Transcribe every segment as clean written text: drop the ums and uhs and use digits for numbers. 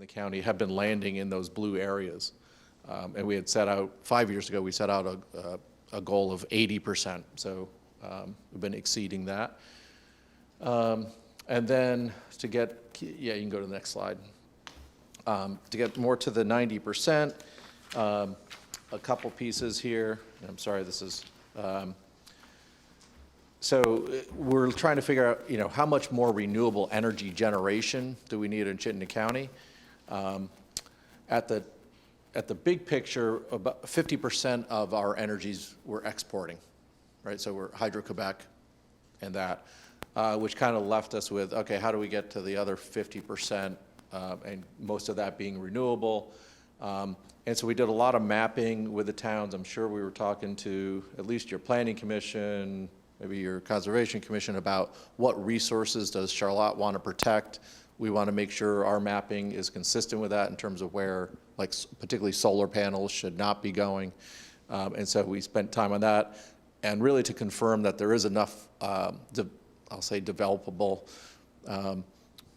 the county have been landing in those blue areas. And we had set out, 5 years ago, we set out a goal of 80%. So we've been exceeding that. And then to get, yeah, you can go to the next slide. To get more to the 90%, a couple pieces here. I'm sorry, this is, so we're trying to figure out, how much more renewable energy generation do we need in Chittenden County? At the big picture, about 50% of our energies we're exporting, right? So we're Hydro-Quebec and that, which kind of left us with, okay, how do we get to the other 50%, and most of that being renewable? And so we did a lot of mapping with the towns. I'm sure we were talking to at least your planning commission, maybe your conservation commission, about what resources does Charlotte want to protect. We want to make sure our mapping is consistent with that in terms of where, like particularly solar panels should not be going. And so we spent time on that, and really to confirm that there is enough, I'll say developable,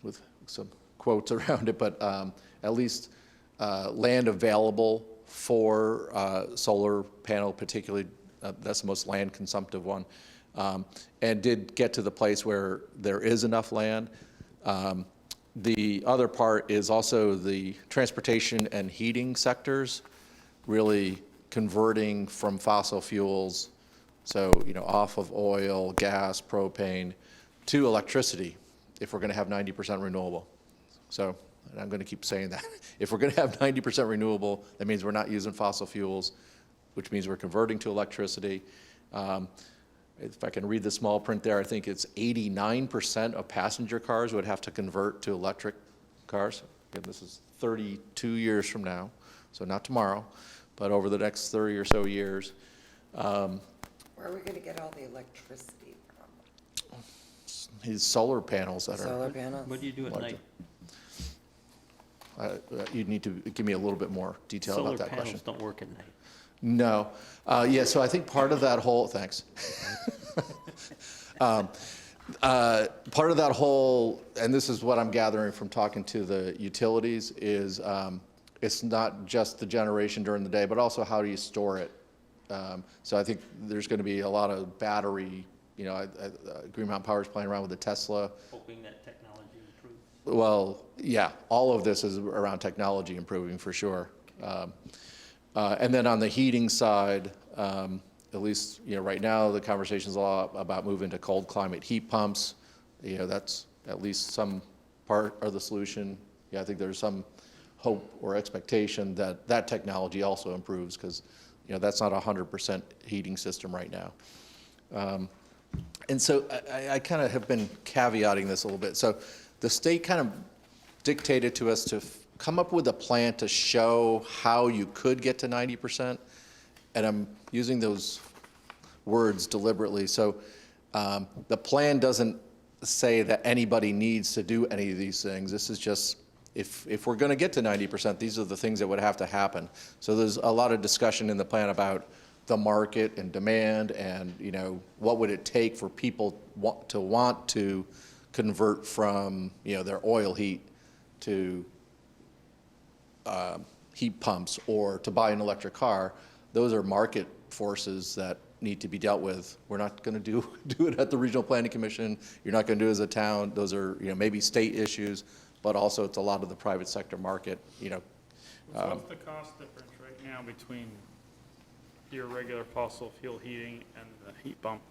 with some quotes around it, but at least land available for solar panel, particularly, that's the most land consumptive one, and did get to the place where there is enough land. The other part is also the transportation and heating sectors, really converting from fossil fuels, so off of oil, gas, propane, to electricity, if we're going to have 90% renewable. So, and I'm going to keep saying that. If we're going to have 90% renewable, that means we're not using fossil fuels, which means we're converting to electricity. If I can read the small print there, I think it's 89% of passenger cars would have to convert to electric cars. Again, this is 32 years from now, so not tomorrow, but over the next 30 or so years. Where are we going to get all the electricity from? These solar panels that Solar panels? What do you do at night? You'd need to give me a little bit more detail about that question. Solar panels don't work at night. No. Yeah, so I think part of that whole, thanks. Part of that whole, and this is what I'm gathering from talking to the utilities, is it's not just the generation during the day, but also how do you store it. So I think there's going to be a lot of battery, Green Mountain Power is playing around with the Tesla. Hoping that technology improves. Well, yeah, all of this is around technology improving for sure. And then on the heating side, at least right now the conversation is a lot about moving to cold climate heat pumps. That's at least some part of the solution. Yeah, I think there's some hope or expectation that that technology also improves, because that's not a 100% heating system right now. And so I kind of have been caveating this a little bit. So the state kind of dictated to us to come up with a plan to show how you could get to 90%. And I'm using those words deliberately. So the plan doesn't say that anybody needs to do any of these things. This is just, if we're going to get to 90%, these are the things that would have to happen. So there's a lot of discussion in the plan about the market and demand, and what would it take for people to want to convert from their oil heat to heat pumps, or to buy an electric car. Those are market forces that need to be dealt with. We're not going to do it at the Regional Planning Commission. You're not going to do it as a town. Those are maybe state issues, but also it's a lot of the private sector market. What's the cost difference right now between your regular fossil fuel heating and the heat pump?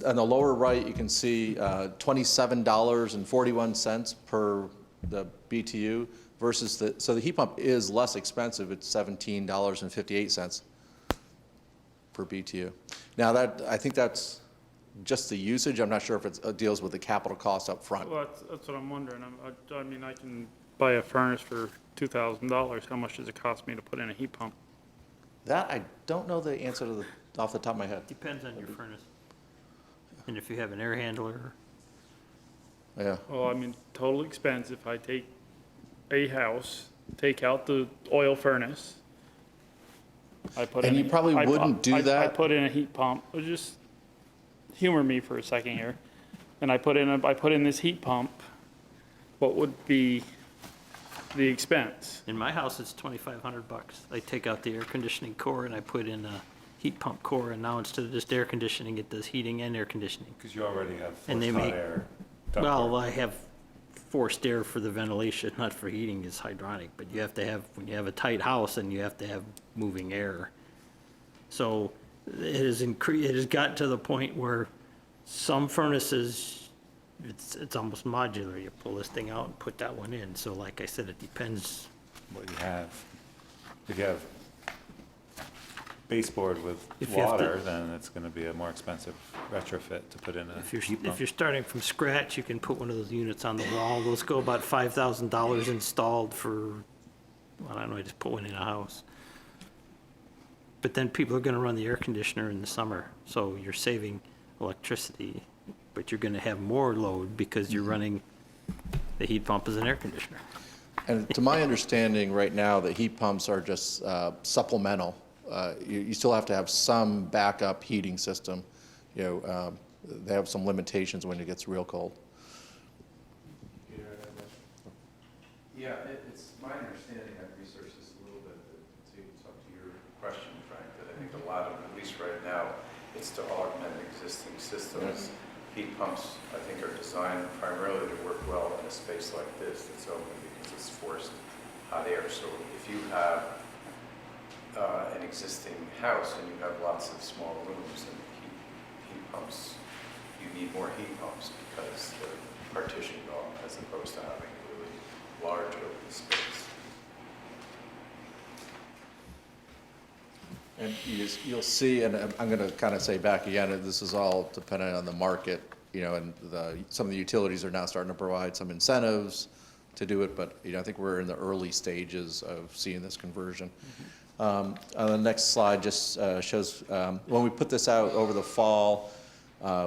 On the lower right, you can see $27.41 per the BTU versus so the heat pump is less expensive. It's $17.58 per BTU. Now I think that's just the usage. I'm not sure if it deals with the capital cost up front. Well, that's what I'm wondering. I mean, I can buy a furnace for $2,000. How much does it cost me to put in a heat pump? That I don't know the answer to off the top of my head. Depends on your furnace. And if you have an air handler. Yeah. Well, I mean, total expense, if I take a house, take out the oil furnace, And you probably wouldn't do that. I put in a heat pump. Just humor me for a second here. and I put in this heat pump, what would be the expense? In my house, it's $2,500. I take out the air conditioning core and I put in a heat pump core, and now instead of just air conditioning, it does heating and air conditioning. Because you already have And they forced hot make- air. Well, ductwork. I have forced air for the ventilation, not for heating, it's hydronic, but you have to have, when you have a tight house, and you have to have moving air. So it has gotten to the point where some furnaces, it's almost modular. You pull this thing out and put that one in. So like I said, it depends. What you have. If you have baseboard with If you have to- water, then it's gonna be a more expensive retrofit to put in a If you're, heat if pump. you're starting from scratch, you can put one of those units on the wall. Those go about $5,000 installed for, well, I don't know, I just put one in a house. But then people are gonna run the air conditioner in the summer, so you're saving electricity, but you're gonna have more load because you're running the heat pump as an air conditioner. And to my understanding, right now, the heat pumps are just supplemental. You still have to have some backup heating system. They have some limitations when it gets real cold. Yeah, it's my understanding, I've researched this a little bit, to talk to your question, Frank, that I think a lot of, at least right now, it's to augment existing systems. Heat pumps, I think, are designed primarily to work well in a space like this that's open because it's forced hot air. So if you have an existing house and you have lots of small rooms and heat pumps, you need more heat pumps because they're partitioned off as opposed to having really large open space. And you'll see, and I'm going to kind of say back again, and this is all dependent on the market, and some of the utilities are now starting to provide some incentives to do it, but, I think we're in the early stages of seeing this conversion. On the next slide just shows, when we put this out over the fall,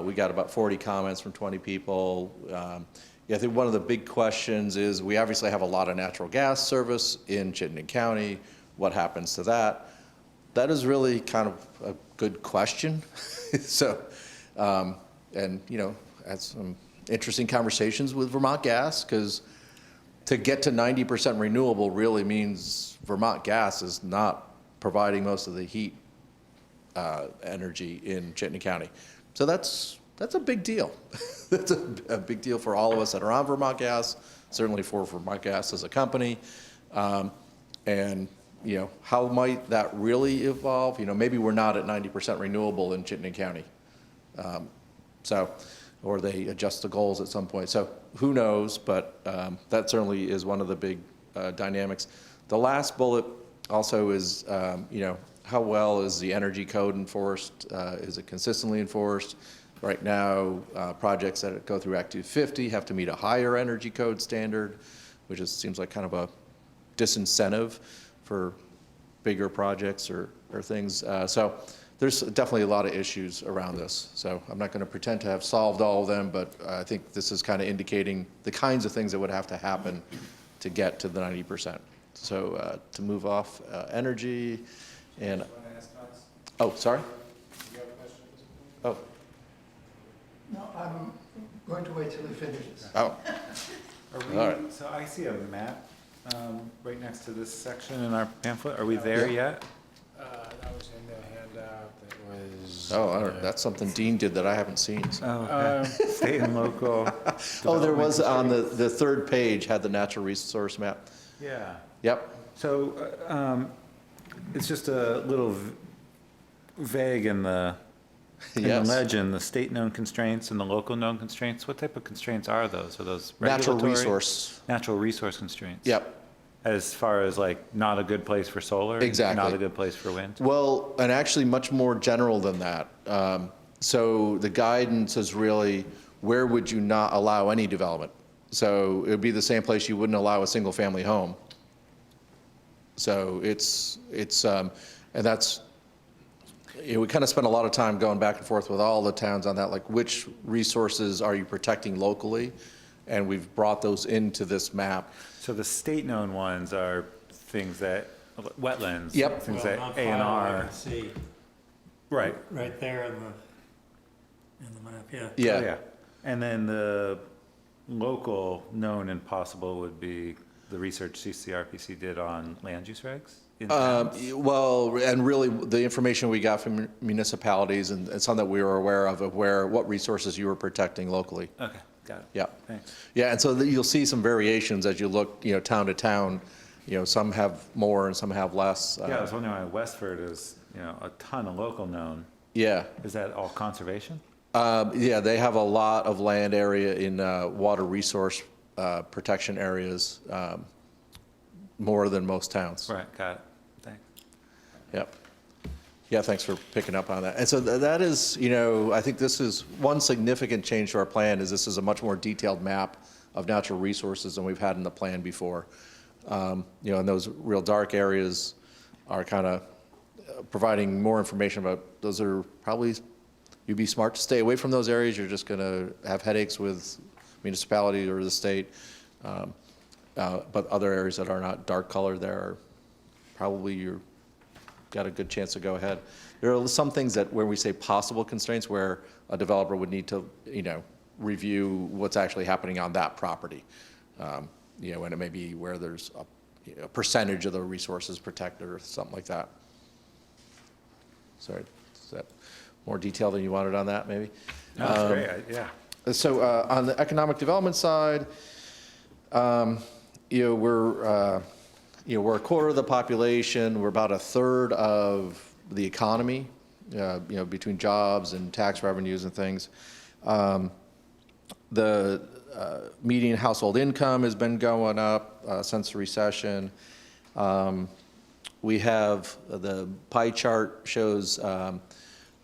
we got about 40 comments from 20 people. I think one of the big questions is, we obviously have a lot of natural gas service in Chittenden County. What happens to that? That is really kind of a good question. So, had some interesting conversations with Vermont Gas, because to get to 90% renewable really means Vermont Gas is not providing most of the heat energy in Chittenden County. So that's a big deal. That's a big deal for all of us that are on Vermont Gas, certainly for Vermont Gas as a company. How might that really evolve? Maybe we're not at 90% renewable in Chittenden County. Or they adjust the goals at some point. So who knows, but that certainly is one of the big dynamics. The last bullet also is, how well is the energy code enforced? Is it consistently enforced? Right now, projects that go through Act 250 have to meet a higher energy code standard, which seems like kind of a disincentive for bigger projects or things. So there's definitely a lot of issues around this. So I'm not going to pretend to have solved all of them, but I think this is kind of indicating the kinds of things that would have to happen to get to the 90%. So to move off energy and, oh, sorry? Oh, No, I'm going to wait till he finishes. oh, Are we, all right. so I see a map right next to this section in our pamphlet. Are we there yet? That was in the handout, that was. Oh, I don't, that's something Dean did that I haven't seen. So. Oh, okay. State and local. Oh, there was development on the third page, had the natural resource map. Yeah. Yep. So it's just a little vague in the Yes. legend, the state known constraints and the local known constraints. What type of constraints are those? Are those Natural regulatory? resource. Natural resource constraints. Yep. As far as like not a good place for solar? Exactly. Not a good place for wind? Well, and actually much more general than that. So the guidance is really, where would you not allow any development? So it would be the same place you wouldn't allow a single-family home. So and that's, we kind of spent a lot of time going back and forth with all the towns on that, like which resources are you protecting locally? And we've brought those into this map. So the state known ones are things that, wetlands. Yep. Things Well, that not A and file, I R. can see Right. right there in the map, yeah. Yeah. Oh, yeah. And then the local known and possible would be the research CCRPC did on land use regs? in towns? Well, and really, the information we got from municipalities and some that we were aware of what resources you were protecting locally. Okay, got it. Yeah. Thanks. Yeah, and so you'll see some variations as you look, town to town. Some have more and some have less. Yeah, I was wondering why Westford is, a ton of local known. Yeah. Is that all conservation? Yeah, they have a lot of land area in water resource protection areas, more than most towns. Right, got it. Thanks. Yep. Yeah, thanks for picking up on that. And so that is, I think this is one significant change to our plan is this is a much more detailed map of natural resources than we've had in the plan before. And those real dark areas are kind of providing more information about, those are probably, you'd be smart to stay away from those areas. You're just going to have headaches with municipality or the state. But other areas that are not dark colored there are probably you're got a good chance to go ahead. There are some things that where we say possible constraints where a developer would need to, review what's actually happening on that property. And it may be where there's a percentage of the resources protected or something like that. Sorry, is that more detail than you wanted on that, maybe? No, that's great, yeah. So on the economic development side, we're a quarter of the population. We're about a third of the economy, between jobs and tax revenues and things. The median household income has been going up since the recession. We have the pie chart shows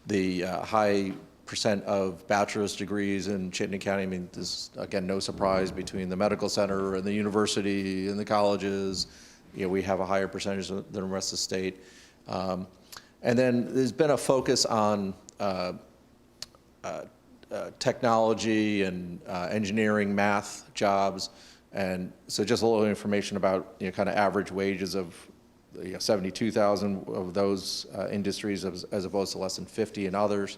the high percent of bachelor's degrees in Chittenden County. I mean, this again, no surprise between the medical center and the university and the colleges. We have a higher percentage than the rest of the state. And then there's been a focus on technology and engineering, math jobs. And so just a little information about, kind of average wages of 72,000 of those industries as opposed to less than 50 in others.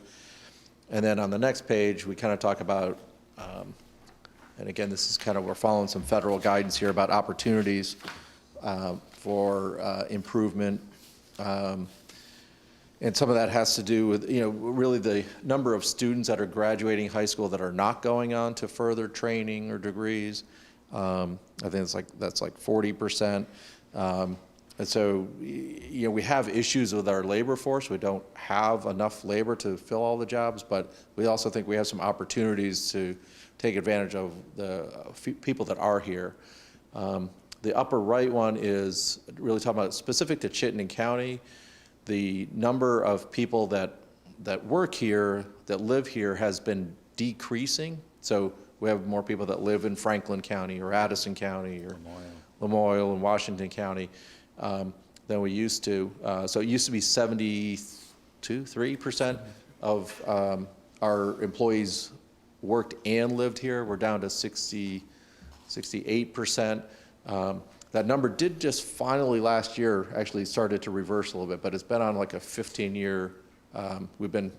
And then on the next page, we kind of talk about, and again, this is kind of, we're following some federal guidance here about opportunities for improvement. And some of that has to do with, really the number of students that are graduating high school that are not going on to further training or degrees. I think that's like 40%. And so, we have issues with our labor force. We don't have enough labor to fill all the jobs, but we also think we have some opportunities to take advantage of the people that are here. The upper right one is really talking about specific to Chittenden County. The number of people that work here, that live here, has been decreasing. So we have more people that live in Franklin County or Addison County or Lamoille and Washington County than we used to. So it used to be 3% of our employees worked and lived here. We're down to 68%. That number did just finally last year actually started to reverse a little bit, but it's been on like a 15-year, we've been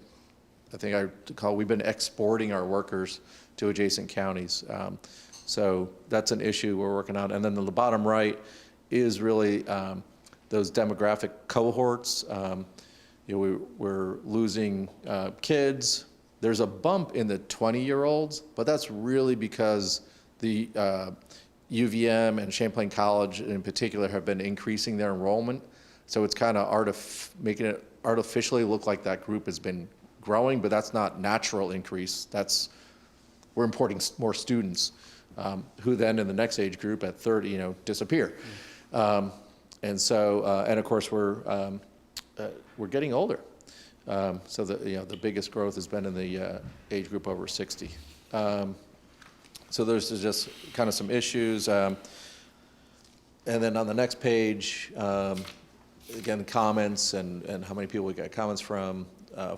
exporting our workers to adjacent counties. So that's an issue we're working on. And then the bottom right is really those demographic cohorts. We're losing kids. There's a bump in the 20-year-olds, but that's really because the UVM and Champlain College in particular have been increasing their enrollment. So it's kind of making it artificially look like that group has been growing, but that's not natural increase. We're importing more students who then in the next age group at 30, disappear. And so, and of course we're getting older. So the biggest growth has been in the age group over 60. So there's just kind of some issues. And then on the next page, again, comments and how many people we got comments from,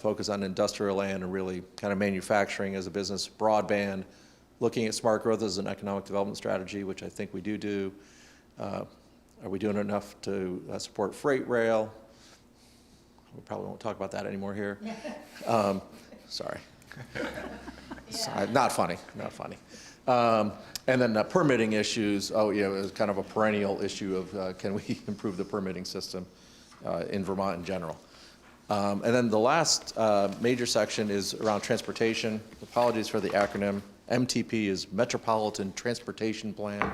focus on industrial land and really kind of manufacturing as a business, broadband, looking at smart growth as an economic development strategy, which I think we do. Are we doing enough to support freight rail? We probably won't talk about that anymore here. Sorry. Not funny, not funny. And then permitting issues, it was kind of a perennial issue of can we improve the permitting system in Vermont in general. And then the last major section is around transportation. Apologies for the acronym. MTP is Metropolitan Transportation Plan.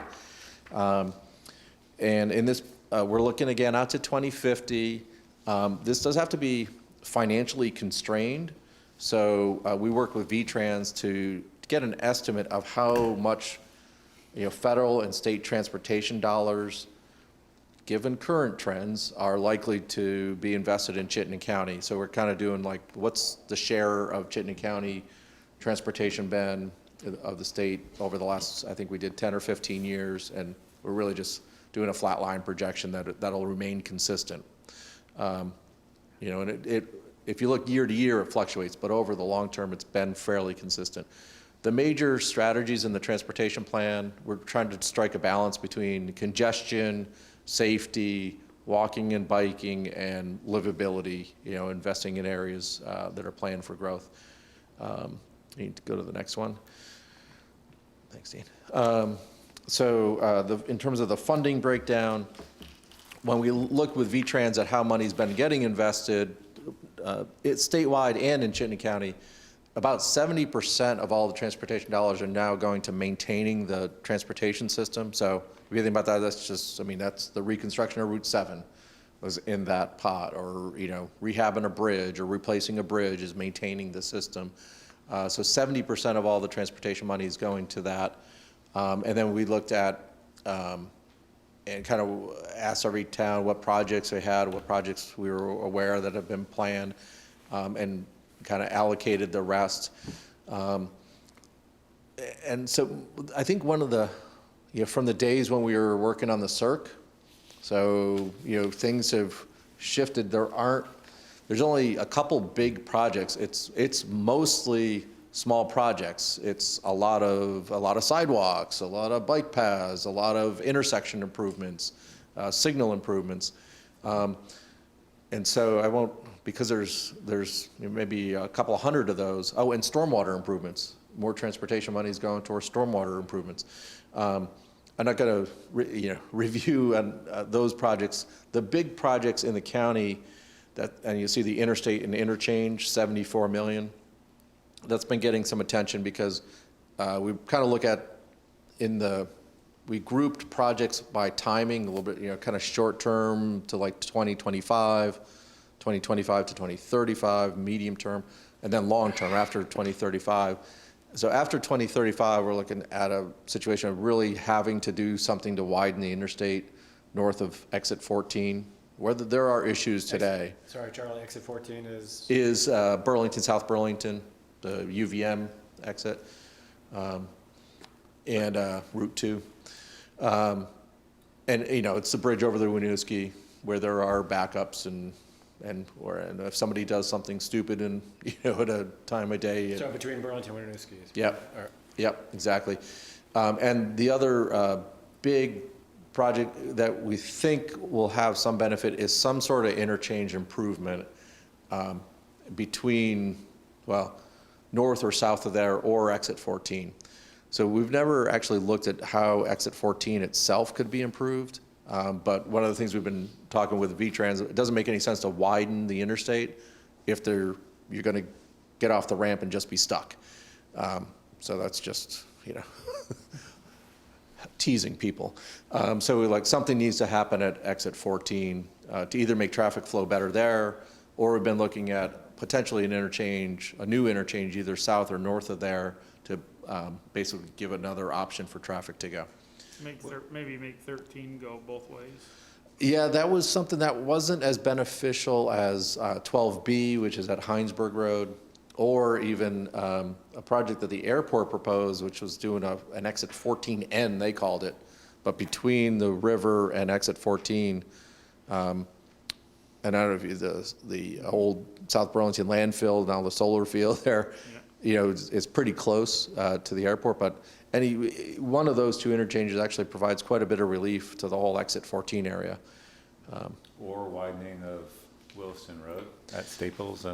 And in this, we're looking again out to 2050. This does have to be financially constrained. So we work with VTrans to get an estimate of how much federal and state transportation dollars, given current trends, are likely to be invested in Chittenden County. So we're kind of doing like, what's the share of Chittenden County transportation been of the state over the last, I think we did 10 or 15 years, and we're really just doing a flat line projection that'll remain consistent. And if you look year to year, it fluctuates, but over the long term, it's been fairly consistent. The major strategies in the transportation plan, we're trying to strike a balance between congestion, safety, walking and biking, and livability, investing in areas that are planned for growth. You need to go to the next one. Thanks, Dean. In terms of the funding breakdown, when we look with VTrans at how money's been getting invested, it's statewide and in Chittenden County, about 70% of all the transportation dollars are now going to maintaining the transportation system. So if you think about that, that's the reconstruction of Route 7 was in that pot, or rehabbing a bridge or replacing a bridge is maintaining the system. So 70% of all the transportation money is going to that. And then we looked at and kind of asked every town what projects they had, what projects we were aware that have been planned, and kind of allocated the rest. And so I think one of the, from the days when we were working on the CERC, so, things have shifted. There's only a couple big projects. It's mostly small projects. It's a lot of sidewalks, a lot of bike paths, a lot of intersection improvements, signal improvements. And so I won't, because there's maybe a couple hundred of those. Oh, and stormwater improvements. More transportation money is going towards stormwater improvements. I'm not going to review on those projects. The big projects in the county, and you see the interstate and interchange, 74 million. That's been getting some attention because we kind of look at we grouped projects by timing a little bit, kind of short term to like 2025, 2025 to 2035, medium term, and then long term after 2035. So after 2035, we're looking at a situation of really having to do something to widen the interstate north of exit 14, where there are issues today. Sorry, Charlie, exit 14 is? Is Burlington, South Burlington, the UVM exit, and Route 2. And it's the bridge over the Winooski where there are backups and if somebody does something stupid and at a time of day. So between Burlington and Winooski. Yep. Right. Yep, exactly. And the other big project that we think will have some benefit is some sort of interchange improvement between, north or south of there or exit 14. So we've never actually looked at how exit 14 itself could be improved. But one of the things we've been talking with VTrans, it doesn't make any sense to widen the interstate if you're going to get off the ramp and just be stuck. So that's just, teasing people. So something needs to happen at exit 14 to either make traffic flow better there, or we've been looking at potentially a new interchange either south or north of there to basically give another option for traffic to go. Maybe make 13 go both ways. Yeah, that was something that wasn't as beneficial as 12B, which is at Heinsberg Road, or even a project that the airport proposed, which was doing an exit 14N, they called it, but between the river and exit 14, and I don't know if the old South Burlington landfill, now the solar field there, it's pretty close to the airport, but one of those two interchanges actually provides quite a bit of relief to the whole exit 14 area. Or widening of Williston Road at Staples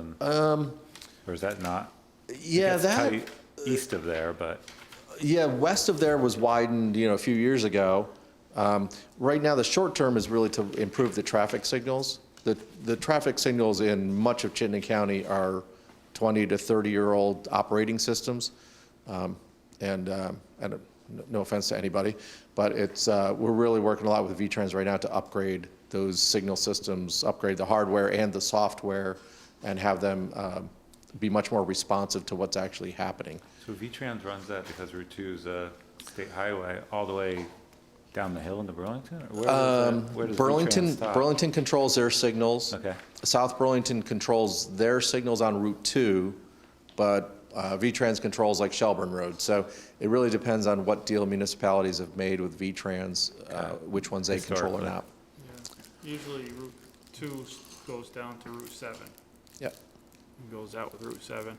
or is that not? Yeah, tight? east of there, but Yeah, west of there was widened, a few years ago. Right now, the short term is really to improve the traffic signals. The traffic signals in much of Chittenden County are 20 to 30-year-old operating systems. And no offense to anybody, but we're really working a lot with VTrans right now to upgrade those signal systems, upgrade the hardware and the software, and have them be much more responsive to what's actually happening. so V-Trans runs that because Route 2 is a state highway all the way down the hill into Burlington? Or where does Burlington, V-Trans stop? Burlington controls their signals. Okay. South Burlington controls their signals on Route 2, but V-Trans controls like Shelburne Road. So it really depends on what deal municipalities have made with V-Trans, which ones they control or Historically. not. Usually Route 2 goes down to Route 7. Yep. Goes out with Route 7.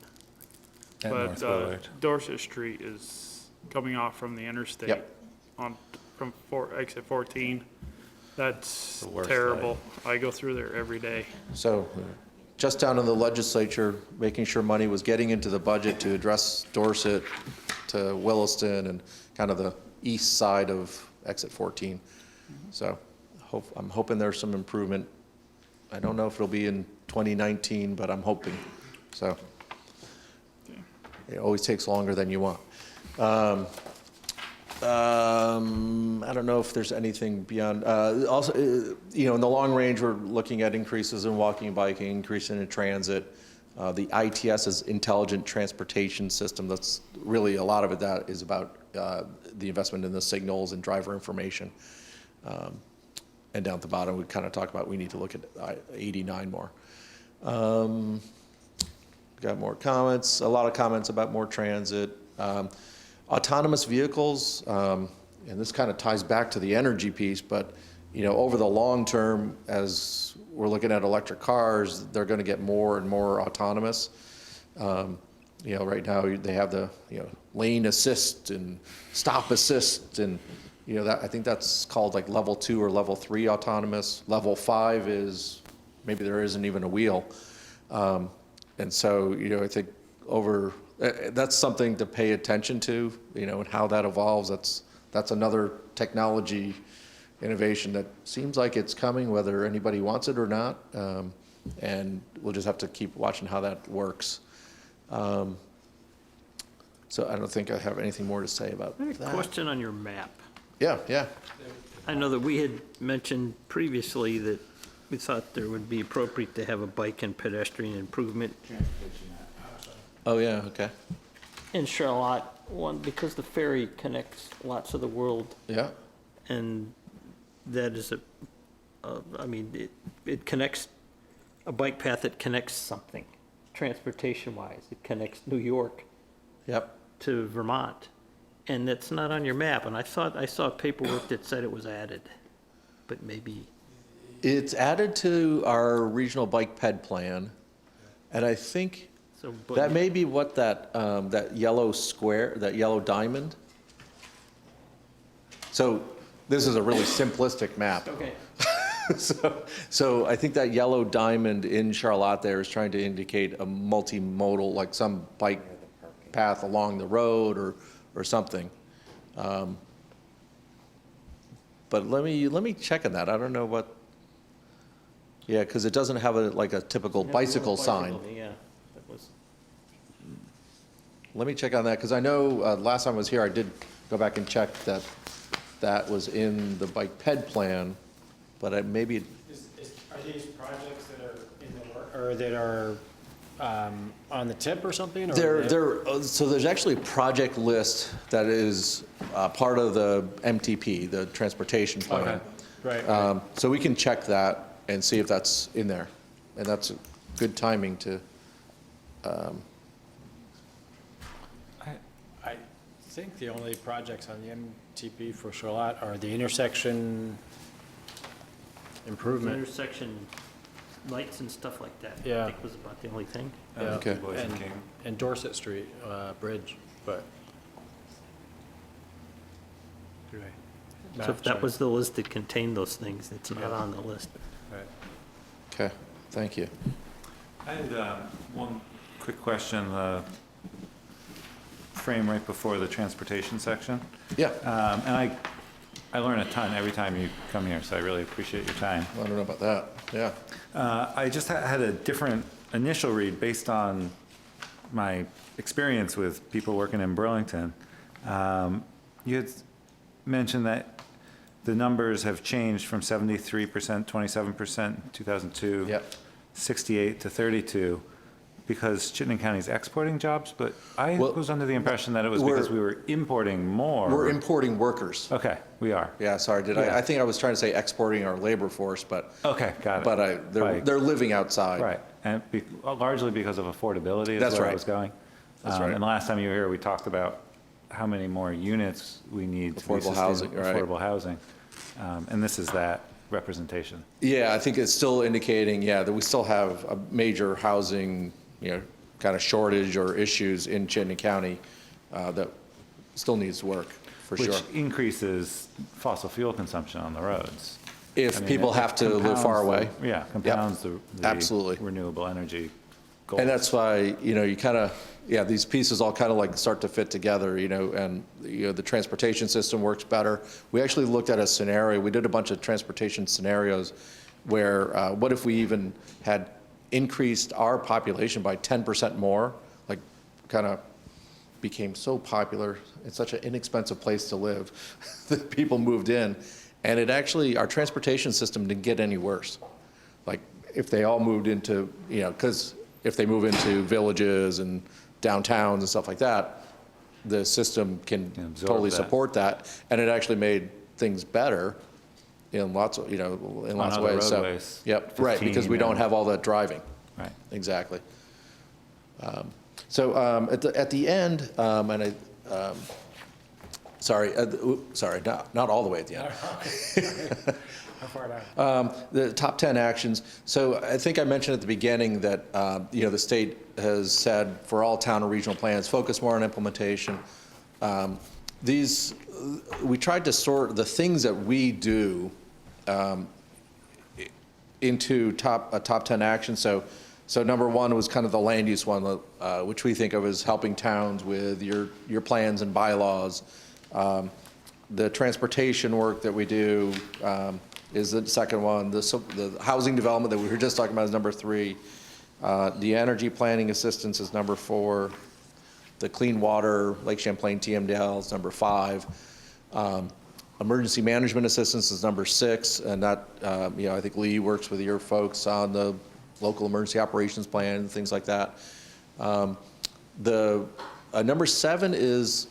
And North But Willard. Dorset Street is coming off from the interstate. Yep. From exit 14. That's The worst terrible. I go through there every day. So just down in the legislature, making sure money was getting into the budget to address Dorset to Williston and kind of the east side of exit 14. So I'm hoping there's some improvement. I don't know if it'll be in 2019, but I'm hoping. So it always takes longer than you want. I don't know if there's anything beyond, also, in the long range, we're looking at increases in walking and biking, increase in transit. The ITS is Intelligent Transportation System. That's really, a lot of it that is about the investment in the signals and driver information. And down at the bottom, we kind of talk about we need to look at 89 more. Got more comments, a lot of comments about more transit. Autonomous vehicles, and this kind of ties back to the energy piece, but over the long term, as we're looking at electric cars, they're going to get more and more autonomous. Right now they have the lane assist and stop assist, and I think that's called like level 2 or level 3 autonomous. Level 5 is maybe there isn't even a wheel, and so I think that's something to pay attention to, and how that evolves. That's another technology innovation that seems like it's coming, whether anybody wants it or not. And we'll just have to keep watching how that works. So I don't think I have anything more to say about that. Question on your map. Yeah. I know that we had mentioned previously that we thought there would be appropriate to have a bike and pedestrian improvement Oh, yeah, okay. in Charlotte, one, because the ferry connects lots of the world, Yeah, and that is it connects, a bike path that connects something, transportation-wise. It connects New York yep. to Vermont, and that's not on your map, and I thought I saw paperwork that said it was added, but maybe, It's added to our regional bike ped plan, and I think so, but. that may be what that yellow square, that yellow diamond. So this is a really simplistic map. Okay. So I think that yellow diamond in Charlotte there is trying to indicate a multimodal, like some bike path along the road or something. But let me check on that. I don't know what. Yeah, because it doesn't have a typical bicycle sign. Yeah, that was. Let me check on that, because I know last time I was here, I did go back and check that was in the bike ped plan, but maybe, Are these projects that are in the work, or that are on the tip or something? Or so there's actually a project list that is part of the MTP, the transportation plan. Okay. Right. So we can check that and see if that's in there, and that's good timing to, I think the only projects on the MTP for Charlotte are the intersection improvement. Intersection lights and stuff like that. Yeah. I think was about the only thing. Yeah, Okay. Boys and King. and Dorset Street Bridge, but. So if that was the list that contained those things, it's not on the list. Right. okay, thank you. I had one quick question. frame right before the transportation section. Yeah, And I learn a ton every time you come here, so I really appreciate your time. I don't know about that, yeah. I just had a different initial read based on my experience with people working in Burlington. You had mentioned that the numbers have changed from 73%, 27% in 2002, Yep. 68 to 32, because Chittenden County is exporting jobs, but I Well, was under the impression that it was we're- because we were importing more. We're importing workers. Okay, we are. Yeah, sorry, Yeah. I think I was trying to say exporting our labor force, but, Okay, got it. but Right. they're living outside. Right, and largely because of affordability That's is where I right. was going. That's right. And the last time you were here, we talked about how many more units we need to be Affordable housing, right. affordable housing. And this is that representation. Yeah, I think it's still indicating, yeah, that we still have a major housing, kind of shortage or issues in Chittenden County that still needs work, for sure. Which increases fossil fuel consumption on the roads. If I mean, people it have to live compounds far the- away. Yeah, compounds the Absolutely. renewable energy goals. And that's why, you kind of, these pieces all kind of like start to fit together, and, the transportation system works better. We actually looked at a scenario, we did a bunch of transportation scenarios where, what if we even had increased our population by 10% more, like kind of became so popular, it's such an inexpensive place to live, that people moved in. And it actually, our transportation system didn't get any worse. Like, if they all moved into, because if they move into villages and downtowns and stuff like that, the system can absorb totally that. support that. And it actually made things better in lots of, in lots of other ways. So, roadways, yep, right, because 15 we don't and- have all that driving. Right. Exactly. So at the end, and sorry, not all the way at the end. How far down? The top 10 actions. So I think I mentioned at the beginning that, the state has said for all town and regional plans, focus more on implementation. We tried to sort the things that we do into a top 10 actions. So number one was kind of the land use one, which we think of as helping towns with your plans and bylaws. The transportation work that we do is the second one. The housing development that we were just talking about is number 3. The energy planning assistance is number 4. The clean water, Lake Champlain, TMDL is number 5. Emergency management assistance is number 6, and that, I think Lee works with your folks on the local emergency operations plan and things like that. The number 7 is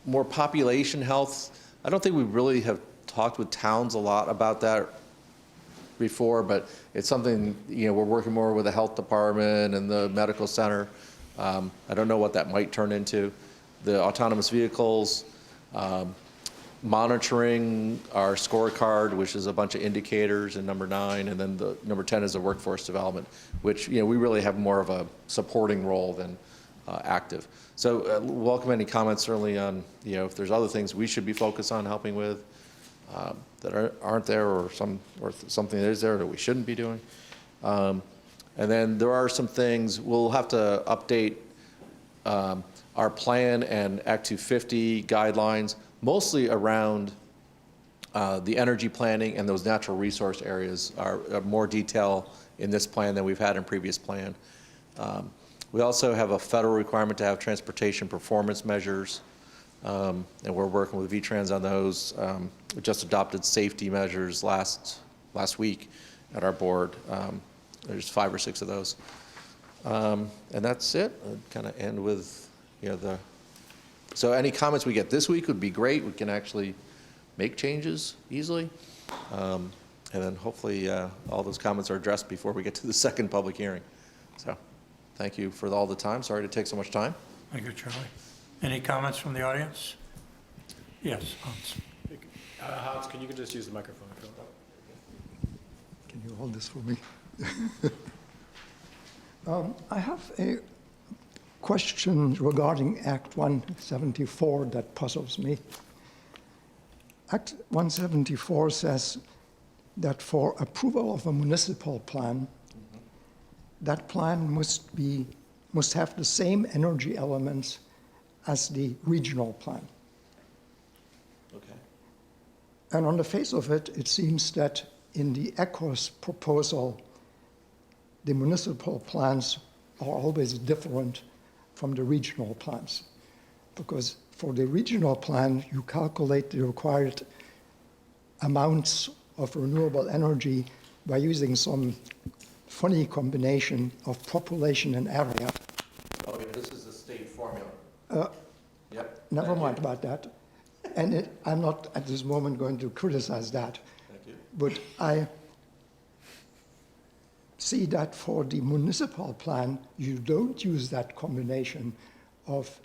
more population health. I don't think we really have talked with towns a lot about that before, but it's something, we're working more with the health department and the medical center. I don't know what that might turn into. The autonomous vehicles, monitoring our scorecard, which is a bunch of indicators, in number 9, and then the number 10 is the workforce development, which, we really have more of a supporting role than active. So welcome any comments certainly on, if there's other things we should be focused on helping with that aren't there, or something that is there that we shouldn't be doing. And then there are some things, we'll have to update our plan and Act 250 guidelines, mostly around the energy planning and those natural resource areas are more detail in this plan than we've had in previous plan. We also have a federal requirement to have transportation performance measures, and we're working with VTrans on those. We just adopted safety measures last week at our board. There's 5 or 6 of those. And that's it. I'd kind of end with, so any comments we get this week would be great. We can actually make changes easily. And then hopefully all those comments are addressed before we get to the second public hearing. So thank you for all the time. Sorry to take so much time. Thank you, Charlie. Any comments from the audience? Yes, Hans. Hans, can you just use the microphone? Can you hold this for me? I have a question regarding Act 174 that puzzles me. Act 174 says that for approval of a municipal plan, that plan must be must have the same energy elements as the regional plan. Okay. And on the face of it, it seems that in the ECOS proposal, the municipal plans are always different from the regional plans. Because for the regional plan, you calculate the required amounts of renewable energy by using some funny combination of population and area. Oh, yeah, this is the state formula. Yep. Never Thank mind you. about that. And I'm not at this moment going to criticize that. Thank you. But I see that for the municipal plan, you don't use that combination of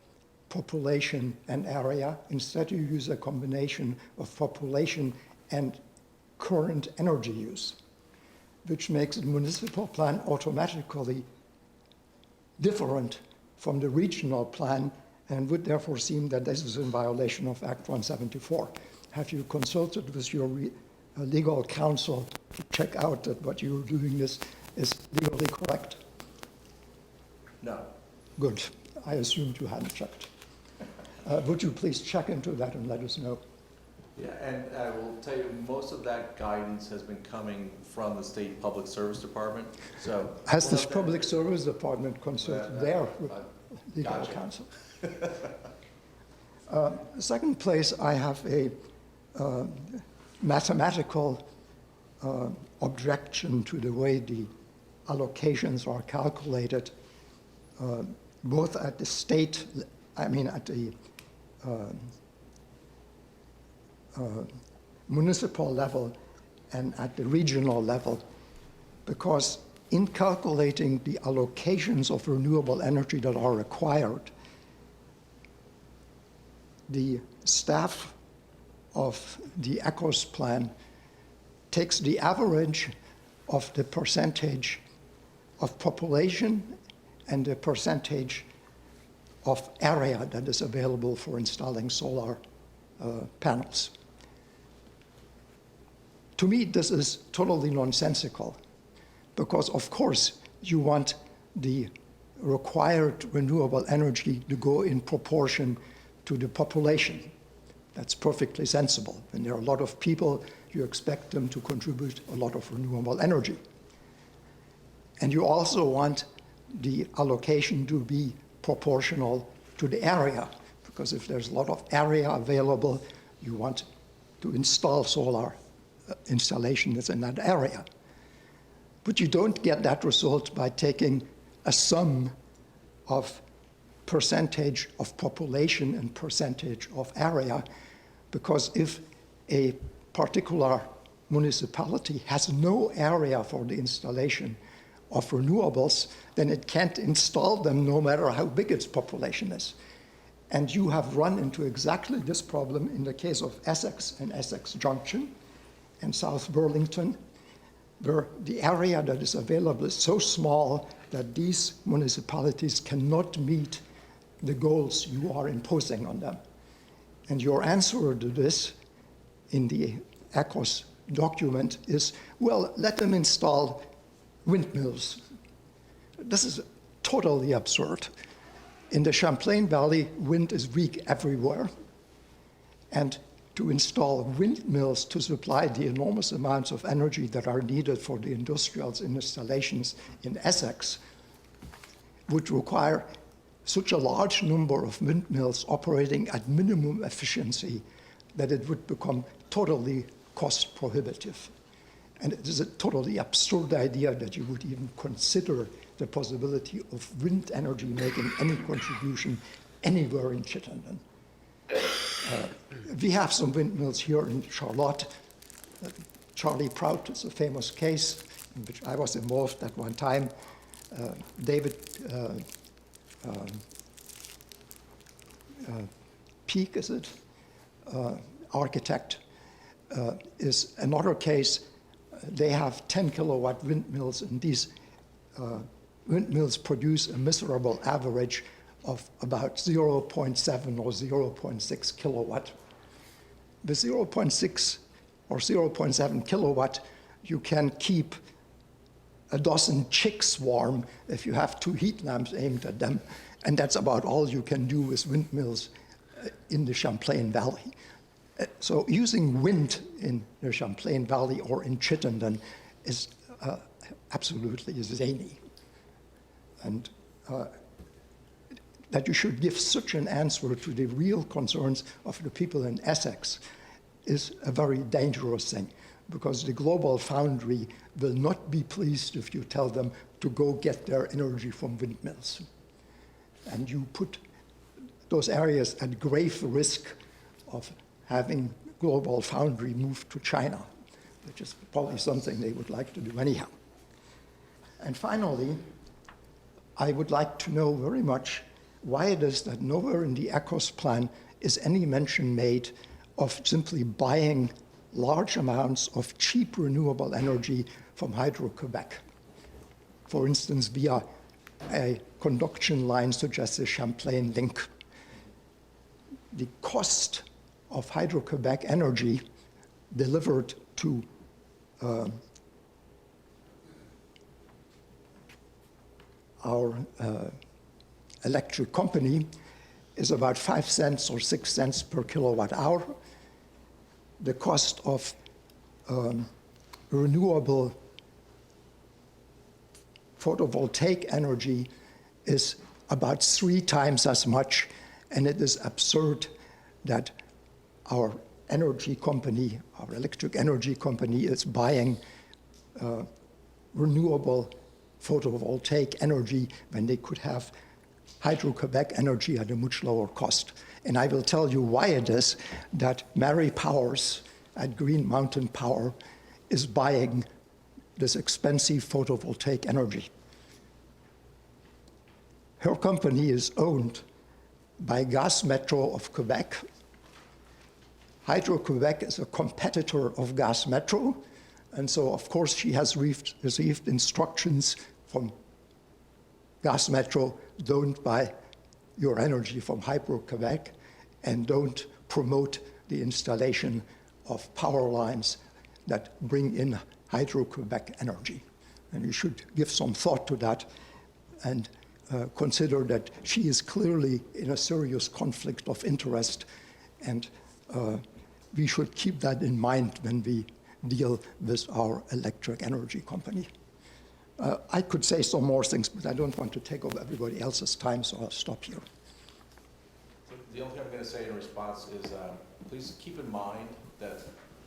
population and area. Instead, you use a combination of population and current energy use, which makes the municipal plan automatically different from the regional plan and would therefore seem that this is in violation of Act 174. Have you consulted with your legal counsel to check out that what you're doing is legally correct? No. Good. I assumed you hadn't checked. Would you please check into that and let us know? Yeah, and I will tell you, most of that guidance has been coming from the State Public Service Department, so. Has we'll this have that- Public Service Department consulted their legal gotcha. counsel? Second place, I have a mathematical objection to the way the allocations are calculated, both at the state, at the municipal level and at the regional level, because in calculating the allocations of renewable energy that are required, the staff of the ECOS plan takes the average of the percentage of population and the percentage of area that is available for installing solar panels. To me, this is totally nonsensical because, of course, you want the required renewable energy to go in proportion to the population. That's perfectly sensible. When there are a lot of people, you expect them to contribute a lot of renewable energy. And you also want the allocation to be proportional to the area, because if there's a lot of area available, you want to install solar installation that's in that area. But you don't get that result by taking a sum of percentage of population and percentage of area, because if a particular municipality has no area for the installation of renewables, then it can't install them no matter how big its population is. And you have run into exactly this problem in the case of Essex and Essex Junction and South Burlington, where the area that is available is so small that these municipalities cannot meet the goals you are imposing on them. And your answer to this in the ECOS document is, well, let them install windmills. This is totally absurd. In the Champlain Valley, wind is weak everywhere. And to install windmills to supply the enormous amounts of energy that are needed for the industrial installations in Essex would require such a large number of windmills operating at minimum efficiency that it would become totally cost prohibitive. And it is a totally absurd idea that you would even consider the possibility of wind energy making any contribution anywhere in Chittenden. We have some windmills here in Charlotte. Charlie Prout is a famous case in which I was involved at one time. David Peak, is it? Architect, is another case. They have 10 kilowatt windmills, and these windmills produce a miserable average of about 0.7 or 0.6 kilowatt. With 0.6 or 0.7 kilowatt, you can keep a dozen chicks swarm if you have 2 heat lamps aimed at them, and that's about all you can do with windmills in the Champlain Valley. So using wind in the Champlain Valley or in Chittenden is absolutely zany. And that you should give such an answer to the real concerns of the people in Essex is a very dangerous thing, because the global foundry will not be pleased if you tell them to go get their energy from windmills. And you put those areas at grave risk of having global foundry move to China, which is probably something they would like to do anyhow. And finally, I would like to know very much why it is that nowhere in the ECOS plan is any mention made of simply buying large amounts of cheap renewable energy from Hydro-Quebec. For instance, via a conduction line such as the Champlain link. The cost of Hydro-Quebec energy delivered to our electric company is about 5 cents or 6 cents per kilowatt hour. The cost of renewable photovoltaic energy is about 3 times as much, and it is absurd that our energy company, our electric energy company, is buying renewable photovoltaic energy when they could have Hydro-Quebec energy at a much lower cost. And I will tell you why it is that Mary Powers at Green Mountain Power is buying this expensive photovoltaic energy. Her company is owned by Gas Metro of Quebec. Hydro-Quebec is a competitor of Gas Metro, and so of course she has received instructions from Gas Metro: don't buy your energy from Hydro-Quebec and don't promote the installation of power lines that bring in Hydro-Quebec energy. And you should give some thought to that and consider that she is clearly in a serious conflict of interest, and we should keep that in mind when we deal with our electric energy company. I could say some more things, but I don't want to take up everybody else's time, so I'll stop here. The only thing I'm going to say in response is please keep in mind that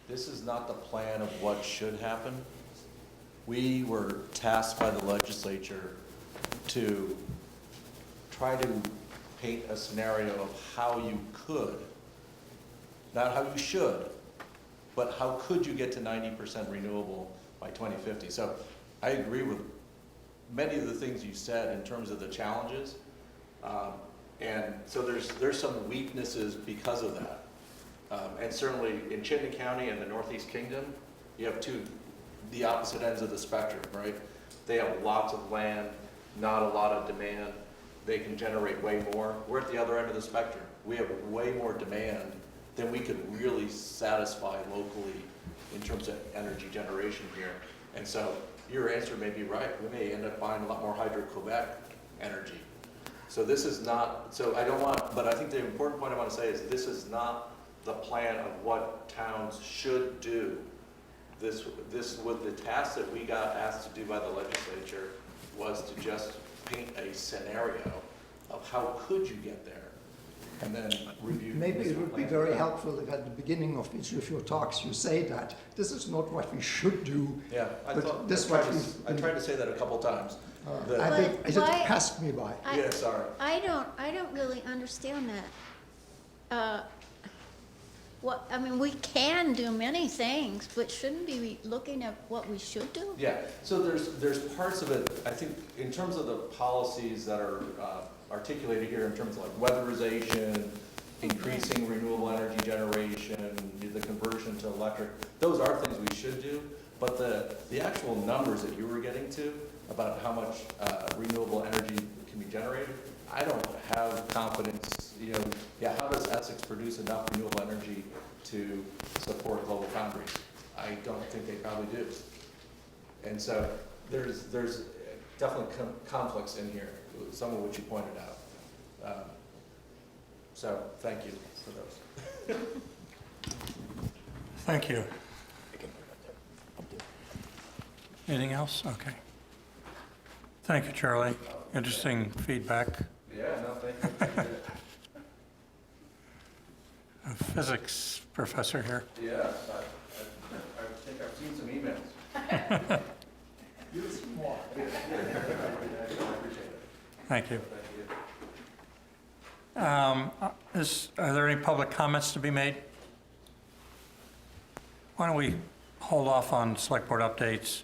this is not the plan of what should happen. We were tasked by the legislature to try to paint a scenario of how you could, not how you should, but how could you get to 90% renewable by 2050. So I agree with many of the things you said in terms of the challenges. And so there's some weaknesses because of that. And certainly in Chittenden County and the Northeast Kingdom, you have the opposite ends of the spectrum, right? They have lots of land, not a lot of demand. They can generate way more. We're at the other end of the spectrum. We have way more demand than we could really satisfy locally in terms of energy generation here. And so your answer may be right. We may end up buying a lot more Hydro-Quebec energy. So this is not, so I don't want, but I think the important point I want to say is this is not the plan of what towns should do. This was the task that we got asked to do by the legislature, was to just paint a scenario of how could you get there, and then review. Maybe it would be very helpful if at the beginning of each of your talks you say that this is not what we should do. Yeah, I tried to say that a couple times. I think it just passed me by. Yeah, sorry. I don't really understand that. I mean, we can do many things, but shouldn't we be looking at what we should do? Yeah, so there's parts of it, I think, in terms of the policies that are articulated here in terms of like weatherization, increasing renewable energy generation, the conversion to electric, those are things we should do. But the actual numbers that you were getting to about how much renewable energy can be generated, I don't have confidence, how does Essex produce enough renewable energy to support global foundries? I don't think they probably do. And so there's definitely conflicts in here, some of which you pointed out. So thank you for those. Thank you. Anything else? Okay. Thank you, Charlie. Interesting feedback. Yeah, no, thank you. A physics professor here. Yeah, I think I've seen some emails. You have some more. I appreciate it. Thank you. Are there any public comments to be made? Why don't we hold off on select board updates?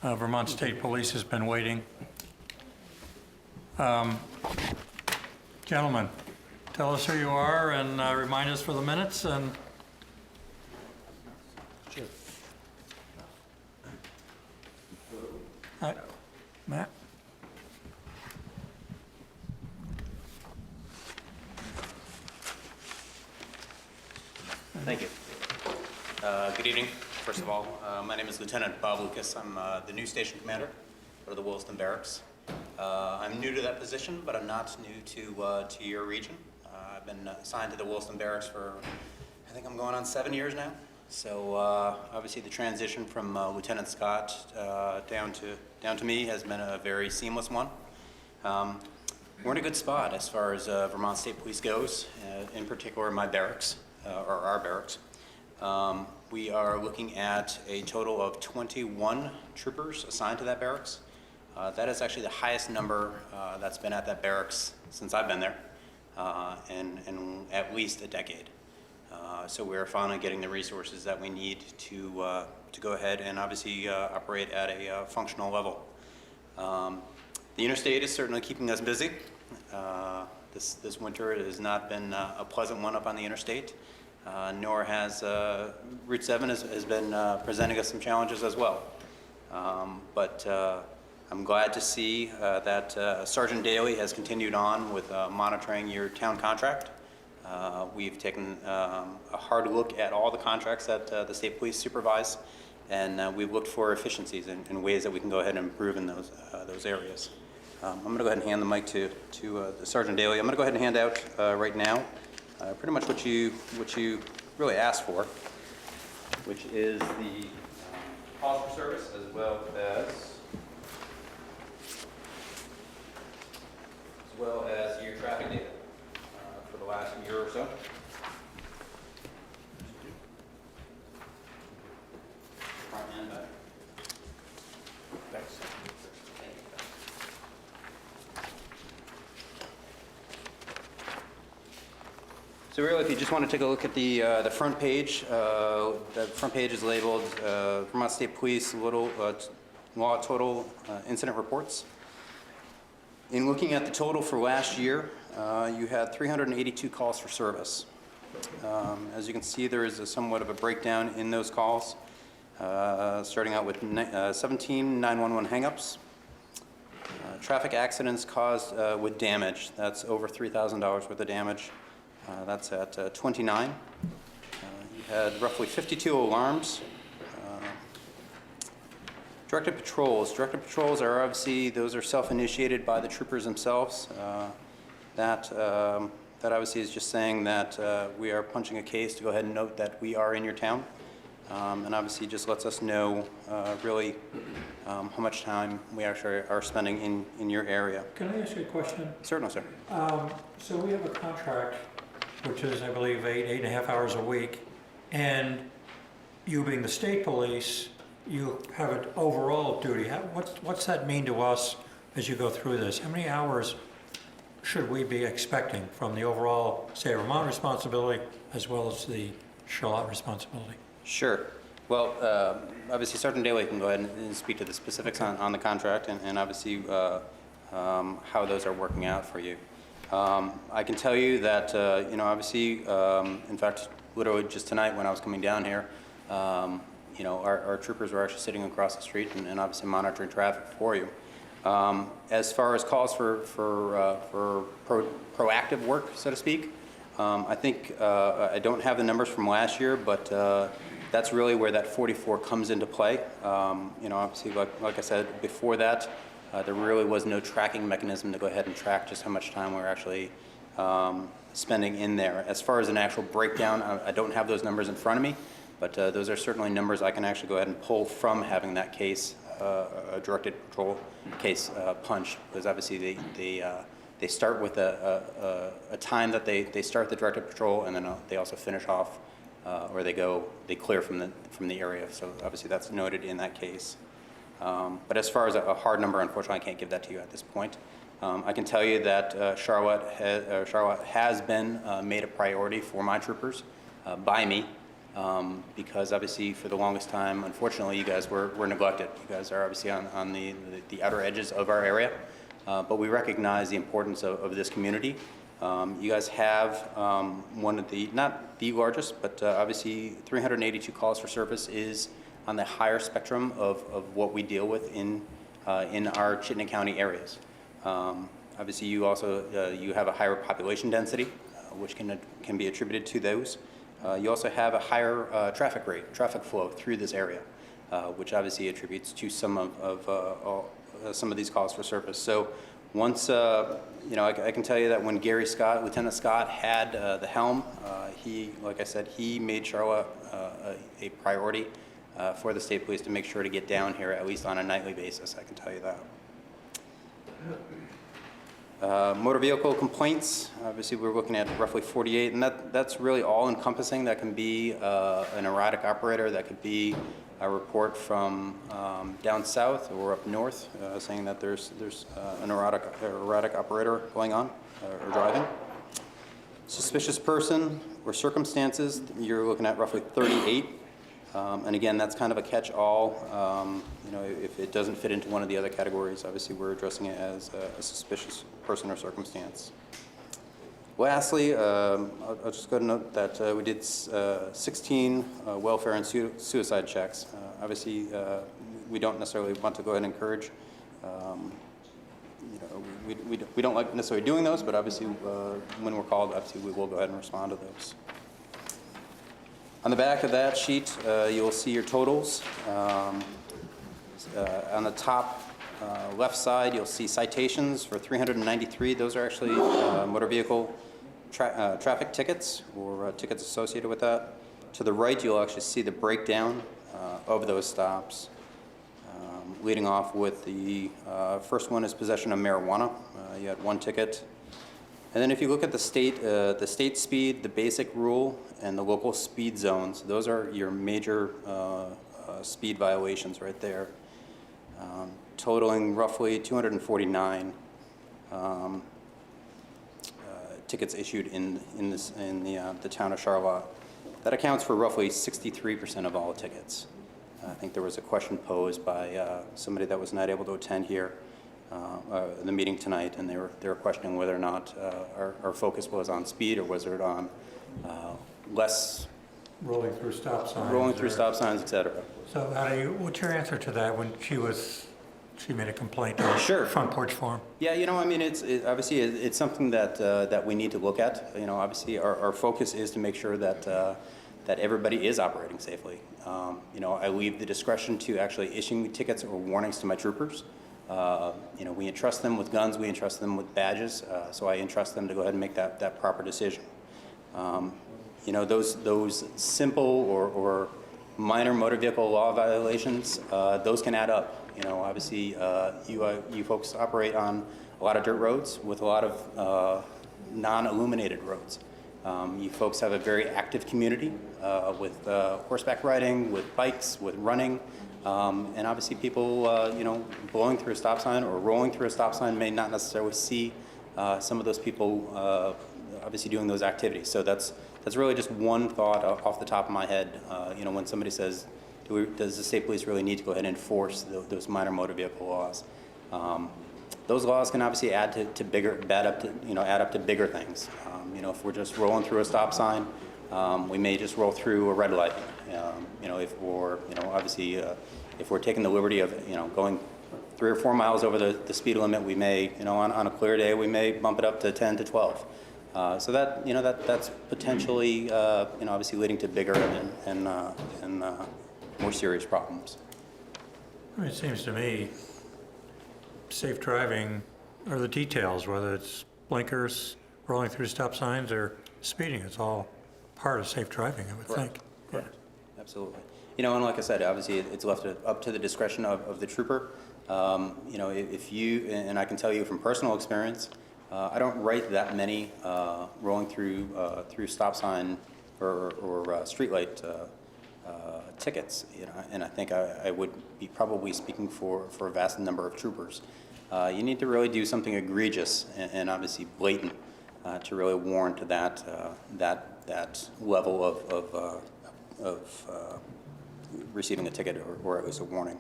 Vermont State Police has been waiting. Gentlemen, tell us who you are and remind us for the minutes and. Sure. Matt? Thank you. Good evening, first of all. My name is Lieutenant Bob Lucas. I'm the new station commander for the Williston Barracks. I'm new to that position, but I'm not new to your region. I've been assigned to the Williston Barracks for, I think I'm going on 7 years now. So obviously the transition from Lieutenant Scott down to me has been a very seamless one. We're in a good spot as far as Vermont State Police goes, in particular my barracks, or our barracks. We are looking at a total of 21 troopers assigned to that barracks. That is actually the highest number that's been at that barracks since I've been there, in at least a decade. So we're finally getting the resources that we need to go ahead and obviously operate at a functional level. The interstate is certainly keeping us busy. This winter it has not been a pleasant one up on the interstate, nor has Route 7 has been presenting us some challenges as well. But I'm glad to see that Sergeant Daly has continued on with monitoring your town contract. We've taken a hard look at all the contracts that the state police supervise, and we've looked for efficiencies and ways that we can go ahead and improve in those areas. I'm going to go ahead and hand the mic to Sergeant Daly. I'm going to go ahead and hand out right now pretty much what you really asked for, which is the calls for service as well as your traffic data for the last year or so. Front and back. Thanks. So really, if you just want to take a look at the front page, the front page is labeled Vermont State Police Law Total Incident Reports. In looking at the total for last year, you had 382 calls for service. As you can see, there is somewhat of a breakdown in those calls, starting out with 17 911 hangups. Traffic accidents caused with damage, that's over $3,000 worth of damage. That's at 29. You had roughly 52 alarms. Directed patrols are obviously, those are self-initiated by the troopers themselves. That obviously is just saying that we are punching a case to go ahead and note that we are in your town. And obviously just lets us know really how much time we actually are spending in your area. Can I ask you a question? Certainly, sir. So we have a contract, which is, I believe, 8.5 hours a week, and you being the state police, you have an overall duty. What's that mean to us as you go through this? How many hours should we be expecting from the overall, say, Vermont responsibility as well as the Charlotte responsibility? Sure. Well, obviously, Sergeant Daly can go ahead and speak to the specifics on the contract and obviously how those are working out for you. I can tell you that, obviously, in fact, literally just tonight when I was coming down here, our troopers were actually sitting across the street and obviously monitoring traffic for you. As far as calls for proactive work, so to speak, I think I don't have the numbers from last year, but That's really where that 44 comes into play. You know, obviously, like I said before that, there really was no tracking mechanism to go ahead and track just how much time we're actually spending in there. As far as an actual breakdown, I don't have those numbers in front of me, but those are certainly numbers I can actually go ahead and pull from having that case, a directed patrol case punched, because obviously they start with a time that they start the directed patrol, and then they also finish off, or they clear from the area. So obviously that's noted in that case. But as far as a hard number, unfortunately, I can't give that to you at this point. I can tell you that Charlotte has been made a priority for my troopers by me, because obviously for the longest time, unfortunately, you guys were neglected. You guys are obviously on the outer edges of our area, but we recognize the importance of this community. You guys have one of the, not the largest, but obviously 382 calls for service is on the higher spectrum of what we deal with in our Chittenden County areas. Obviously, you also you have a higher population density, which can be attributed to those. You also have a higher traffic flow through this area, which obviously attributes to some of these calls for service. So once, you know, I can tell you that when Lieutenant Scott had the helm, like I said, he made Charlotte a priority for the state police to make sure to get down here at least on a nightly basis. I can tell you that. Motor vehicle complaints, obviously we're looking at roughly 48, and that's really all encompassing. That can be an erratic operator, that could be a report from down south or up north saying that there's an erratic operator going on or driving. Suspicious person or circumstances, you're looking at roughly 38. And again, that's kind of a catch-all. You know, if it doesn't fit into one of the other categories, obviously we're addressing it as a suspicious person or circumstance. Lastly, I'll just go to note that we did 16 welfare and suicide checks. Obviously, we don't necessarily want to go ahead and encourage. You know, we don't like necessarily doing those, but obviously, when we're called, obviously we will go ahead and respond to those. On the back of that sheet, you'll see your totals. On the top left side, you'll see citations for 393. Those are actually motor vehicle traffic tickets or tickets associated with that. To the right, you'll actually see the breakdown of those stops. Leading off with the first one is possession of marijuana. You had one ticket. And then if you look at the state speed, the basic rule, and the local speed zones, those are your major speed violations right there, totaling roughly 249 tickets issued in the town of Charlotte. That accounts for roughly 63% of all tickets. I think there was a question posed by somebody that was not able to attend here. The meeting tonight, and they were questioning whether or not our focus was on speed or was it on less Rolling through stop signs. Et cetera. So what's your answer to that when she made a complaint on Sure. Front Porch Forum? Yeah, you know, I mean, obviously it's something that we need to look at. You know, obviously our focus is to make sure that everybody is operating safely. You know, I leave the discretion to actually issuing tickets or warnings to my troopers. You know, we entrust them with guns, we entrust them with badges, so I entrust them to go ahead and make that proper decision. You know, those simple or minor motor vehicle law violations, those can add up. You know, obviously, you folks operate on a lot of dirt roads with a lot of non-illuminated roads. You folks have a very active community with horseback riding, with bikes, with running. And obviously people, you know, blowing through a stop sign or rolling through a stop sign may not necessarily see some of those people obviously doing those activities. So that's really just one thought off the top of my head. You know, when somebody says, does the state police really need to go ahead and enforce those minor motor vehicle laws? Those laws can obviously add up to bigger things. You know, if we're just rolling through a stop sign, we may just roll through a red light. You know, obviously, if we're taking the liberty of, you know, going 3 or 4 miles over the speed limit, we may, you know, on a clear day, we may bump it up to 10 to 12. So that, that's potentially, obviously leading to bigger and more serious problems. I mean, it seems to me, safe driving are the details, whether it's blinkers, rolling through stop signs, or speeding. It's all part of safe driving, I would think. Correct. Absolutely. And like I said, obviously, it's left up to the discretion of the trooper. If you, and I can tell you from personal experience, I don't write that many rolling through stop sign or streetlight tickets, and I think I would be probably speaking for a vast number of troopers. You need to really do something egregious and obviously blatant to really warrant that level of receiving a ticket or at least a warning.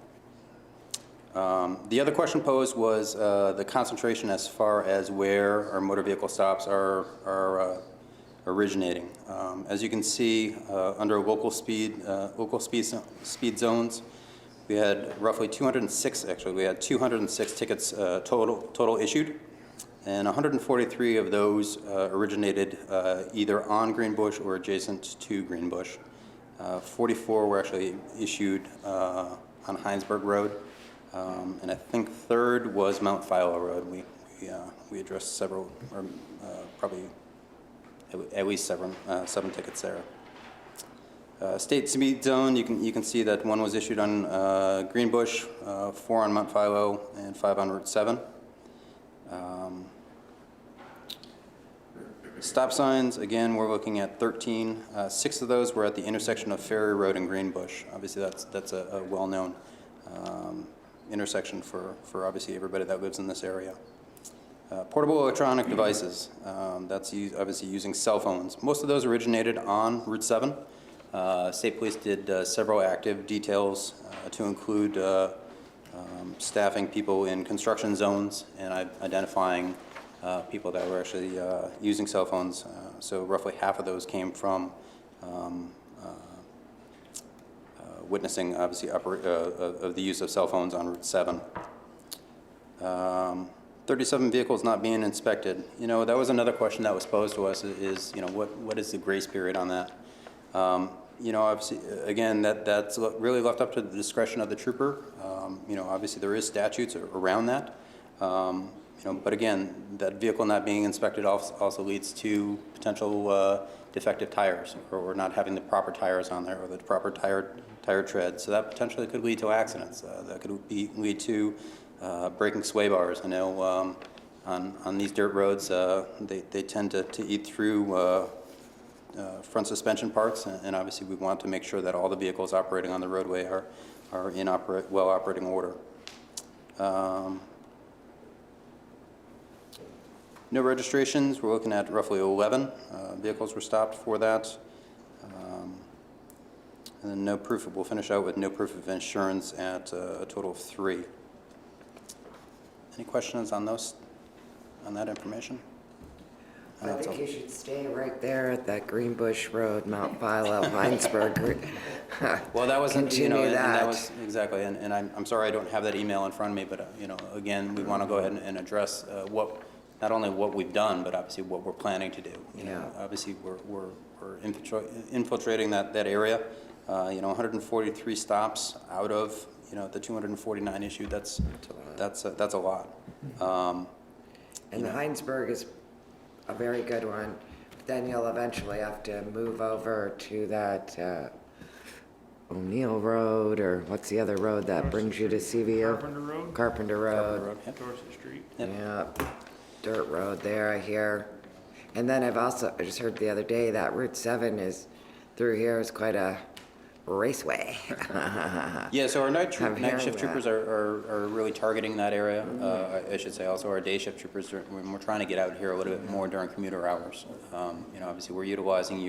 The other question posed was the concentration as far as where our motor vehicle stops are originating. As you can see, under local speed zones, we had roughly 206. Actually, we had 206 tickets total issued, and 143 of those originated either on Greenbush or adjacent to Greenbush. 44 were actually issued on Heinsberg Road. And I think third was Mount Philo Road. We addressed several, or probably at least seven tickets there. State speed zone, you can see that one was issued on Greenbush, 4 on Mount Philo, and 5 on Route 7. Stop signs, again, we're looking at 13. 6 of those were at the intersection of Ferry Road and Greenbush. Obviously, that's a well-known intersection for obviously everybody that lives in this area. Portable electronic devices, that's obviously using cell phones. Most of those originated on Route 7. State Police did several active details to include staffing people in construction zones and identifying people that were actually using cell phones. So roughly half of those came from witnessing, obviously, of the use of cell phones on Route 7. 37 vehicles not being inspected. That was another question that was posed to us is, what is the grace period on that? Obviously, again, that's really left up to the discretion of the trooper. Obviously there is statutes around that. But again, that vehicle not being inspected also leads to potential defective tires or not having the proper tires on there or the proper tire tread. So that potentially could lead to accidents. That could lead to breaking sway bars. I know on these dirt roads, they tend to eat through front suspension parts, and obviously we want to make sure that all the vehicles operating on the roadway are in well operating order. No registrations, we're looking at roughly 11 vehicles were stopped for that. And then no proof, we'll finish out with no proof of insurance at a total of 3. Any questions on that information? I think you should stay right there at that Greenbush Road, Mount Philo, Heinsberg. Well, that was, Continue and that that. was exactly, and I'm sorry I don't have that email in front of me, but again, we want to go ahead and address not only what we've done, but obviously what we're planning to do. Obviously we're infiltrating that area. 143 stops out of the 249 issued. That's a lot. And Heinsberg is a very good one. But then you'll eventually have to move over to that O'Neill Road, or what's the other road that brings you to CVO? Carpenter Road? Carpenter Road. Dorset Street. Yeah, dirt road there, I hear. And then I just heard the other day that Route 7 is through here is quite a raceway. Yeah, so our night I'm hearing shift that. troopers are really targeting that area. I should say also our day shift troopers, we're trying to get out here a little bit more during commuter hours. Obviously we're utilizing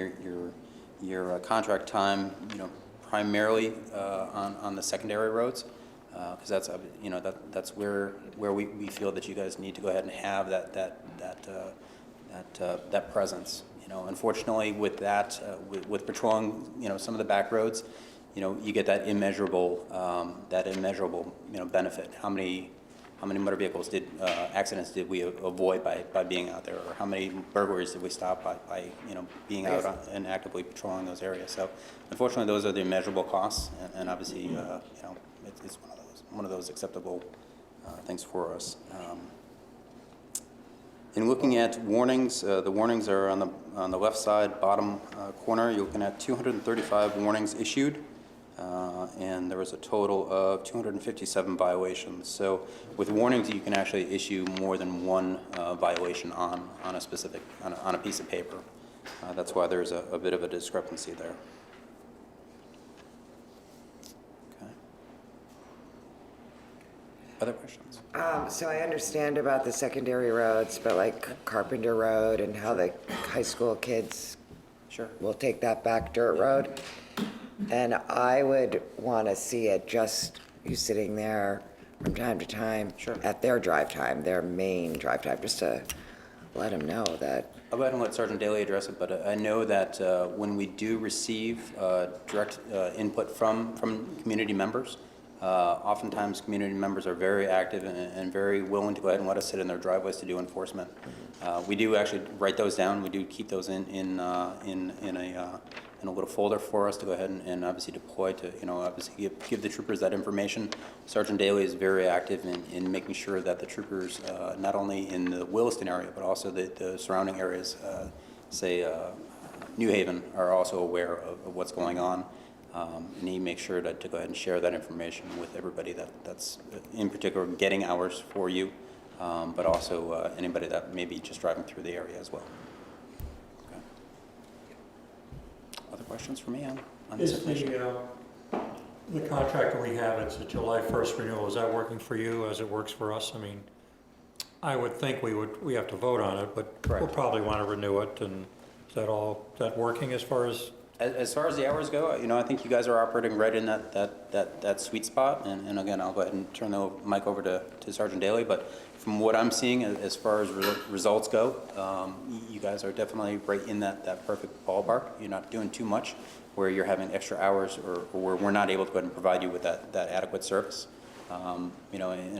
your contract time, primarily on the secondary roads, because that's where we feel that you guys need to go ahead and have that presence. Unfortunately, with that, with patrolling, some of the back roads, you get that immeasurable benefit. How many how many motor vehicles accidents did we avoid by being out there, or how many burglaries did we stop by being out and actively patrolling those areas. So unfortunately, those are the measurable costs, and obviously, it's one of those acceptable things for us. In looking at warnings, the warnings are on the left side, bottom corner. You're looking at 235 warnings issued, and there was a total of 257 violations. So with warnings, you can actually issue more than one violation on a specific on a piece of paper. That's why there's a bit of a discrepancy there. Okay. Other questions? So I understand about the secondary roads, but like Carpenter Road and how the high school kids will take that back dirt road. And I would want to see it just you sitting there from time to time at their drive time, their main drive time, just to let them know that. I'll go ahead and let Sergeant Daly address it, but I know that when we do receive direct input from community members, oftentimes community members are very active and very willing to go ahead and let us sit in their driveways to do enforcement. We do actually write those down. We do keep those in a little folder for us to go ahead and obviously deploy to, obviously give the troopers that information. Sergeant Daly is very active in making sure that the troopers, not only in the Williston area, but also the surrounding areas, say New Haven, are also aware of what's going on. And he makes sure to go ahead and share that information with everybody that's in particular getting hours for you, but also anybody that may be just driving through the area as well. Okay. Other questions for me on this information? The contract that we have, it's a July 1st renewal. Is that working for you as it works for us? I mean, I would think we have to vote on it, but we'll probably want to renew it. And is that working as far as? As far as the hours go, I think you guys are operating right in that sweet spot. And again, I'll go ahead and turn the mic over to Sergeant Daly. But from what I'm seeing, as far as results go, you guys are definitely right in that perfect ballpark. You're not doing too much where you're having extra hours or where we're not able to go ahead and provide you with that adequate service. And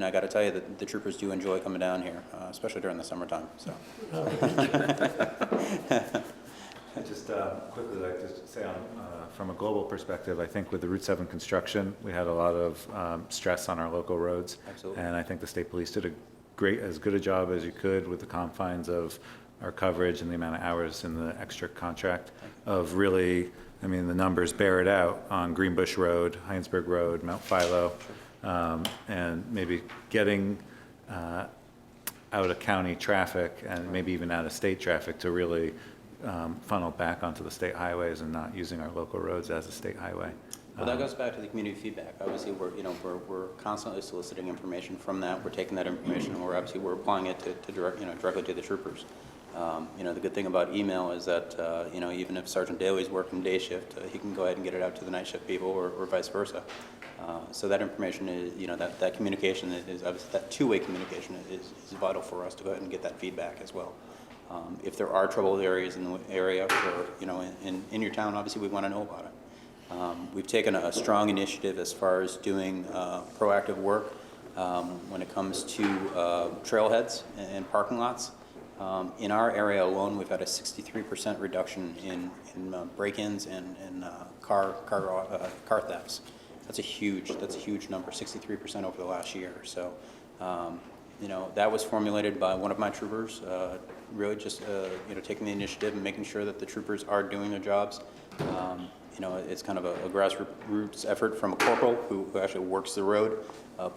I got to tell you that the troopers do enjoy coming down here, especially during the summertime. So. Just quickly, like to say from a global perspective, I think with the Route 7 construction, we had a lot of stress on our local roads. Absolutely. And I think the state police did as good a job as you could with the confines of our coverage and the amount of hours in the extra contract of really, I mean, the numbers bear it out on Greenbush Road, Heinsberg Road, Mount Philo, and maybe getting out of county traffic and maybe even out of state traffic to really funnel back onto the state highways and not using our local roads as a state highway. Well, that goes back to the community feedback. Obviously, we're constantly soliciting information from that. We're taking that information and we're applying it to directly to the troopers. The good thing about email is that even if Sergeant Daly's working day shift, he can go ahead and get it out to the night shift people or vice versa. So that information is, that communication is obviously, that two-way communication is vital for us to go ahead and get that feedback as well. If there are troubled areas in the area or, in your town, obviously we want to know about it. We've taken a strong initiative as far as doing proactive work when it comes to trailheads and parking lots. In our area alone, we've had a 63% reduction in break-ins and car thefts. That's a huge number, 63% over the last year. So, that was formulated by one of my troopers, really just, taking the initiative and making sure that the troopers are doing their jobs. It's kind of a grassroots effort from a corporal who actually works the road,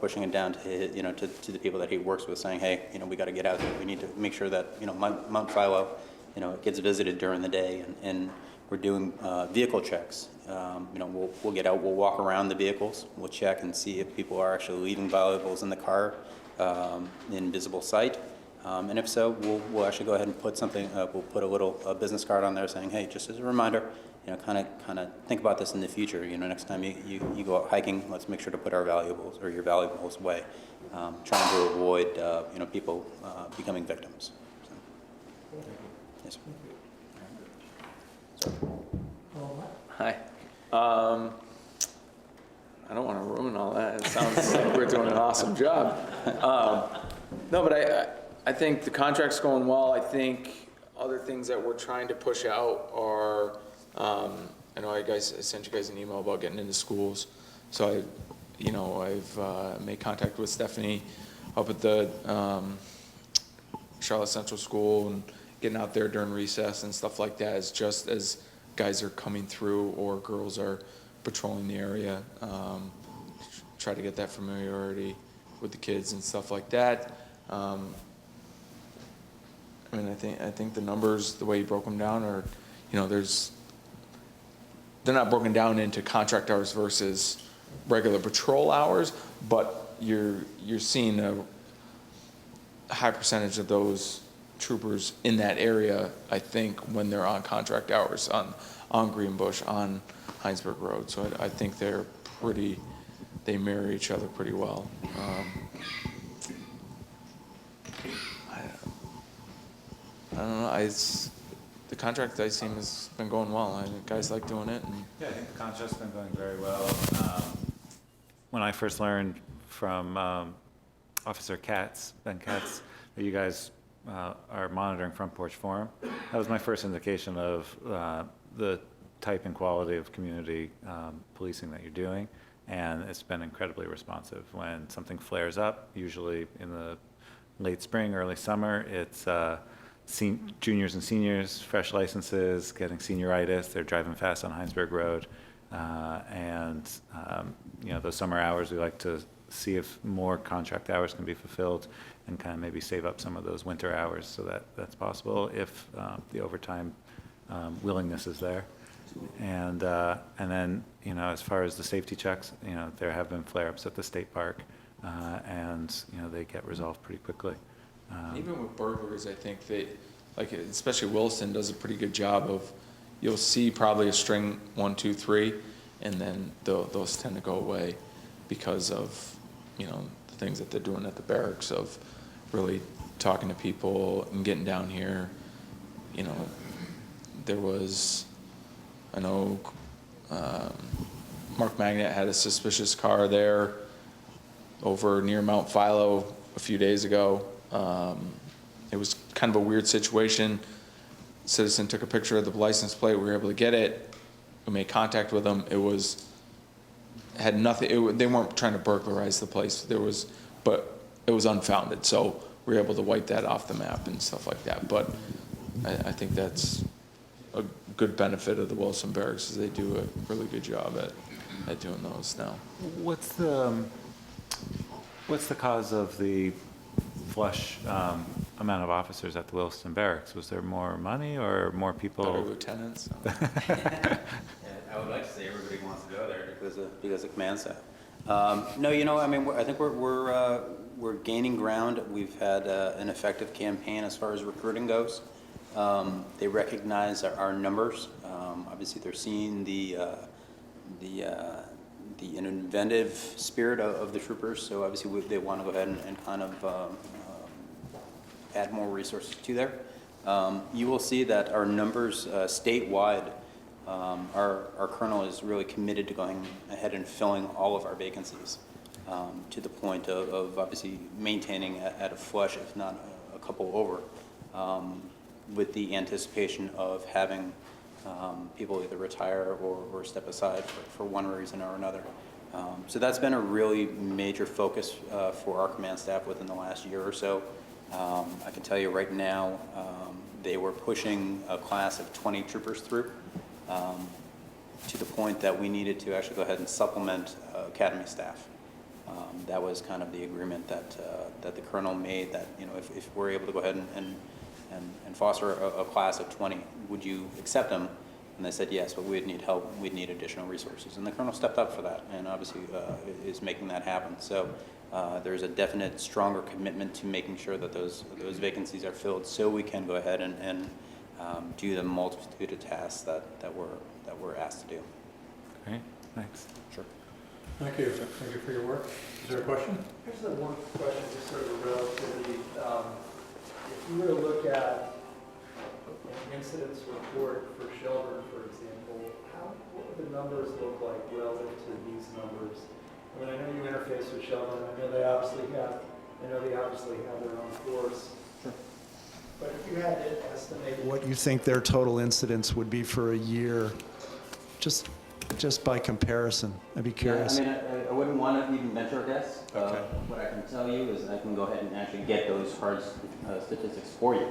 pushing it down to, to the people that he works with, saying, hey, we got to get out there. We need to make sure that, Mount Philo, gets visited during the day, and we're doing vehicle checks. We'll get out, we'll walk around the vehicles, we'll check and see if people are actually leaving valuables in the car in visible sight. And if so, we'll actually go ahead and put something, we'll put a little business card on there saying, hey, just as a reminder, kind of think about this in the future. Next time you go out hiking, let's make sure to put our valuables or your valuables away, trying to avoid, people becoming victims. So. Yes, sir. Hi. I don't want to ruin all that. It sounds like we're doing an awesome job. No, but I think the contract's going well. I think other things that we're trying to push out are, I know I sent you guys an email about getting into schools. So I've made contact with Stephanie up at the Charlotte Central School and getting out there during recess and stuff like that, as just as guys are coming through or girls are patrolling the area, try to get that familiarity with the kids and stuff like that. I mean, I think the numbers, the way you broke them down, are, they're not broken down into contract hours versus regular patrol hours, but you're seeing a high percentage of those troopers in that area, I think, when they're on contract hours on Greenbush, on Heinsberg Road. So I think they marry each other pretty well. I don't know. The contract I seen has been going well. Guys like doing it. And Yeah, I think the contract's been going very well. When I first learned from Officer Katz, Ben Katz, that you guys are monitoring Front Porch Forum, that was my first indication of the type and quality of community policing that you're doing, and it's been incredibly responsive. When something flares up, usually in the late spring, early summer, it's juniors and seniors, fresh licenses, getting senioritis, they're driving fast on Heinsberg Road, and those summer hours, we like to see if more contract hours can be fulfilled and kind of maybe save up some of those winter hours so that that's possible if the overtime willingness is there. And then, as far as the safety checks, there have been flare-ups at the state park, and, they get resolved pretty quickly. even with burglaries, I think especially Williston does a pretty good job of, you'll see probably a string 1, 2, 3, and then those tend to go away because of, the things that they're doing at the barracks, of really talking to people and getting down here. There was, I know, Mark Magnet had a suspicious car there over near Mount Philo a few days ago. It was kind of a weird situation. Citizen took a picture of the license plate. We were able to get it. We made contact with them. Had nothing. They weren't trying to burglarize the place. But it was unfounded. So we were able to wipe that off the map and stuff like that. But I think that's a good benefit of the Wilson Barracks, is they do a really good job at doing those now. What's the cause of the flush amount of officers at the Williston Barracks? Was there more money or more people? Better lieutenants. I would like to say everybody wants to go there because of command staff. No, I think we're gaining ground. We've had an effective campaign as far as recruiting goes. They recognize our numbers. Obviously, they're seeing the inventive spirit of the troopers. So obviously, they want to go ahead and kind of add more resources to there. You will see that our numbers statewide. Our colonel is really committed to going ahead and filling all of our vacancies, to the point of obviously maintaining at a flush, if not a couple over, with the anticipation of having people either retire or step aside for one reason or another. So that's been a really major focus for our command staff within the last year or so. I can tell you right now, they were pushing a class of 20 troopers through, to the point that we needed to actually go ahead and supplement academy staff. That was kind of the agreement that the colonel made, that if we're able to go ahead and foster a class of 20, would you accept them? And they said yes, but we'd need help. We'd need additional resources, and the colonel stepped up for that, and obviously is making that happen. So there's a definite stronger commitment to making sure that those vacancies are filled, so we can go ahead and do the multitude of tasks that we're asked to do. Great, thanks. Sure. Thank you. Thank you for your work. Is there a question? I just have one question, just sort of relatively. If you were to look at an incidents report for Shelburne, for example, what would the numbers look like relative to these numbers? I mean, I know you interface with Shelburne. I know they obviously have I know they obviously have their own force. But if you had to estimate what you think their total incidence would be for a year, just by comparison, I'd be curious. Yeah, I mean, I wouldn't want to even venture a guess. What I can tell you is I can go ahead and actually get those hard statistics for you.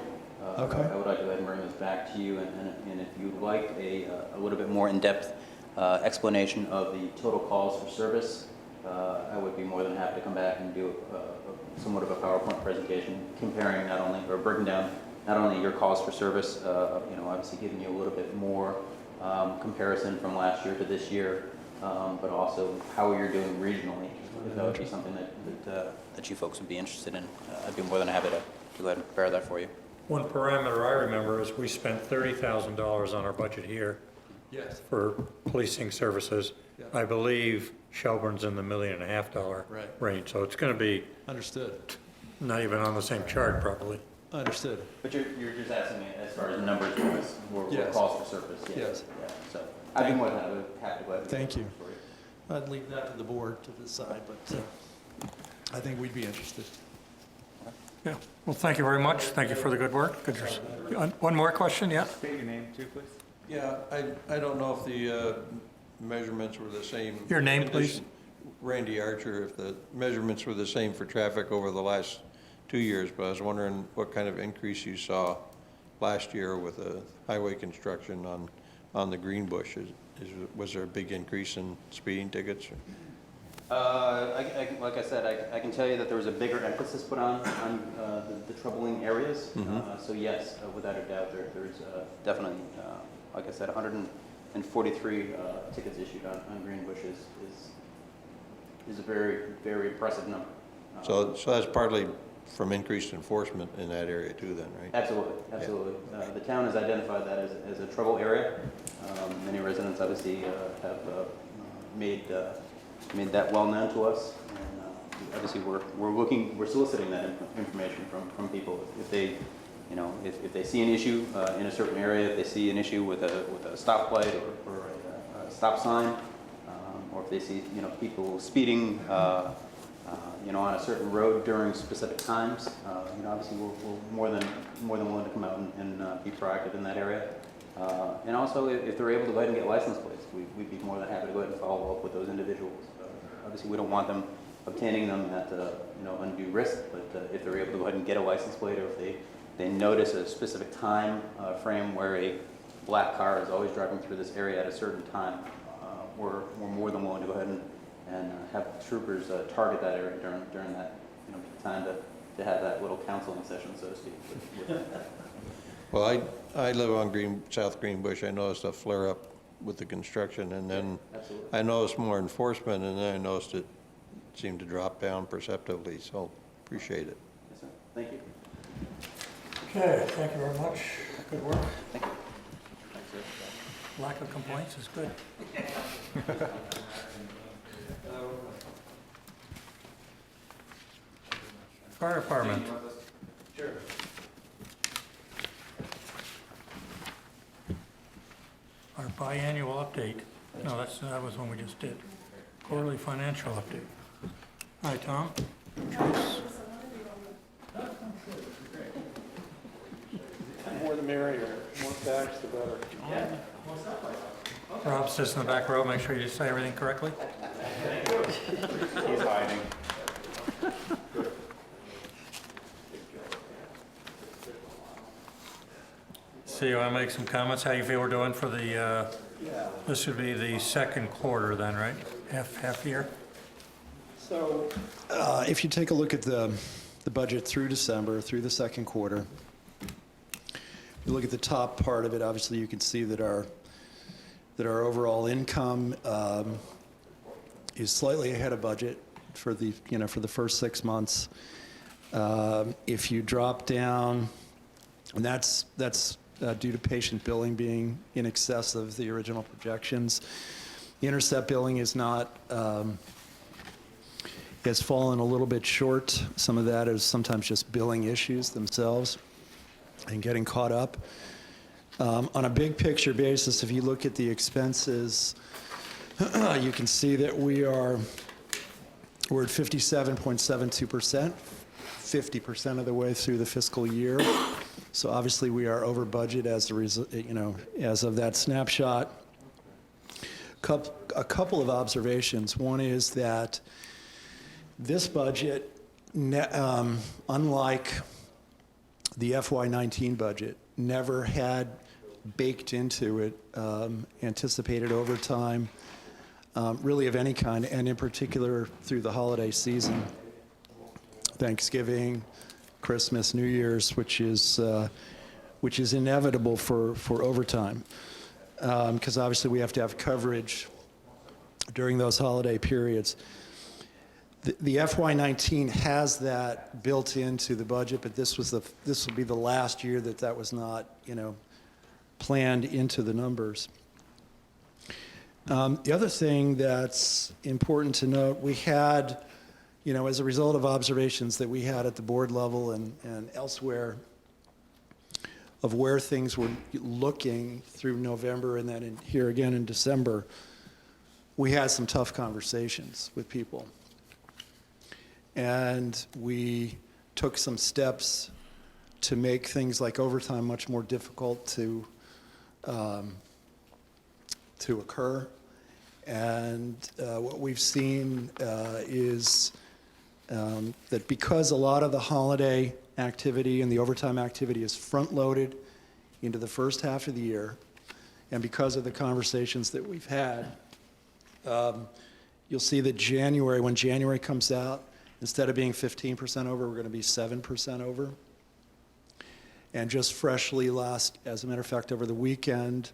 Okay. I would like to go ahead and bring this back to you, and if you'd like a little bit more in-depth explanation of the total calls for service, I would be more than happy to come back and do somewhat of a PowerPoint presentation comparing not only, or breaking down not only your calls for service, obviously giving you a little bit more comparison from last year to this year, but also how you're doing regionally. If that would be something that you folks would be interested in, I'd be more than happy to go ahead and prepare that for you. One parameter I remember is we spent $30,000 on our budget here Yes. for policing services. Yeah. I believe Shelburne's in the $1.5 million Right. range, so it's going to be Understood. not even on the same chart probably. Understood. But you're just asking me as far as numbers or Yes. calls for service? Yes. Yeah, so I'd be more than happy to go ahead and. Thank you. for you. I'd leave that to the board to decide, but I think we'd be interested. Yeah, well, thank you very much. Thank you for the good work. Good. One more question, yeah? State your name too, please. Yeah, I don't know if the measurements were the same. Your name, please? Randy Archer, if the measurements were the same for traffic over the last 2 years, but I was wondering what kind of increase you saw last year with the highway construction on the Greenbush. Was there a big increase in speeding tickets? Like I said, I can tell you that there was a bigger emphasis put on the troubling areas. So yes, without a doubt, there's definitely, like I said, 143 tickets issued on Greenbush is a very, very impressive number. So that's partly from increased enforcement in that area too then, right? Absolutely, absolutely. The town has identified that as a trouble area. Many residents obviously have made that well known to us, and obviously we're soliciting that information from people. If they, if they see an issue in a certain area, if they see an issue with a stoplight or a stop sign, or if they see people speeding, on a certain road during specific times, obviously we're more than willing to come out and be proactive in that area. And also, if they're able to go ahead and get license plates, we'd be more than happy to go ahead and follow up with those individuals. Obviously, we don't want them obtaining them at undue risk, but if they're able to go ahead and get a license plate, or if they notice a specific time frame where a black car is always driving through this area at a certain time, we're more than willing to go ahead and have troopers target that area during that time to have that little counseling session, so to speak. Well, I live on South Greenbush. I noticed a flare up with the construction, and then Absolutely. I noticed more enforcement, and then I noticed it seemed to drop down perceptively, so appreciate it. Yes, sir. Thank you. Okay, thank you very much. Good work. Thank you. Lack of complaints is good. Fire department. Sure. Our biannual update. No, that was one we just did. Quarterly financial update. Hi, Tom. Joyce. More the merrier, more facts the better. Rob sits in the back row. Make sure you say everything correctly. He's hiding. So you want to make some comments, how you feel we're doing for the, this would be the second quarter then, right? Half year? So, if you take a look at the budget through December, through the second quarter, you look at the top part of it, obviously you can see that our overall income is slightly ahead of budget for the, for the first 6 months. If you drop down, and that's due to patient billing being in excess of the original projections. The intercept billing is not, has fallen a little bit short. Some of that is sometimes just billing issues themselves and getting caught up. On a big picture basis, if you look at the expenses, you can see that we're at 57.72% 50% of the way through the fiscal year. So obviously, we are over budget as as of that snapshot. A couple of observations. One is that this budget, unlike the FY19 budget, never had baked into it anticipated overtime, really of any kind, and in particular through the holiday season, Thanksgiving, Christmas, New Year's, which is inevitable for overtime, because obviously we have to have coverage during those holiday periods. The FY19 has that built into the budget, but this will be the last year that was not, planned into the numbers. The other thing that's important to note, we had, as a result of observations that we had at the board level and elsewhere of where things were looking through November and then here again in December, we had some tough conversations with people. And we took some steps to make things like overtime much more difficult to occur. And what we've seen is that because a lot of the holiday activity and the overtime activity is front-loaded into the first half of the year, and because of the conversations that we've had, you'll see that January, when January comes out, instead of being 15% over, we're going to be 7% over. And just freshly as a matter of fact, over the weekend,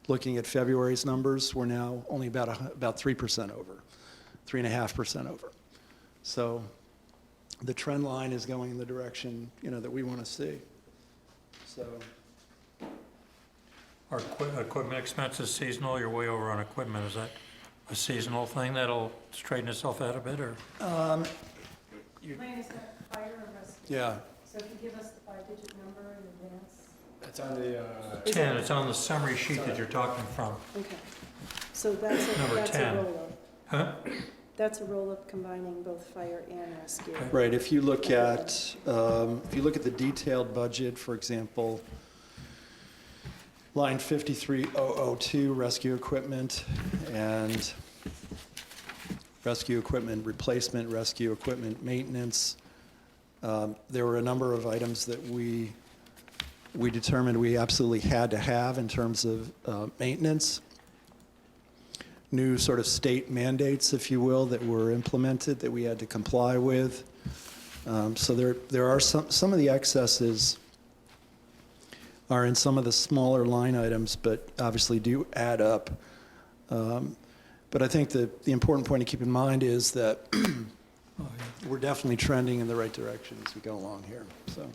looking at February's numbers, we're now only about 3% over, 3.5% over. So the trend line is going in the direction, that we want to see. So. Are equipment expenses seasonal? You're way over on equipment. Is that a seasonal thing that'll straighten itself out a bit, or? Mine is that fire or rescue? Yeah. So if you give us the 5-digit number in advance. It's on the, 10, it's on the summary sheet that you're talking from. Okay. So that's Number a 10. roll-up. Huh? That's a roll-up combining both fire and rescue. Right, if you look at the detailed budget, for example, line 53002, rescue equipment, and rescue equipment replacement, rescue equipment maintenance, there were a number of items that we determined we absolutely had to have in terms of maintenance. New sort of state mandates, if you will, that were implemented that we had to comply with. So there are some of the excesses are in some of the smaller line items, but obviously do add up. But I think the important point to keep in mind is that we're definitely trending in the right direction as we go along here. So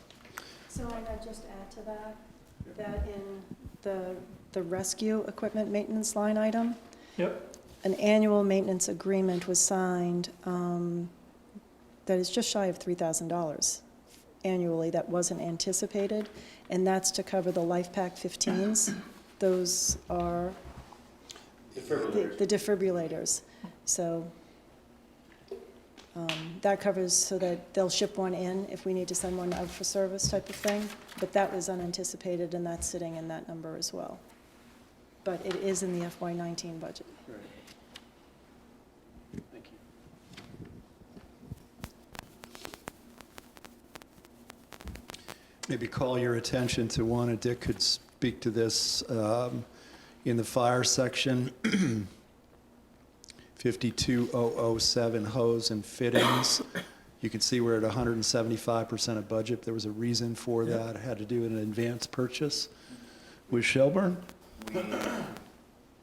might I just add to that in the rescue equipment maintenance line item? Yep. An annual maintenance agreement was signed that is just shy of $3,000 annually. That wasn't anticipated, and that's to cover the LifePak 15s. Those are the defibrillators. So that covers so that they'll ship one in if we need to send one out for service type of thing. But that was unanticipated, and that's sitting in that number as well. But it is in the FY19 budget. Right. Thank you. Maybe call your attention to one, and Dick could speak to this in the fire section. 52007 hose and fittings. You can see we're at 175% of budget. There was a reason for that. It had to do with an advance purchase with Shelburne.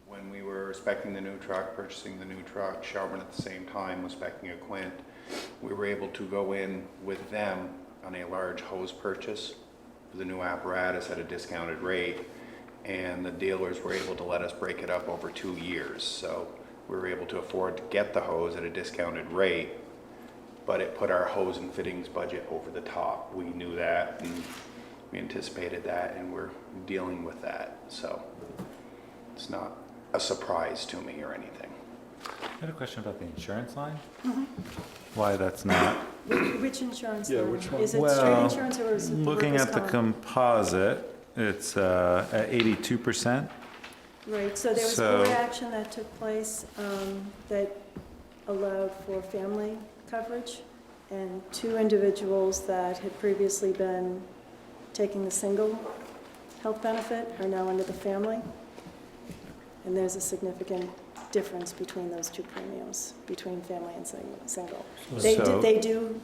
When we were speccing the new truck, purchasing the new truck, Shelburne at the same time was speccing a Quint. We were able to go in with them on a large hose purchase for the new apparatus at a discounted rate, and the dealers were able to let us break it up over 2 years. So we were able to afford to get the hose at a discounted rate, but it put our hose and fittings budget over the top. We knew that, and we anticipated that, and we're dealing with that. So it's not a surprise to me or anything. I had a question about the insurance line. Mm-hmm. Why that's not Which insurance? Yeah, then? which one? Is it straight insurance or is it the Looking workers' at the comp? composite, it's at 82%. Right, so there was So- board action that took place that allowed for family coverage, and 2 individuals that had previously been taking the single health benefit are now under the family. And there's a significant difference between those 2 premiums, between family and single. So- They do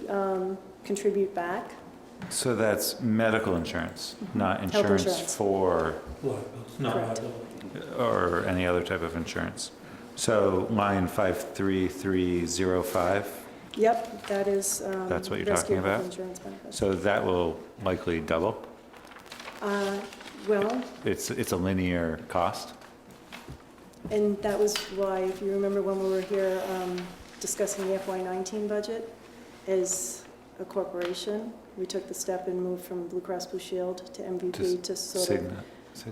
contribute back. So that's medical insurance, not Health insurance insurance. for, Well, it's not Correct. liability. or any other type of insurance. So line 53305, Yep, that is That's what you're rescue talking health about? insurance benefits. so that will likely double. Well, It's a linear cost. and that was why, if you remember when we were here discussing the FY19 budget, as a corporation, we took the step and moved from Blue Cross Blue Shield to MVP to sort of Cigna?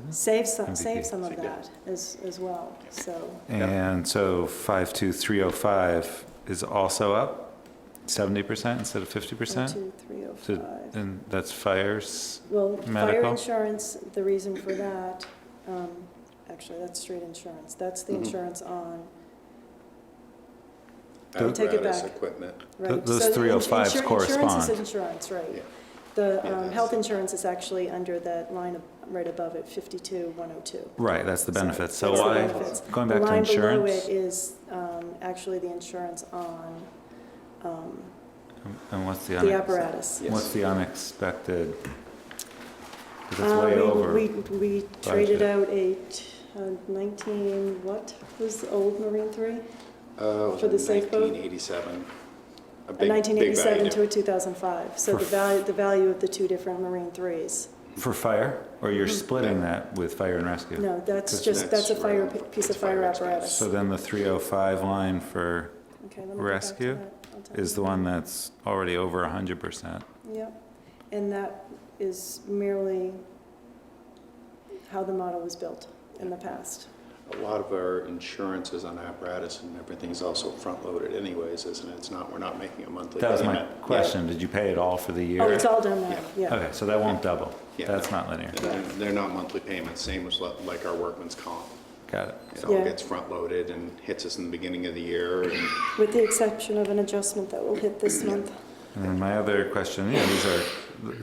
save MVP. some of that as well, so. And so 52305 is also up 70% instead of 50%? 12305. And that's fires, Well, fire medical? insurance, the reason for that, actually, that's straight insurance. That's the insurance on, take it Apparatus, back. equipment. Right. Those So 305s Insurance correspond. is insurance, right. Yeah. The Yeah, that's- health insurance is actually under that line right above it, 52,102. Right, that's the benefits. So That's the why, benefits. going back to The line below insurance, it is actually the insurance on and what's the the unex- apparatus. What's the unexpected? 'Cause it's Uh, way we- over. We traded budget. out a 19, what was the old Marine 3? For the safe boat? 1987. A 1987 to a 2005. So For the value of the 2 different Marine 3s. For fire, or you're splitting that with fire and rescue? No, that's Because just, that's a fire, right. piece of It's fire fire expense. apparatus. So then the 305 line for Okay, let me go back to rescue that. I'll tell is you. the one that's already over 100%. Yep, and that is merely how the model was built in the past. A lot of our insurances on apparatus and everything is also front-loaded anyways, isn't it? It's not, we're not making a monthly That was my payment. question. Did you pay it all for the year? Oh, it's all done now, yeah. Okay, so that won't double. Yeah. That's not linear. They're not monthly payments, same as like our workman's comp. Got it. It all Yeah. gets front-loaded and hits us in the beginning of the year, and With the exception of an adjustment that will hit this month. And then my other question, these are,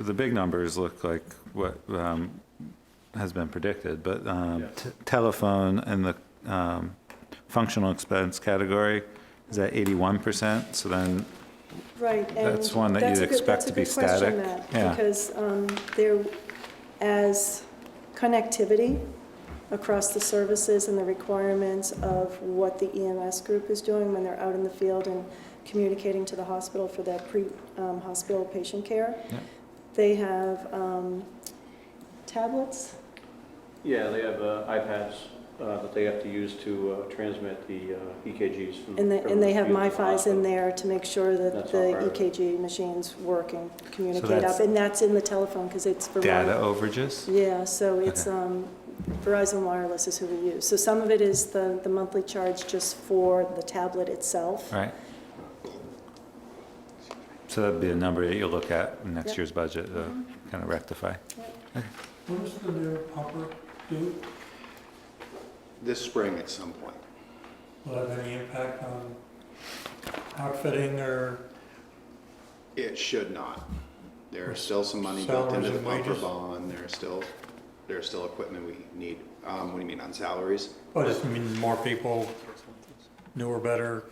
the big numbers look like what has been predicted, but telephone and the functional expense category is at 81%, so then Right, and That's one that that's you'd a good- expect to be That's a good question, static. Matt, Yeah. because there, as connectivity across the services and the requirements of what the EMS group is doing when they're out in the field and communicating to the hospital for that pre-hospital patient care, Yeah. they have tablets. Yeah, they have iPads that they have to use to transmit the EKGs from. And from they the have field to the MiFis in hospital. there to make sure that That's the all part of it. EKG machines work and communicate that's- up. And that's in the telephone, because it's Vermont. data overages? Yeah, so it's, Verizon Wireless is who we use. So some of it is the monthly charge just for the tablet itself. Right. So that'd be a number that you'll look at in next Yep. year's budget to kind of rectify. What does the new pumper do? this spring at some point. Will it have any impact on outfitting or It should not. There is still some money built salaries into the and bumper wages? bond, there's still equipment we need. What do you mean, on salaries? Oh, just mean more people, newer, better?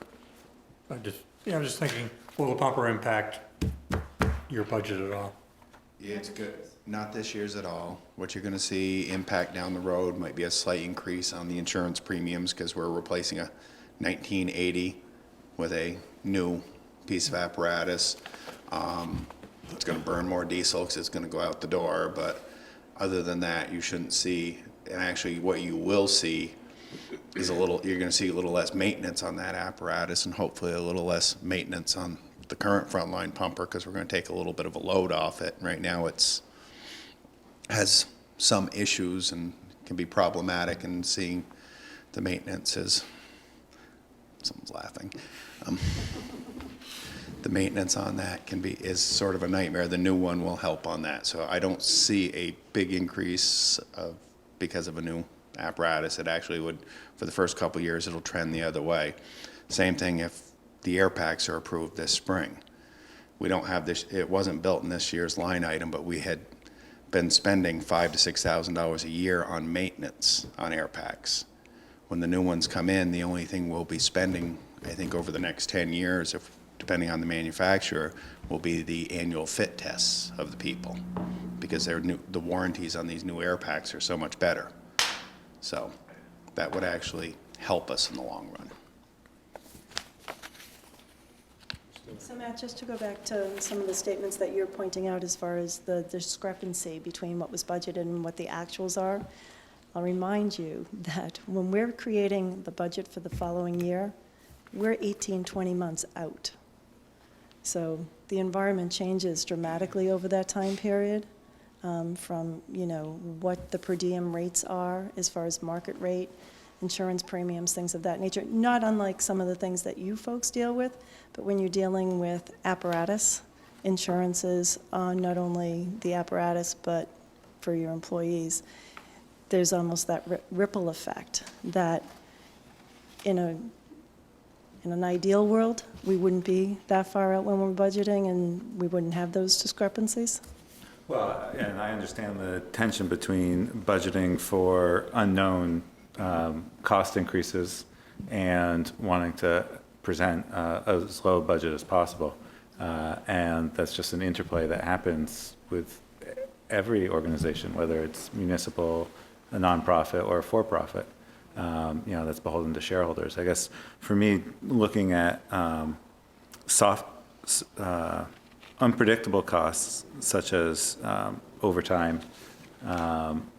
I'm just thinking, will the pumper impact your budget at all? Yeah, it's good. Not this year's at all. What you're gonna see impact down the road might be a slight increase on the insurance premiums, because we're replacing a 1980 with a new piece of apparatus. It's gonna burn more diesel because it's gonna go out the door, but other than that, you shouldn't see, and actually what you will see is you're gonna see a little less maintenance on that apparatus, and hopefully a little less maintenance on the current frontline pumper, because we're gonna take a little bit of a load off it. Right now, has some issues and can be problematic, and seeing the maintenance is, someone's laughing. the maintenance on that is sort of a nightmare. The new one will help on that. So I don't see a big increase because of a new apparatus. It actually would, for the first couple of years, it'll trend the other way. Same thing if the air packs are approved this spring. We don't have this, it wasn't built in this year's line item, but we had been spending $5,000 to $6,000 a year on maintenance on air packs. When the new ones come in, the only thing we'll be spending, I think, over the next 10 years, depending on the manufacturer, will be the annual fit tests of the people, because the warranties on these new air packs are so much better. So that would actually help us in the long run. So Matt, just to go back to some of the statements that you're pointing out as far as the discrepancy between what was budgeted and what the actuals are, I'll remind you that when we're creating the budget for the following year, we're 18, 20 months out. So the environment changes dramatically over that time period, from, what the per diem rates are as far as market rate, insurance premiums, things of that nature, not unlike some of the things that you folks deal with, but when you're dealing with apparatus, insurances on not only the apparatus, but for your employees, there's almost that ripple effect that in an ideal world, we wouldn't be that far out when we're budgeting and we wouldn't have those discrepancies. Well, and I understand the tension between budgeting for unknown cost increases and wanting to present as low a budget as possible. And that's just an interplay that happens with every organization, whether it's municipal, a nonprofit, or a for-profit. That's beholden to shareholders. I guess for me, looking at unpredictable costs such as overtime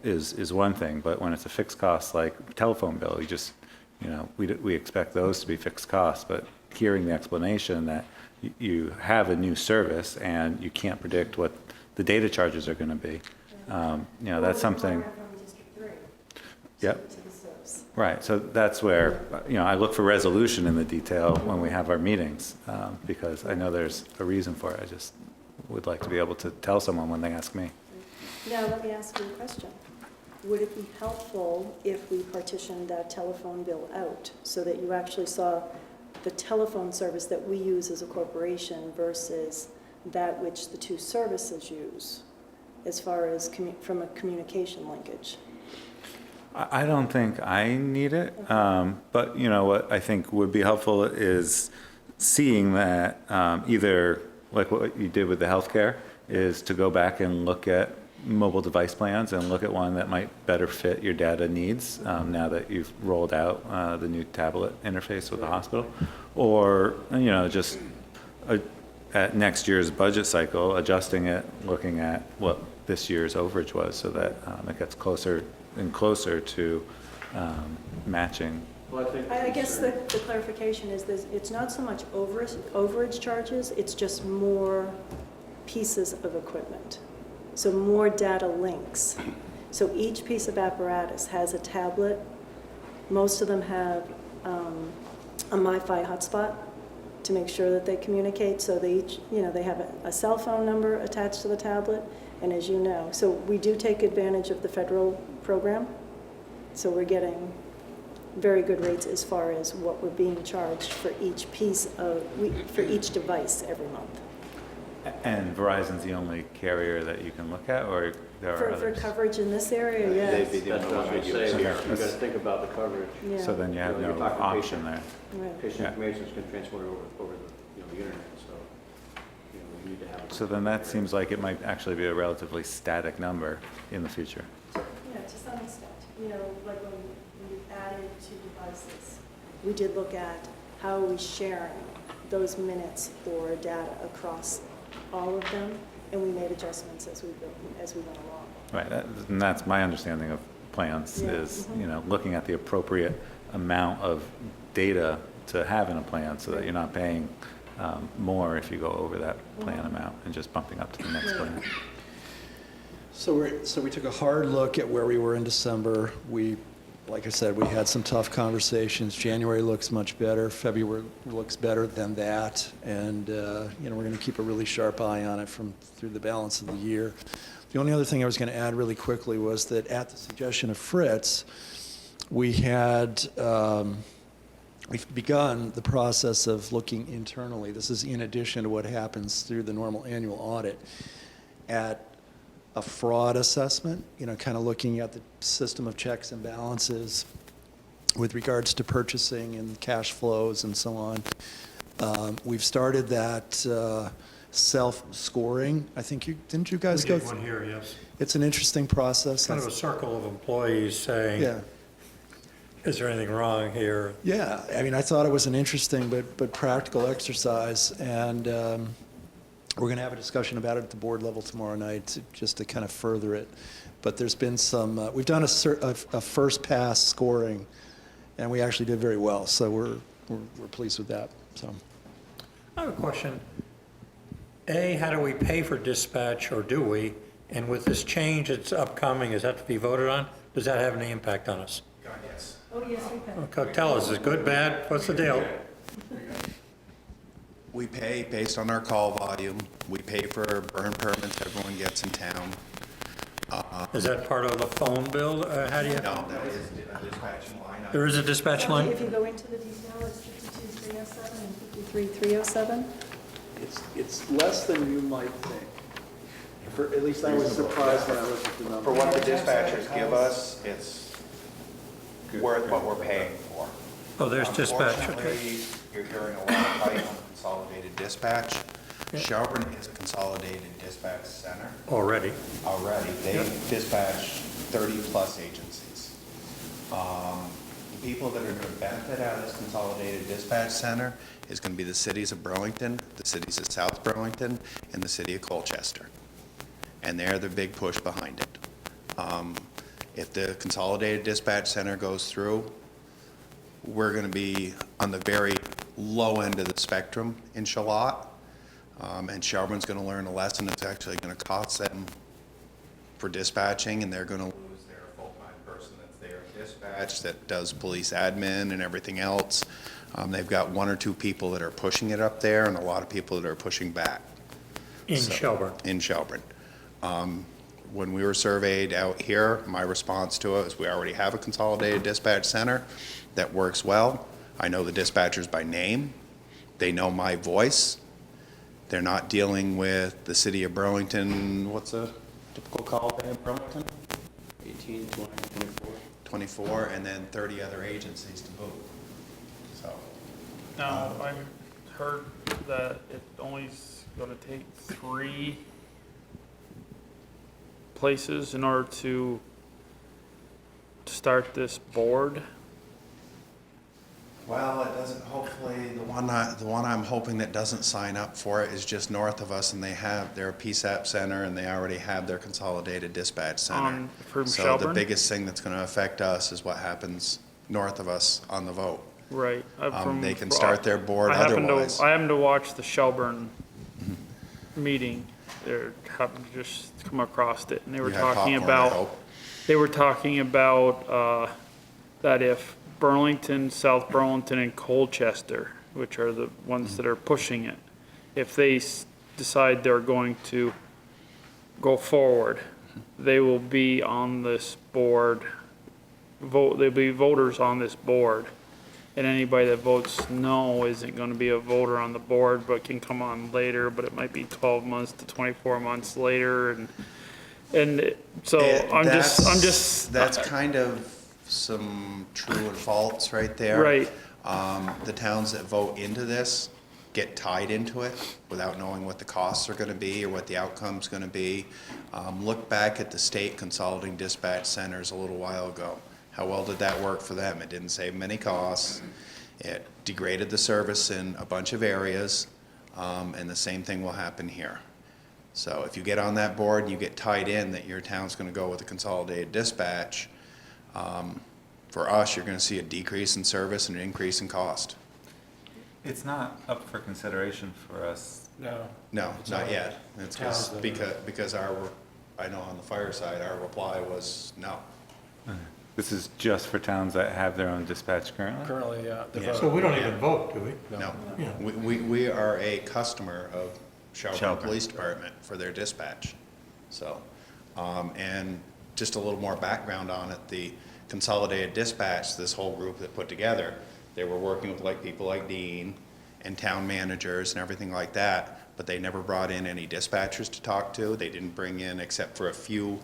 is one thing, but when it's a fixed cost like telephone bill, we expect those to be fixed costs. But hearing the explanation that you have a new service and you can't predict what the data charges are going to be, that's something. Yep. Right, so that's where, I look for resolution in the detail when we have our meetings, because I know there's a reason for it. I just would like to be able to tell someone when they ask me. Now, let me ask you a question. Would it be helpful if we partitioned that telephone bill out so that you actually saw the telephone service that we use as a corporation versus that which the two services use, as far as from a communication linkage? I don't think I need it, but what I think would be helpful is seeing that either like what you did with the healthcare is to go back and look at mobile device plans and look at one that might better fit your data needs now that you've rolled out the new tablet interface with the hospital, or just at next year's budget cycle adjusting it, looking at what this year's overage was so that it gets closer and closer to matching. Well, I guess the clarification is this: it's not so much overage charges, it's just more pieces of equipment. So more data links. So each piece of apparatus has a tablet. Most of them have a MiFi hotspot to make sure that they communicate. So they each, they have a cell phone number attached to the tablet. And as you know, so we do take advantage of the federal program. So we're getting very good rates as far as what we're being charged for each for each device every month. And Verizon's the only carrier that you can look at, or there are others? For coverage in this area, yes. That's what I was going to say. You got to think about the coverage. Yeah. So then you have no option there. Right. Patient information is going to transfer over the internet, so we need to have. So then that seems like it might actually be a relatively static number in the future. Yeah, to some extent. Like when we added two devices, we did look at how are we sharing those minutes or data across all of them, and we made adjustments as we went along. Right, and that's my understanding of plans is, looking at the appropriate amount of data to have in a plan so that you're not paying more if you go over that plan amount and just bumping up to the next plan. So we took a hard look at where we were in December. We like I said, we had some tough conversations. January looks much better. February looks better than that. And, we're going to keep a really sharp eye on it through the balance of the year. The only other thing I was going to add really quickly was that at the suggestion of Fritz, we had, we've begun the process of looking internally. This is in addition to what happens through the normal annual audit at a fraud assessment, kind of looking at the system of checks and balances with regards to purchasing and cash flows and so on. We've started that self-scoring. I think didn't you guys go? We did one here, yes. It's an interesting process. Kind of a circle of employees saying, Yeah. is there anything wrong here? Yeah, I mean, I thought it was an interesting but practical exercise, and we're going to have a discussion about it at the board level tomorrow night, just to kind of further it. But there's been some, we've done a first pass scoring, and we actually did very well, so we're pleased with that, so. I have a question. A, how do we pay for dispatch, or do we? And with this change that's upcoming, is that to be voted on? Does that have any impact on us? Yes. Oh, yes, we can. Okay, tell us, is it good, bad? What's the deal? We pay based on our call volume. We pay for burn permits everyone gets in town. Is that part of the phone bill? How do you? No, that is a dispatching line item. There is a dispatch line? If you go into the detail, it's 52307 and 53307. It's less than you might think. At least I was surprised when I looked at the number. For what the dispatchers give us, it's worth what we're paying for. Oh, there's dispatch, okay. Unfortunately, you're hearing a lot of hype on consolidated dispatch. Shelburne is a consolidated dispatch center. Already? Already. They dispatch 30-plus agencies. The people that are going to benefit out of this consolidated dispatch center is going to be the cities of Burlington, the cities of South Burlington, and the city of Colchester. And they're the big push behind it. If the consolidated dispatch center goes through, we're going to be on the very low end of the spectrum in Charlotte. And Shelburne's going to learn a lesson. It's actually going to cost them for dispatching, and they're going to lose their full-time person that's there at dispatch that does police admin and everything else. They've got one or two people that are pushing it up there and a lot of people that are pushing back. In Shelburne? In Shelburne. When we were surveyed out here, my response to it was we already have a consolidated dispatch center that works well. I know the dispatchers by name. They know my voice. They're not dealing with the city of Burlington. What's a typical call day in Burlington? 18, 20, 24. 24, and then 30 other agencies to boot. So. Now, I heard that it's only going to take 3 places in order to start this board. Well, it doesn't, hopefully, the one I'm hoping that doesn't sign up for it is just north of us, and they're a PSAP center, and they already have their consolidated dispatch center. From So Shelburne? the biggest thing that's going to affect us is what happens north of us on the vote. Right. They can start their board otherwise. I happened to watch the Shelburne meeting. They happened to just come across it, and they were You had talking popcorn, I hope. that if Burlington, South Burlington, and Colchester, which are the ones that are pushing it, if they decide they're going to go forward, they will be on this board, there'll be voters on this board. And anybody that votes no isn't going to be a voter on the board, but can come on later, but it might be 12 months to 24 months later. And so That's kind of some true and false right there. Right. The towns that vote into this get tied into it without knowing what the costs are going to be or what the outcome's going to be. Look back at the state consolidating dispatch centers a little while ago. How well did that work for them? It didn't save many costs. It degraded the service in a bunch of areas, and the same thing will happen here. So if you get on that board and you get tied in that your town's going to go with a consolidated dispatch, for us, you're going to see a decrease in service and an increase in cost. It's not up for consideration for us. No. No, not yet. It's because I know on the fire side, our reply was no. This is just for towns that have their own dispatch currently? Currently, Yeah. So we don't even vote, do we? No. Yeah. We are a customer of Shelburne Shelburne. Police Department for their dispatch. So, and just a little more background on it, the Consolidated Dispatch, this whole group that put together, they were working with like people like Dean and town managers and everything like that, but they never brought in any dispatchers to talk to. They didn't bring in, except for a few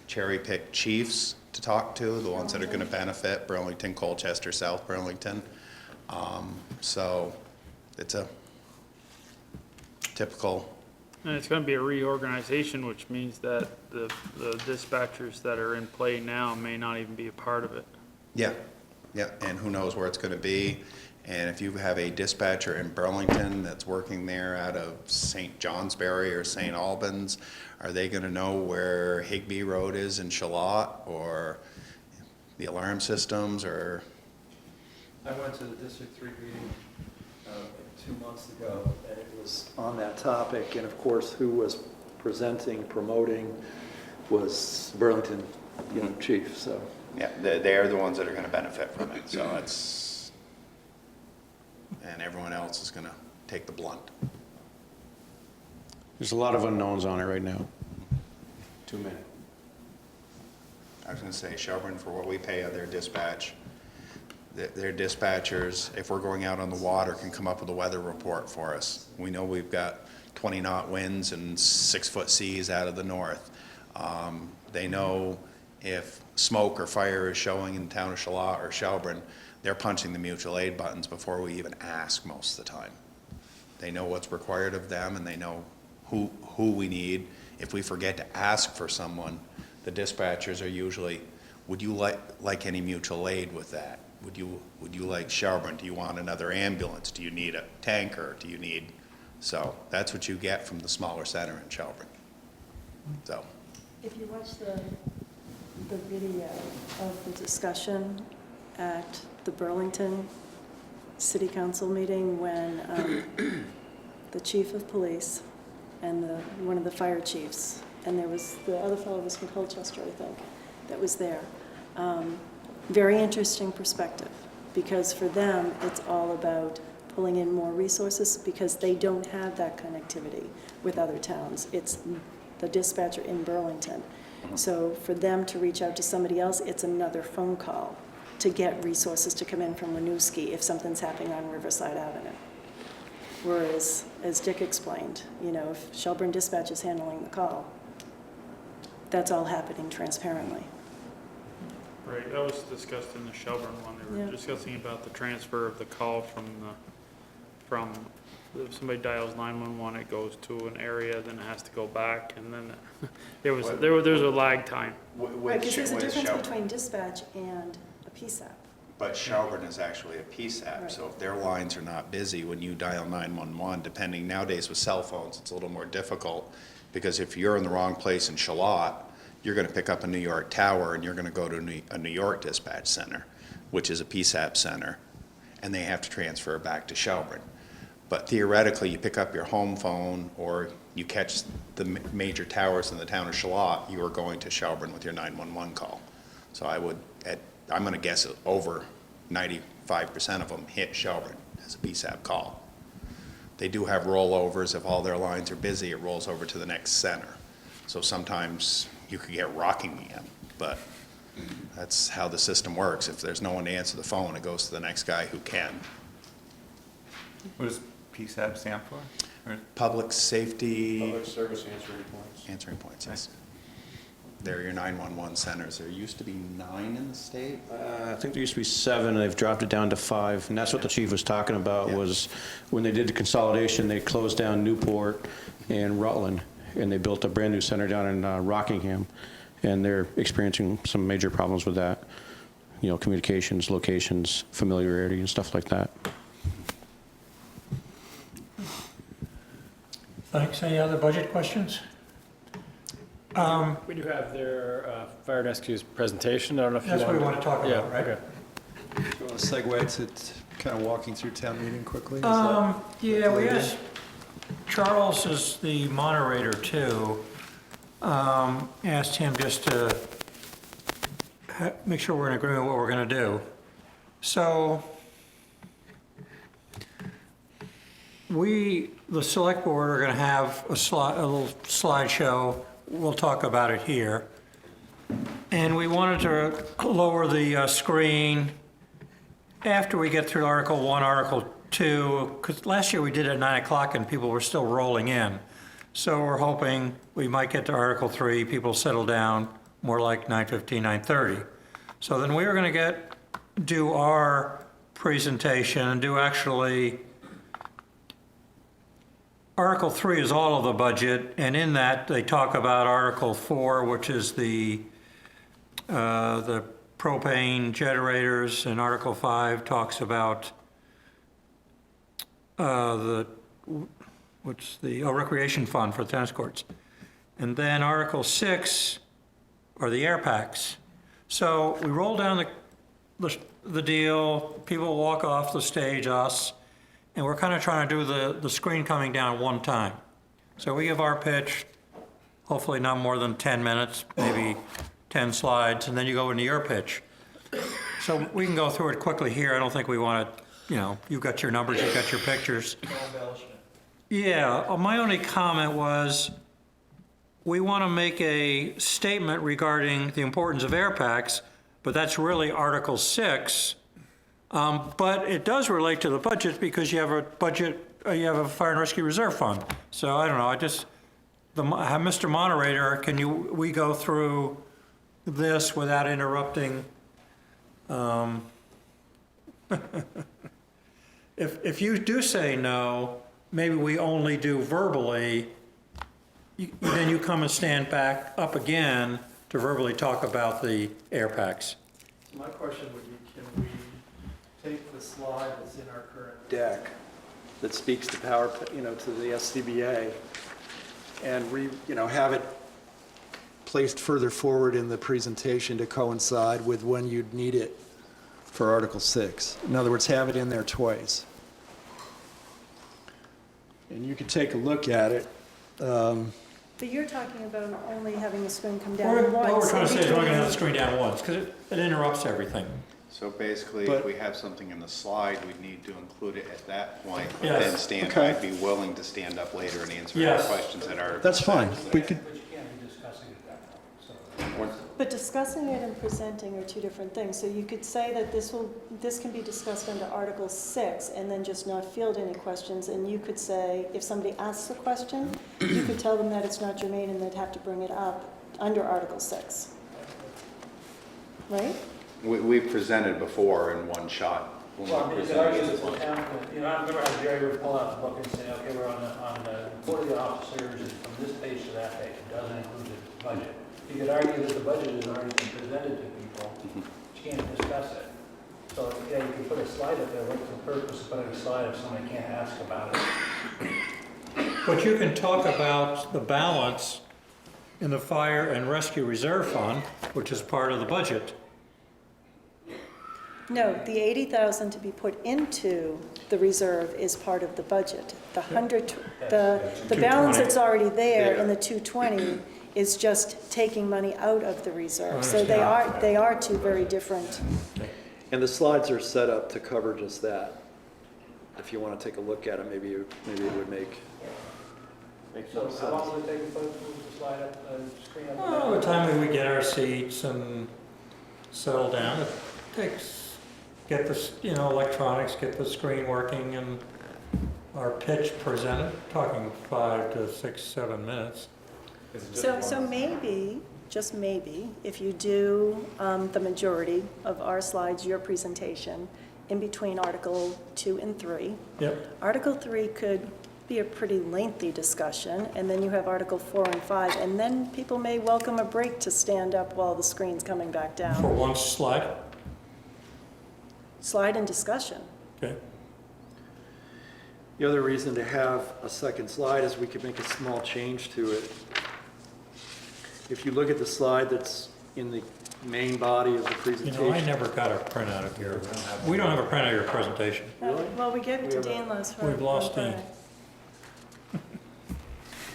cherry-picked chiefs to talk to, the ones that are gonna benefit, Burlington, Colchester, South Burlington. So it's a typical, And it's gonna be a reorganization, which means that the dispatchers that are in play now may not even be a part of it. yeah, and who knows where it's gonna be. And if you have a dispatcher in Burlington that's working there out of St. Johnsbury or St. Albans, are they gonna know where Higbee Road is in Shalott, or the alarm systems, or? I went to the District 3 meeting 2 months ago, and it was on that topic, and of course, who was presenting, promoting, was Burlington, chief, so. Yeah, they're the ones that are gonna benefit from it, so it's, and everyone else is gonna take the blunt. There's a lot of unknowns on it right now. Too many. I was gonna say, Shelburne, for what we pay on their dispatch, their dispatchers, if we're going out on the water, can come up with a weather report for us. We know we've got 20-knot winds and 6-foot seas out of the north. They know if smoke or fire is showing in the town of Shalott or Shelburne, they're punching the mutual aid buttons before we even ask most of the time. They know what's required of them, and they know who we need. If we forget to ask for someone, the dispatchers are usually, would you like any mutual aid with that? Would you like Shelburne? Do you want another ambulance? Do you need a tanker? Do you need, so that's what you get from the smaller center in Shelburne. So. If you watch the video of the discussion at the Burlington City Council meeting when the chief of police and one of the fire chiefs, and there was, the other fellow was from Colchester, I think, that was there. Very interesting perspective, because for them, it's all about pulling in more resources because they don't have that connectivity with other towns. It's the dispatcher in Burlington. So for them to reach out to somebody else, it's another phone call to get resources to come in from Winooski if something's happening on Riverside Avenue. Whereas, as Dick explained, if Shelburne Dispatch is handling the call, that's all happening transparently. Right, that was discussed in the Shelburne one. They were discussing about the transfer of the call from if somebody dials 911, it goes to an area, then it has to go back, and then there's a lag time. Right, because there's a difference between dispatch and a PSAP. But Shelburne is actually a PSAP, Right. so if their lines are not busy when you dial 911, depending, nowadays with cell phones, it's a little more difficult, because if you're in the wrong place in Shalott, you're gonna pick up a New York tower and you're gonna go to a New York dispatch center, which is a PSAP center, and they have to transfer back to Shelburne. But theoretically, you pick up your home phone or you catch the major towers in the town of Shalott, you are going to Shelburne with your 911 call. So I'm gonna guess over 95% of them hit Shelburne as a PSAP call. They do have rollovers. If all their lines are busy, it rolls over to the next center. So sometimes you could get Rockingham, but that's how the system works. If there's no one to answer the phone, it goes to the next guy who can. What does PSAP stand for? Public Safety. Public Service Answering Points. Answering points, yes. They're your 911 centers. There used to be 9 in the state. I think there used to be 7, and they've dropped it down to 5, and that's what the chief was talking about, was when they did the consolidation, they closed down Newport and Rutland, and they built a brand-new center down in Rockingham, and they're experiencing some major problems with that, communications, locations, familiarity, and stuff like that. Thanks. Any other budget questions? We do have their fire rescue's presentation. I don't know if you want. That's what we want to talk about, Yeah, right? okay. Do you want to segue to kind of walking through town meeting quickly? Yeah, we asked, Charles is the moderator too. Asked him just to make sure we're in agreement with what we're gonna do. So, the select board are gonna have a little slideshow. We'll talk about it here. And we wanted to lower the screen after we get through Article 1, Article 2, because last year we did it at 9 o'clock and people were still rolling in. So we're hoping we might get to Article 3, people settle down more like 9:15, 9:30. So then we are going to do our presentation and do actually, Article 3 is all of the budget, and in that they talk about Article 4, which is the propane generators, and Article 5 talks about recreation fund for the tennis courts. And then Article 6 are the air packs. So we roll down the deal, people walk off the stage, us, and we're kind of trying to do the screen coming down one time. So we give our pitch, hopefully not more than 10 minutes, maybe 10 slides, and then you go into your pitch. So we can go through it quickly here. I don't think we want to, you've got your numbers, you've got your pictures. Yeah, my only comment was, we want to make a statement regarding the importance of air packs, but that's really Article 6. But it does relate to the budget because you have a budget, you have a fire and rescue reserve fund. So I don't know, Mr. Moderator, we go through this without interrupting? If you do say no, maybe we only do verbally, then you come and stand back up again to verbally talk about the air packs. My question would be, can we take the slide that's in our current deck that speaks to to the SCBA and have it placed further forward in the presentation to coincide with when you'd need it for Article 6. In other words, have it in there twice. And you could take a look at it. But you're talking about only having the screen come down once. What we're trying to say is we're going to have the screen down once, because it interrupts everything. So basically, if we have something in the slide, we'd need to include it at that point. Yes. Then Okay. I'd be willing to stand up later and answer Yes. questions that are. That's fine. We could. But discussing it and presenting are two different things. So you could say that this can be discussed under Article 6 and then just not field any questions. And you could say, if somebody asks a question, you could tell them that it's not germane and they'd have to bring it up under Article 6. Right? We've presented before in one shot. when we Well, I mean, you could presented argue this that the one. town, I remember how Jerry would pull out the book and say, okay, we're on the report of the officers, and from this page to that page, it doesn't include the budget. You could argue that the budget has already been presented to people, but you can't discuss it. So, yeah, you could put a slide up there, what's the purpose of putting a slide if somebody can't ask about it? But you can talk about the balance in the Fire and Rescue Reserve Fund, which is part of the budget. No, the 80,000 to be put into the reserve is part of the budget. The balance that's already there in the 220 is just taking money out of the reserve. So they are two very different. And the slides are set up to cover just that. If you want to take a look at it, maybe it would make So more sense. how long would it take to move the slide up, screen up? By the time we get our seats and settle down, it takes, get the, electronics, get the screen working and our pitch presented, talking 5 to 6, 7 minutes. So maybe, just maybe, if you do the majority of our slides, your presentation, in between Article 2 and 3. Yep. Article 3 could be a pretty lengthy discussion, and then you have Article 4 and 5, and then people may welcome a break to stand up while the screen's coming back For down. one slide? Slide and discussion. Okay. The other reason to have a second slide is we could make a small change to it. If you look at the slide that's in the main body of the presentation. I never got a printout of your, we don't have a printout of your presentation. Really? Well, we gave it to Dean last Friday. We've lost Dean.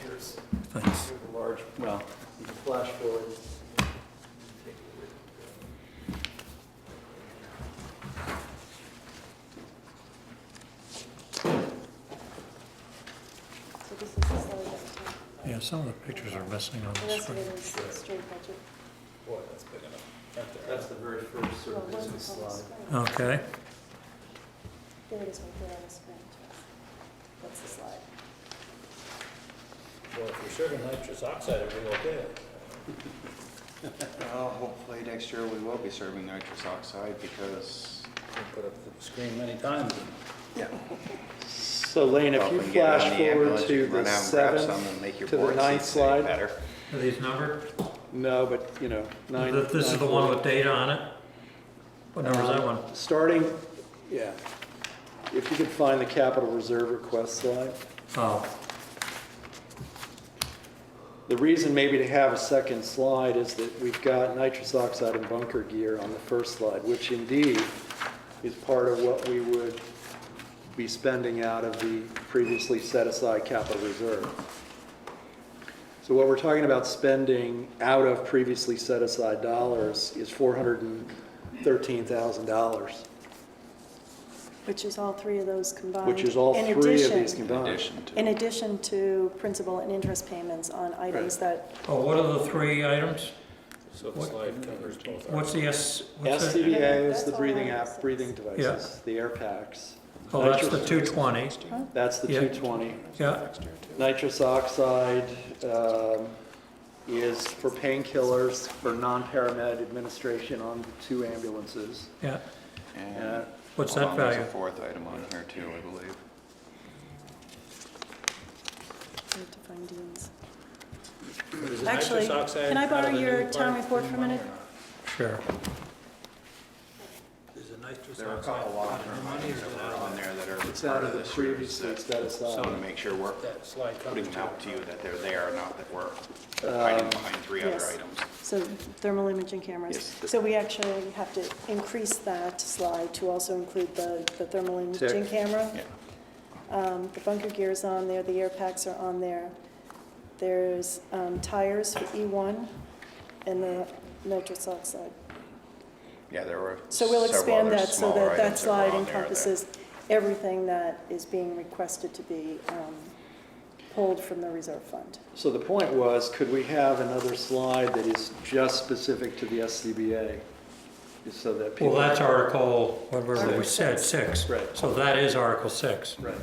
Here's Thanks. a large, well, you can flash forward. some of the pictures are missing on The the rest of screen. it is straight budget. Boy, that's big enough. That's the very first sort of Well, it business wasn't on the slide. screen. Okay, There it is right there on the screen. That's the slide. Well, if you're serving nitrous oxide, it'll be okay. Well, hopefully next year we will be serving nitrous oxide because. Put up the screen many times. Yeah. So Lane, if you Well, we can get on flash the forward ambulance, to you can the run out and grab some 7th, and make your to the board 9th seats slide. better. are these numbered? No, but, you know, 9. This is the one with data on it? What number is that one? Starting, yeah. If you could find the capital reserve request slide. Oh, The reason maybe to have a second slide is that we've got nitrous oxide and bunker gear on the first slide, which indeed is part of what we would be spending out of the previously set aside capital reserve. So what we're talking about spending out of previously set aside dollars is $413,000, Which is all three of those combined. which is all In three of addition- these combined. In addition to principal and interest payments on items that, oh, what are the three items? So the slide covers both. What's the what's the- SCBA is the That's breathing all app, breathing devices, the air packs. Oh, that's the 220, That's the Yeah. 220. yeah, Nitrous oxide is for painkillers for non-paramed administration on the 2 ambulances. yeah. And What's hold that on, there's value? a fourth item on here too, I believe. I have to find Dean's. Is the Actually, nitrous oxide can I out borrow of the your new town part report for a minute? or not? Sure. Is the nitrous There are a oxide couple out long of term the money monies or is that it are on there that are It's out part of of the this previously year's. set aside. So I want to make sure we're That slide putting covers them it. out to you that they're there, not that we're hiding behind 3 other Yes. items. So thermal imaging cameras. Yes. So we actually have to increase that slide to also include the thermal imaging camera. Yeah. The bunker gear is on there, the air packs are on there. There's tires for E1 and the nitrous oxide. Yeah, there were So we'll several expand other that so smaller that that items that were slide on there that- encompasses everything that is being requested to be pulled from the reserve fund. So the point was, could we have another slide that is just specific to the SCBA? Just so that people. Well, that's Article, whatever we said, 6. Right. So that is Article 6. Right.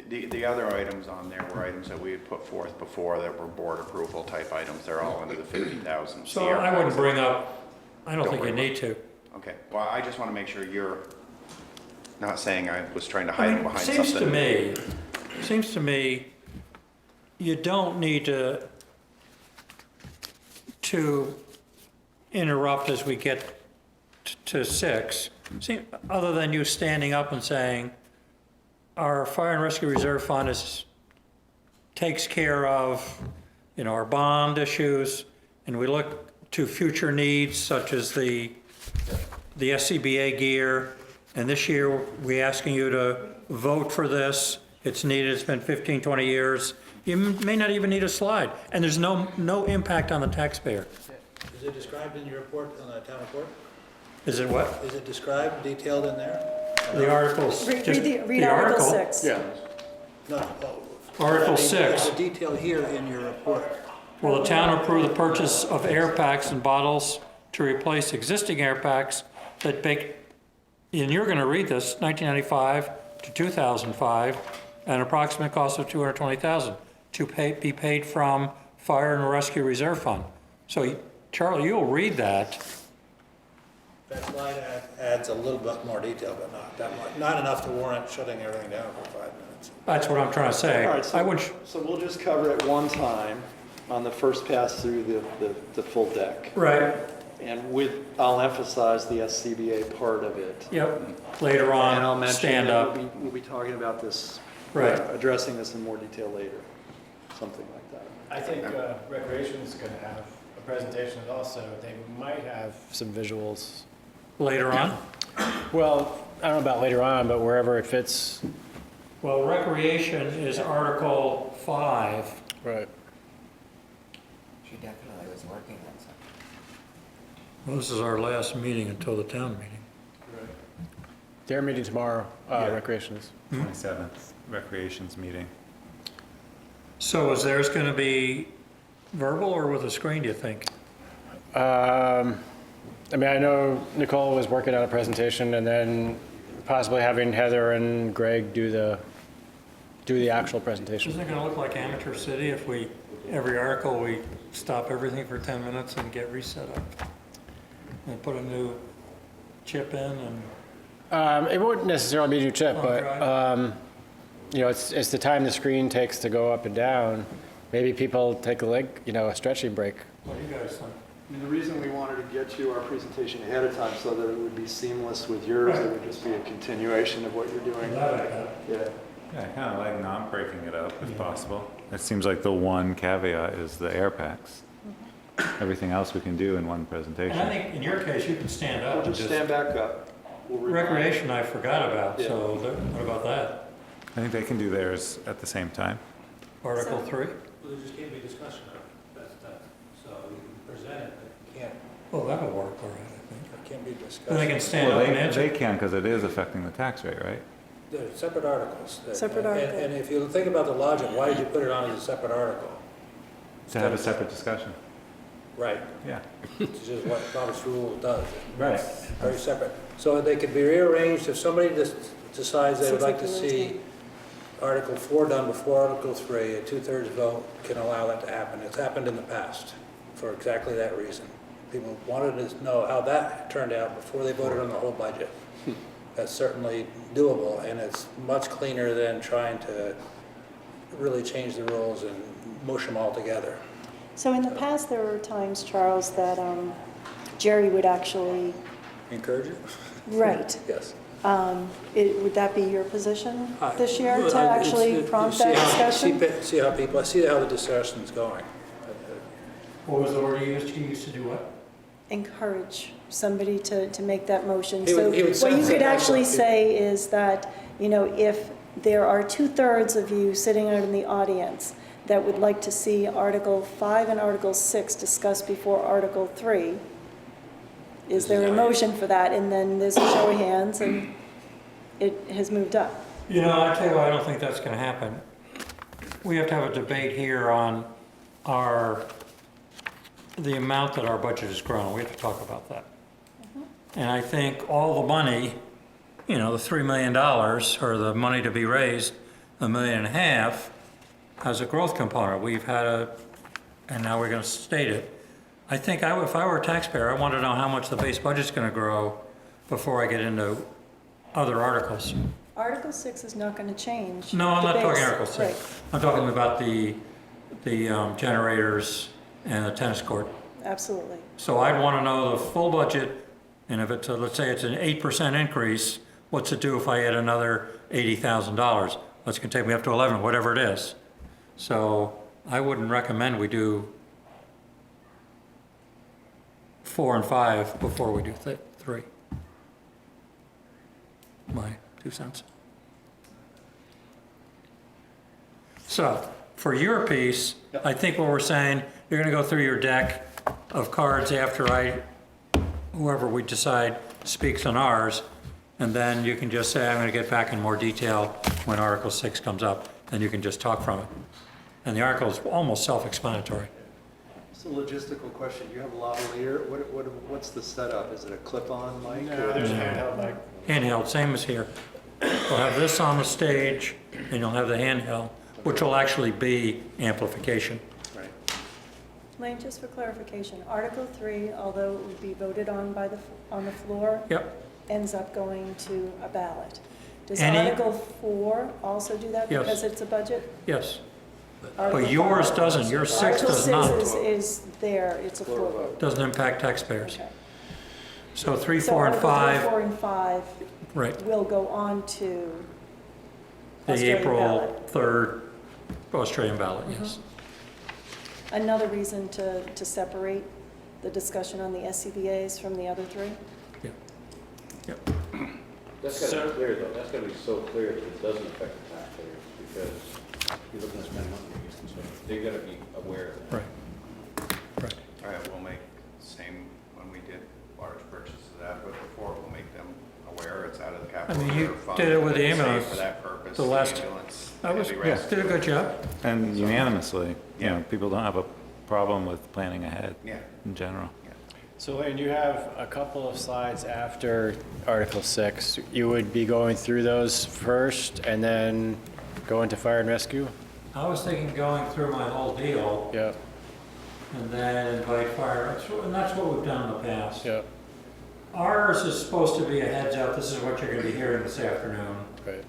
The other items on there were items that we had put forth before that were board approval type items. They're all under the 50,000. So I wouldn't bring up, I don't think you bring need to. Okay, well, I just want to make sure you're not saying I was trying to I hide mean, behind something. seems to me, you don't need to interrupt as we get to 6, other than you standing up and saying, our Fire and Rescue Reserve Fund takes care of, our bond issues, and we look to future needs such as the SCBA gear, and this year, we're asking you to vote for this. It's needed, it's been 15, 20 years. You may not even need a slide, and there's no impact on the taxpayer. Is it described in your report, on the town report? Is it what? Is it described, detailed in there? The articles, Read just Article the article. 6. Yeah. No. Article I mean, 6. Is it detailed here in your report? Will the town approve the purchase of air packs and bottles to replace existing air packs that and you're going to read this, 1995 to 2005, at an approximate cost of $220,000 to be paid from Fire and Rescue Reserve Fund. So, Charlie, you'll read that. That slide adds a little bit more detail, but not that much, not enough to warrant shutting everything down for 5 minutes. That's what I'm trying to say. All right, I would, so we'll just cover it one time on the first pass through the full deck. right, And I'll emphasize the SCBA part of it. yep, later And I'll on, mention stand that up. we'll be talking about this, Right. addressing this in more detail later, something like that. I think Recreation's going to have a presentation also. They might have some visuals. Later on? Well, I don't know about later on, but wherever it fits. Well, recreation is Article 5. Right. She definitely was working on something. Well, this is our last meeting until the town meeting. Their meeting tomorrow, Yeah. Recreation is. 27th, recreations meeting. So is theirs going to be verbal or with a screen, do you think? I mean, I know Nicole was working on a presentation and then possibly having Heather and Greg do the actual presentation. Isn't it going to look like Amateur City if every article, we stop everything for 10 minutes and get reset up? And put a new chip in and... It wouldn't necessarily be a new chip, but, you know, it's the time the screen takes to go up and down. Maybe people take a stretching break. What do you guys think? I mean, the reason we wanted to get you our presentation ahead of time so that it would be seamless with yours, it would just be a continuation of what you're doing. Yeah. Yeah, I kind of like not breaking it up if possible. It seems like the one caveat is the air packs. Everything else we can do in one presentation. And I think in your case, you can stand up. We'll just stand back up. Recreation I forgot about, Yeah. so what about that? I think they can do theirs at the same time. Article 3? Well, there just can't be discussion of it, that's tough. So you can present it, but you can't, Well, that'll work all right, I think. it can't be discussed. Then they can stand Well, up and answer. they can because it is affecting the tax rate, right? They're separate articles. Separate article. And if you think about the logic, why did you put it on as a separate article? To have a separate discussion. Right, Yeah. which is what Robert's rule does. Right. Very separate. So they could be rearranged if somebody just decides they would like to see Article 4 done before Article 3, a 2/3 vote can allow that to happen. It's happened in the past for exactly that reason. People wanted to know how that turned out before they voted on the whole budget. That's certainly doable, and it's much cleaner than trying to really change the rules and mush them all together. So in the past, there were times, Charles, that Jerry would actually, Encourage it? right. Yes. Would that be your position this year, to actually prompt that discussion? See how people, see how the discussion's going. What was the word you used? You used to do what? Encourage somebody to make that motion. He would- So he would what you sense could it actually also. say is that, you know, if there are 2/3 of you sitting out in the audience that would like to see Article 5 and Article 6 discussed before Article 3, is there a motion for that? And then there's a show of hands and it has moved up. You know, I tell you what, I don't think that's going to happen. We have to have a debate here on the amount that our budget has grown. We have to talk about that. And I think all the money, you know, the $3 million or the money to be raised, $1.5 million, has a growth component. We've had and now we're going to state it. I think if I were a taxpayer, I want to know how much the base budget's going to grow before I get into other articles. Article 6 is not going to change. No, I'm the not talking base. Article 6. Right. I'm talking about the generators and the tennis court. Absolutely. So I'd want to know the full budget, and if it's, let's say it's an 8% increase, what's it do if I add another $80,000? That's going to take me up to 11, whatever it is. So I wouldn't recommend we do 4 and 5 before we do 3. My 2 cents. So for your piece, I think what we're saying, you're going to go through your deck of cards after whoever we decide speaks on ours, and then you can just say, I'm going to get back in more detail when Article 6 comes up, and you can just talk from it. And the article is almost self-explanatory. It's a logistical question. You have a lavalier. What's the setup? Is it a clip-on mic? No, there's a handheld mic. Handheld, same as here. We'll have this on the stage, and you'll have the handheld, which will actually be amplification. Right. Lane, just for clarification, Article 3, although it would be voted on on the floor, Yep. ends up going to a ballot. Does Any- Article 4 also do that Yes. because it's a budget? Yes. Article But yours 5 doesn't, your 6 does not. Article 6 is there, it's a floor vote. Doesn't impact taxpayers. Okay. So 3, So 4, and Article 3, 5, 4, and 5 right. will go on to The Australian April ballot. 3rd Australian ballot, yes. Another reason to separate the discussion on the SCBA's from the other 3? That's got to be clear, though. That's got to be so clear that it doesn't affect the taxpayers, because you're looking to spend money against them, so they've got to be aware of that. Right. All right, we'll make the same when we did large purchases of that, but before, we'll make them aware it's out of the capital I mean, you reserve fund. did it with the and it's saved ambulance. For that purpose. The last ambulance Did a good job. And unanimously, you know, people don't have a problem with planning ahead. Yeah. In general. So Lane, you have a couple of slides after Article 6. You would be going through those first and then go into fire and rescue? I was thinking going through my whole deal Yeah, and then invite fire, and that's what we've done in the past. yeah, Ours is supposed to be a heads up, this is what you're gonna be hearing this afternoon, right.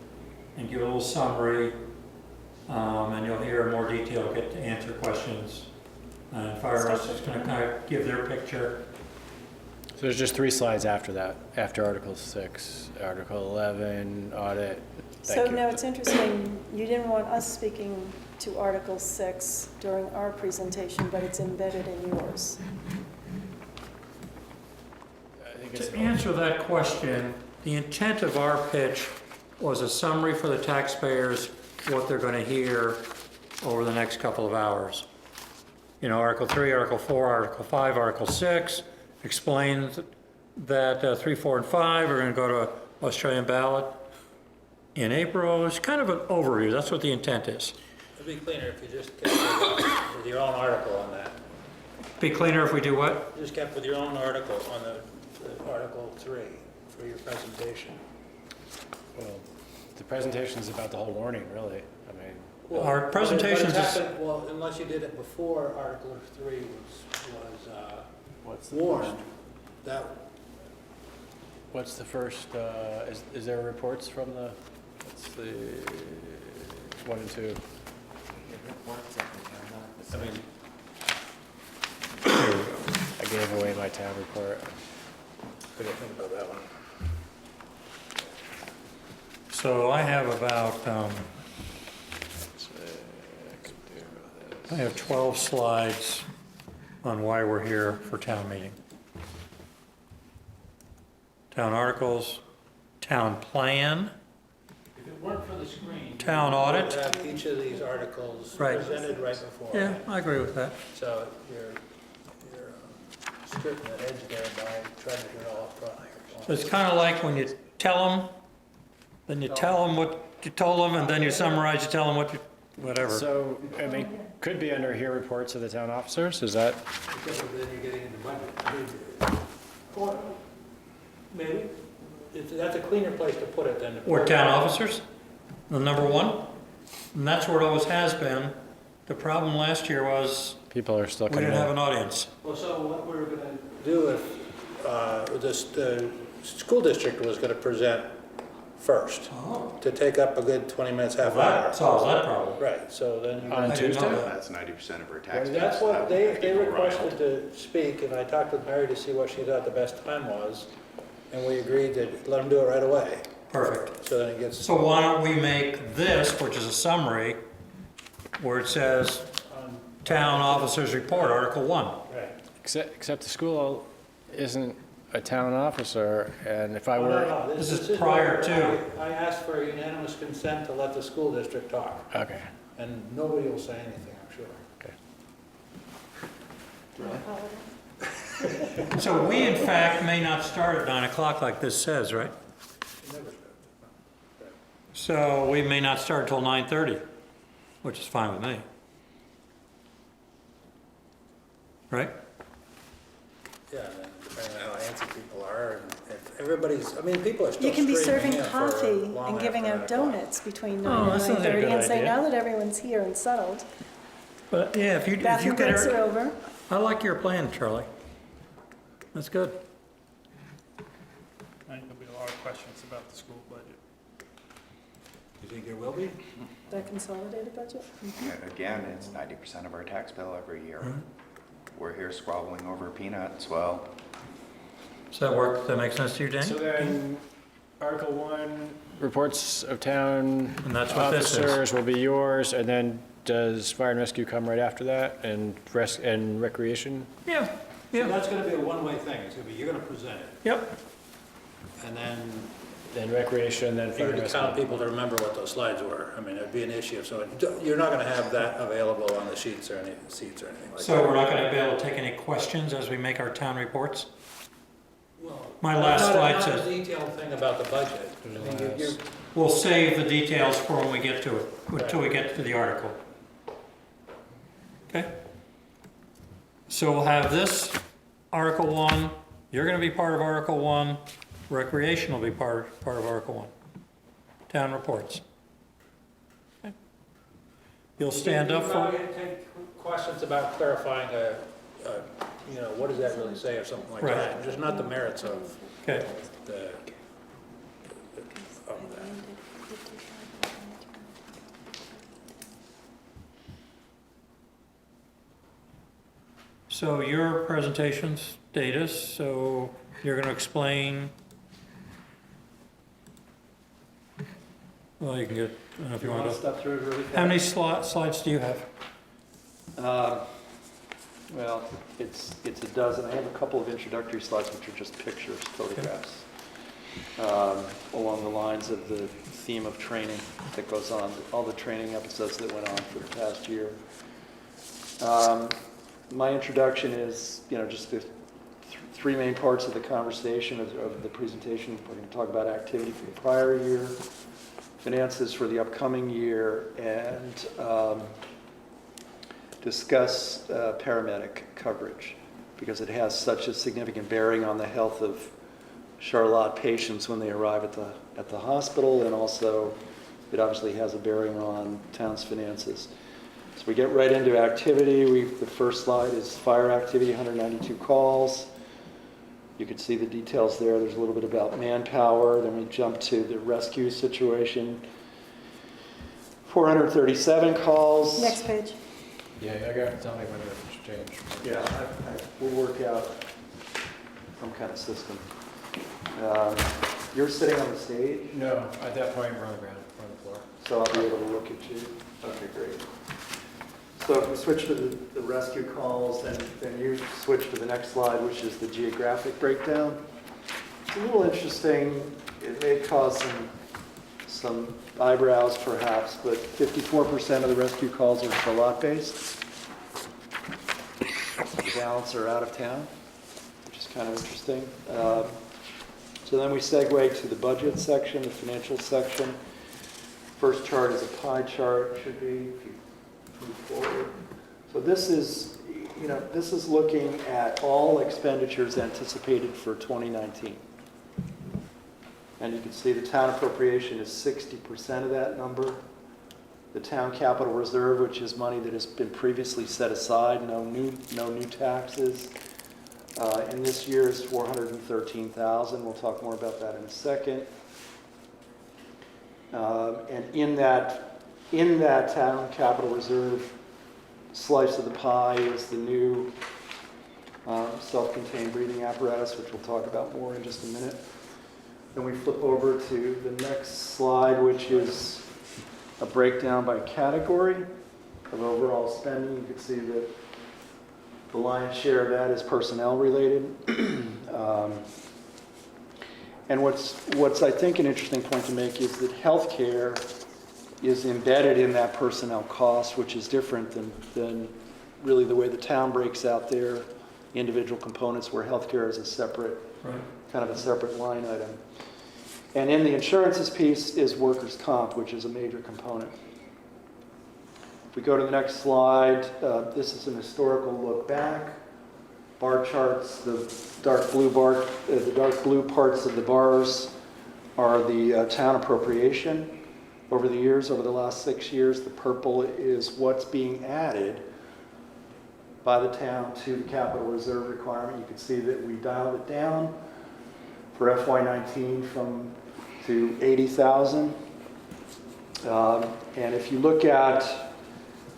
and give a little summary, and you'll hear in more detail, get to answer questions. And fire rescue is gonna kind of give their picture. So there's just 3 slides after that, after Article 6, Article 11, audit. So Thank you. now it's interesting, you didn't want us speaking to Article 6 during our presentation, but it's embedded in yours. I think it's To answer that question, the intent of our pitch was a summary for the taxpayers, what they're gonna hear over the next couple of hours. You know, Article 3, Article 4, Article 5, Article 6 explains that 3, 4, and 5 are gonna go to Australian ballot in April. It's kind of an overview, that's what the intent is. It'd be cleaner if you just kept with your own article on that. Be cleaner if we do what? Just kept with your own article on the Article 3 for your presentation. Well, the presentation is about the whole warning, really. I mean, Well, Our but presentations it's is- happened- Well, unless you did it before Article 3 was what's the warned, first? that, What's the first, is there reports from the, what's the 1 and 2? I mean, I gave away my town report. what do you think about that one? So I have about, I have 12 slides on why we're here for town meeting. Town articles, town plan, If it weren't for the screen. Town you would audit. Have each of these articles Right. presented right before. yeah, I agree with that. So you're skirting the edge there by trying to do it all up front. So it's kind of like when you tell them, then you tell them what you told them, and then you summarize, you tell them what you, whatever. So, I mean, could be under here reports of the town officers, is that? Because then you're getting into budget. Or maybe, that's a cleaner place to put it than. Or town officers, the number 1. And that's where it always has been. The problem last year was People are still we coming didn't have in. an audience. Well, so what we're gonna do if, the school district was gonna present first, to take up a good 20 minutes, half Well, hour. that solves that problem. Right, so then. On I didn't know Tuesday? that. That's 90% of our tax. That's base. what, That would they be more requested viable. to speak, and I talked with Mary to see what she thought the best time was, and we agreed to let them do it right away, Perfect. so then it gets. So why don't we make this, which is a summary, where it says town officers report, Article 1. Right. Except the school isn't a town officer, and if I Oh, were, no, This is what prior to. I asked for unanimous consent to let the school district talk, okay. and nobody will say anything, I'm sure. So we, in fact, may not start at 9 o'clock like this says, right? So we may not start till 9:30, which is fine with me. Right? Yeah, and then depending on how antsy people are, and if everybody's, I mean, people are still You can be screaming serving in for coffee long and giving after out 9 o'clock. donuts between Oh, 9 and that sounds like a 9:30 good and say, idea. now that everyone's here and settled, But yeah, if you bathroom get breaks are it, over. I like your plan, Charlie. That's good. I think there'll be a lot of questions about the school budget. You think there will be? That consolidated budget? Yeah, again, it's 90% of our tax bill every year. We're here squabbling over peanuts. Well, Does that work? Does that make sense to you, So Danny? then, Article 1, reports of town And that's what this is. officers will be yours, and then does fire and rescue come right after that, and recreation? Yeah, So yeah, that's gonna be a one-way thing, it's gonna be, you're gonna present it, yep. and then Then recreation, then you fire and would count rescue? people to remember what those slides were. I mean, it'd be an issue, so you're not gonna have that available on the sheets or any seats or anything like that. So we're not gonna be able to take any questions as we make our town reports? My last slide Not says, a detailed thing about the budget. I mean, you- we'll save the details for when we get to it, until we get to the article. Okay? So we'll have this, Article 1, you're gonna be part of Article 1, Recreation will be part of Article 1. Town reports. Okay. You'll stand up You for, probably take questions about clarifying you know, what does that really say or something like Right. that, just not the merits of okay. the, of that. So your presentation's data, so you're gonna explain, well, you can get, I don't know if you want to. step through it really fast? How many slides do you have? Well, it's a dozen. I have a couple of introductory slides, which are just pictures, photographs, along the lines of the theme of training that goes on, all the training episodes that went on for the past year. My introduction is, just the three main parts of the conversation, of the presentation. We're going to talk about activity for the prior year, finances for the upcoming year, and discuss paramedic coverage, because it has such a significant bearing on the health of Charlotte patients when they arrive at the hospital, and also it obviously has a bearing on town's finances. So we get right into activity. The first slide is fire activity, 192 calls. You can see the details there. There's a little bit about manpower. Then we jump to the rescue situation. 437 calls. Next page. Yeah, I got to tell me when it's changed. Yeah, we'll work out some kind of system. You're sitting on the stage, No, at that point, we're on the ground, we're on the floor. so I'll be able to look at you. Okay, great. So if we switch to the rescue calls, then you switch to the next slide, which is the geographic breakdown. It's a little interesting. It may cause some eyebrows perhaps, but 54% of the rescue calls are Charlotte-based. The balance are out of town, which is kind of interesting. So then we segue to the budget section, the financial section. First chart is a pie chart, should be, if you move forward. So this is, this is looking at all expenditures anticipated for 2019. And you can see the town appropriation is 60% of that number. The town capital reserve, which is money that has been previously set aside, no new taxes. And this year is $413,000. We'll talk more about that in a second. And in that town capital reserve slice of the pie is the new self-contained breathing apparatus, which we'll talk about more in just a minute. Then we flip over to the next slide, which is a breakdown by category of overall spending. You can see that the lion's share of that is personnel related. And what's I think an interesting point to make is that healthcare is embedded in that personnel cost, which is different than really the way the town breaks out their individual components, where healthcare is a separate, kind of a separate line item. And in the insurances piece is workers' comp, which is a major component. If we go to the next slide, this is an historical look back. Bar charts, the dark blue parts of the bars are the town appropriation over the years, over the last 6 years. The purple is what's being added by the town to the capital reserve requirement. You can see that we dialed it down for FY19 to 80,000. And if you look at,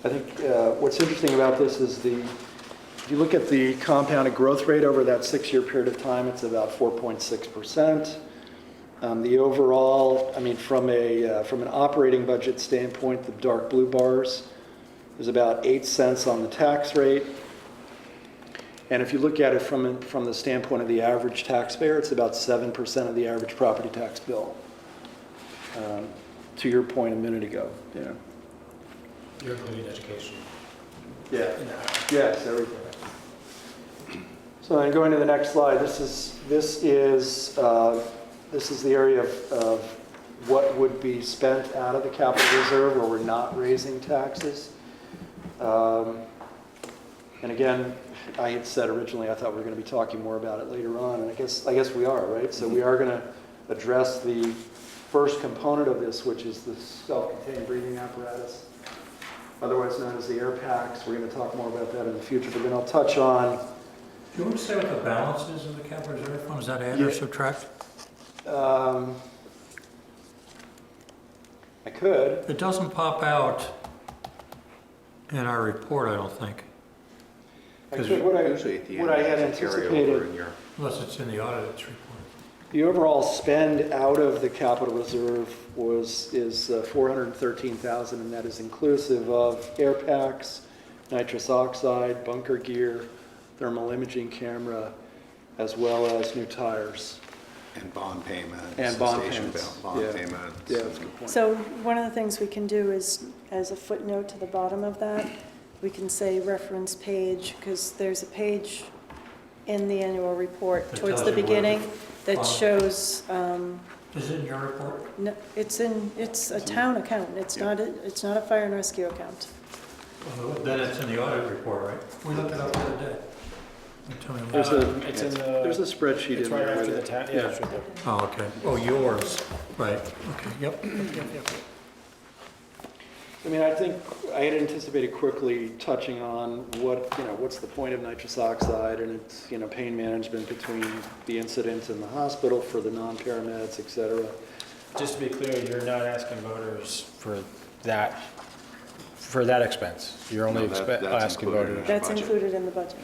I think what's interesting about this is if you look at the compounded growth rate over that 6-year period of time, it's about 4.6%. The overall, from an operating budget standpoint, the dark blue bars is about 8 cents on the tax rate. And if you look at it from the standpoint of the average taxpayer, it's about 7% of the average property tax bill. To your point a minute ago, yeah. You're including education. Yeah. Yes, everything. So then going to the next slide, this is the area of what would be spent out of the capital reserve where we're not raising taxes. And again, I had said originally I thought we were going to be talking more about it later on, and I guess we are, right? So we are going to address the first component of this, which is the self-contained breathing apparatus, otherwise known as the air packs. We're going to talk more about that in the future, but then I'll touch on. Do you want to say what the balance is of the capital reserve fund? Is that add or subtract? I could. It doesn't pop out in our report, I don't think. I could. What I had anticipated, Unless it's in the audit's report. the overall spend out of the capital reserve is $413,000, and that is inclusive of air packs, nitrous oxide, bunker gear, thermal imaging camera, as well as new tires. And bond payments. And bond station payments. Bond Yeah. payments. Yeah, that's a good point. So one of the things we can do is, as a footnote to the bottom of that, we can say reference page, because there's a page in the annual report That towards tells the you where beginning the that fund- shows, Is it in your report? no, it's a town account. It's not a fire and rescue account. Well, then it's in the audit report, right? We looked it up the other day. You tell me There's what- It's in the. There's a spreadsheet It's in right there after with the it. ta, yeah, it's right there. Oh, okay. Oh, yours. Right. Okay. Yep. I mean, I think I had anticipated quickly touching on what's the point of nitrous oxide and its, pain management between the incident and the hospital for the non-paramedics, et cetera. Just to be clear, you're not asking voters for that expense. You're only No, that's asking included in voters. That's budget. included in the budget.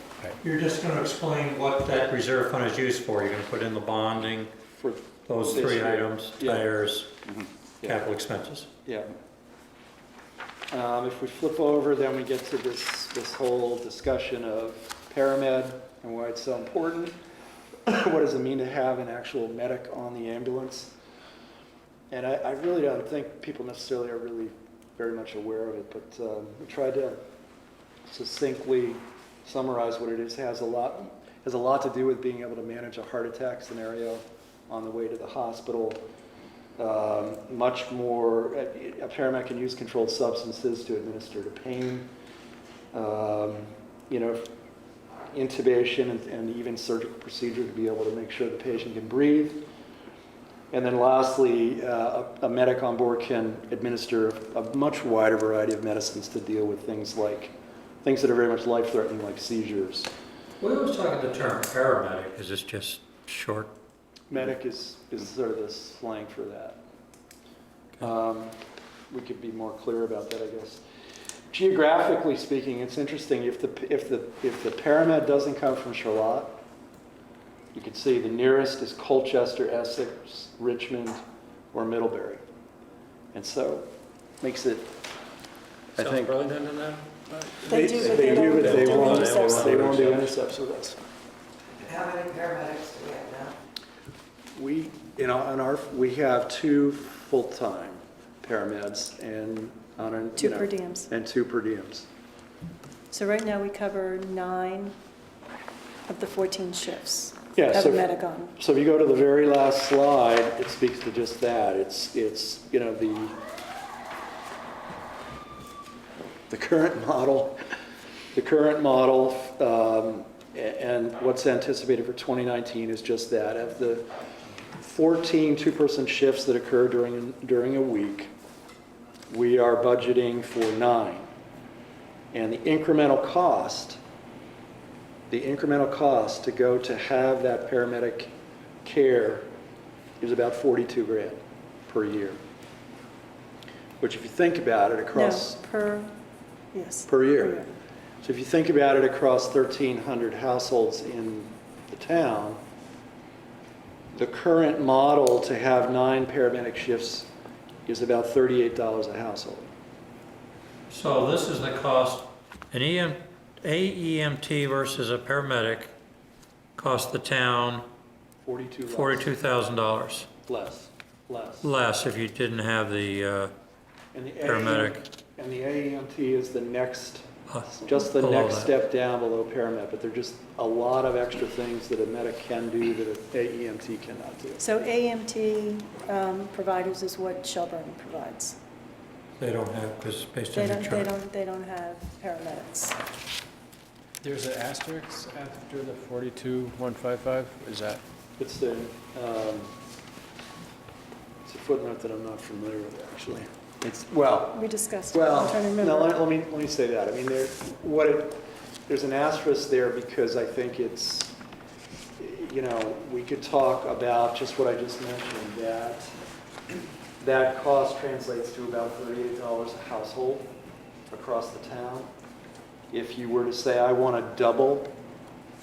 You're just going to explain what that reserve fund is used for. You're going to put in the bonding, For those this three year. items, Yeah. tires, Yeah. capital expenses. Yeah. If we flip over, then we get to this whole discussion of paramed and why it's so important. What does it mean to have an actual medic on the ambulance? And I really don't think people necessarily are really very much aware of it, but we tried to succinctly summarize what it is. It has a lot to do with being able to manage a heart attack scenario on the way to the hospital. Much more, a paramedic can use controlled substances to administer to pain, intubation and even surgical procedure to be able to make sure the patient can breathe. And then lastly, a medic on board can administer a much wider variety of medicines to deal with things that are very much life-threatening, like seizures. We always talk about the term paramedic. Is this just short? Medic is sort of the slang for that. We could be more clear about that, I guess. Geographically speaking, it's interesting. If the paramed doesn't come from Charlotte, you can see the nearest is Colchester, Essex, Richmond, or Middlebury, and so makes it. I think Burlington in that? They do, but they don't intercept. They won't do intercepts with us. How many paramedics do we have now? We have 2 full-time paramedics and Two per diems. And 2 per diems. So right now we cover 9 of the 14 shifts. Yeah, Have so- a medic on. So if you go to the very last slide, it speaks to just that. It's the current model, and what's anticipated for 2019 is just that. Of the 14 two-person shifts that occur during a week, we are budgeting for 9. And the incremental cost to go to have that paramedic care is about $42,000 per year. Which if you think about it across... No, Per per year. year. So if you think about it across 1,300 households in the town, the current model to have 9 paramedic shifts is about $38 a household. So this is the cost, an AEMT versus a paramedic cost the town $42,000. Less. Less if you didn't have the And the paramedic. And the AEMT is the next just the Below next that. step down below paramedic, but there are just a lot of extra things that a medic can do that a EMT cannot do. So AMT providers is what Shelburne provides. They don't have, because based They on your don't, chart. they don't have paramedics. There's an asterisk after the 42,155, is that? It's the, it's a footnote that I'm not familiar with, actually. It's, well, We discussed it. well, I'm trying to no, remember. let me say that. I mean, there's an asterisk there because I think it's, you know, we could talk about just what I just mentioned, that cost translates to about $38 a household across the town. If you were to say, I want to double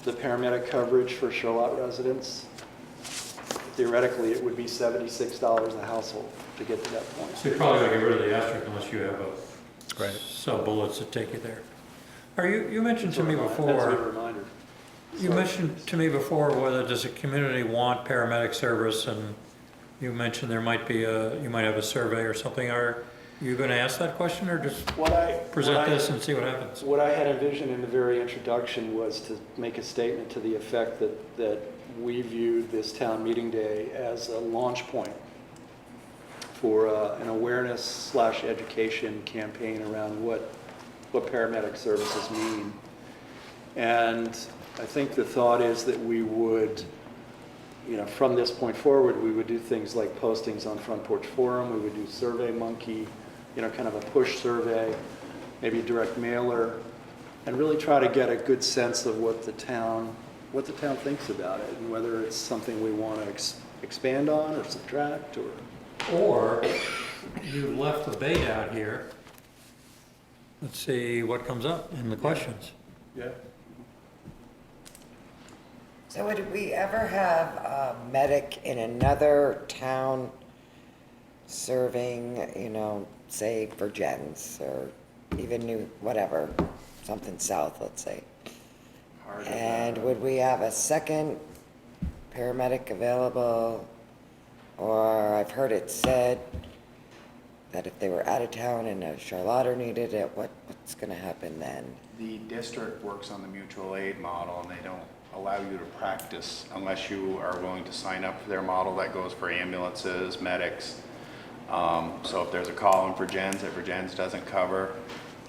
the paramedic coverage for Charlotte residents, theoretically, it would be $76 a household to get to that point. So you're probably going to get rid of the asterisk unless you have Right. some bullets that take you there. You mentioned to me That's a before, reminder. you mentioned to me before whether does a community want paramedic service, and you mentioned there might be you might have a survey or something. Are you going to ask that question or just present this and see what happens? What I had envisioned in the very introduction was to make a statement to the effect that we viewed this town meeting day as a launch point for an awareness/education campaign around what paramedic services mean. And I think the thought is that we would, you know, from this point forward, we would do things like postings on Front Porch Forum, we would do SurveyMonkey, you know, kind of a push survey, maybe a direct mailer, and really try to get a good sense of what the town thinks about it, and whether it's something we want to expand on or subtract Or you left the bait out here. Let's see what comes up in the questions. Yeah. So would we ever have a medic in another town serving, you know, say Virgins or even New, whatever, something south, let's say? And would we have a second paramedic available? Or I've heard it said that if they were out of town and a Charlotter needed it, what's gonna happen then? The district works on the mutual aid model, and they don't allow you to practice unless you are willing to sign up for their model. That goes for ambulances, medics. So if there's a call in Virgins that Virgins doesn't cover,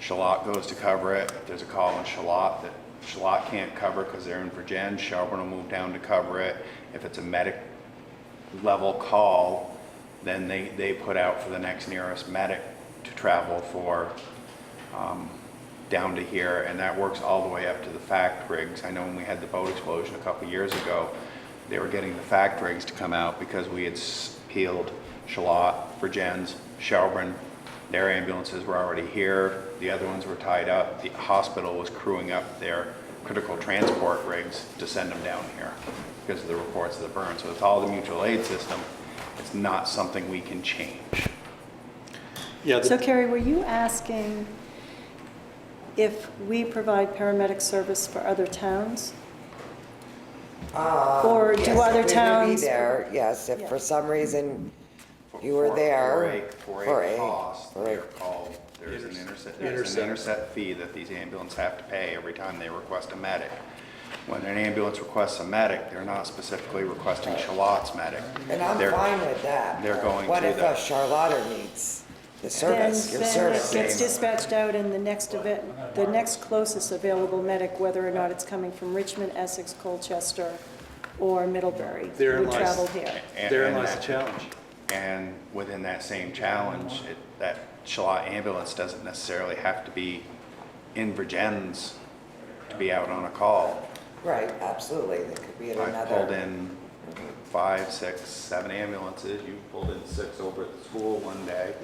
Charlotte goes to cover it. If there's a call in Charlotte that Charlotte can't cover because they're in Virgins, Shelburne will move down to cover it. If it's a medic level call, then they put out for the next nearest medic to travel for down to here, and that works all the way up to the fact rigs. I know when we had the boat explosion a couple years ago, they were getting the fact rigs to come out because we had peeled Charlotte, Virgins, Shelburne. Their ambulances were already here. The other ones were tied up. The hospital was crewing up their critical transport rigs to send them down here because of the reports of the burn. So it's all the mutual aid system. It's not something we can change. Yeah. So Carrie, were you asking if we provide paramedic service for other towns? Or do Yes, other if we would be towns? there, yes, if for some reason you were there. For a cost, they're called, there's an intercept fee that these ambulances have to pay every time they request a medic. When an ambulance requests a medic, they're not specifically requesting Charlotte's medic. And I'm fine with that. They're going What to if a Charlotter needs the service, your Then service? it gets dispatched out in the next event, the next closest available medic, whether or not it's coming from Richmond, Essex, Colchester, or Middlebury, Therein would lies- travel here. Therein lies the challenge. And within that same challenge, that Charlotte ambulance doesn't necessarily have to be in Virgins to be out on a call. Right, absolutely, there could be another. I've pulled in 5, 6, 7 ambulances. You pulled in 6 over at the school one day.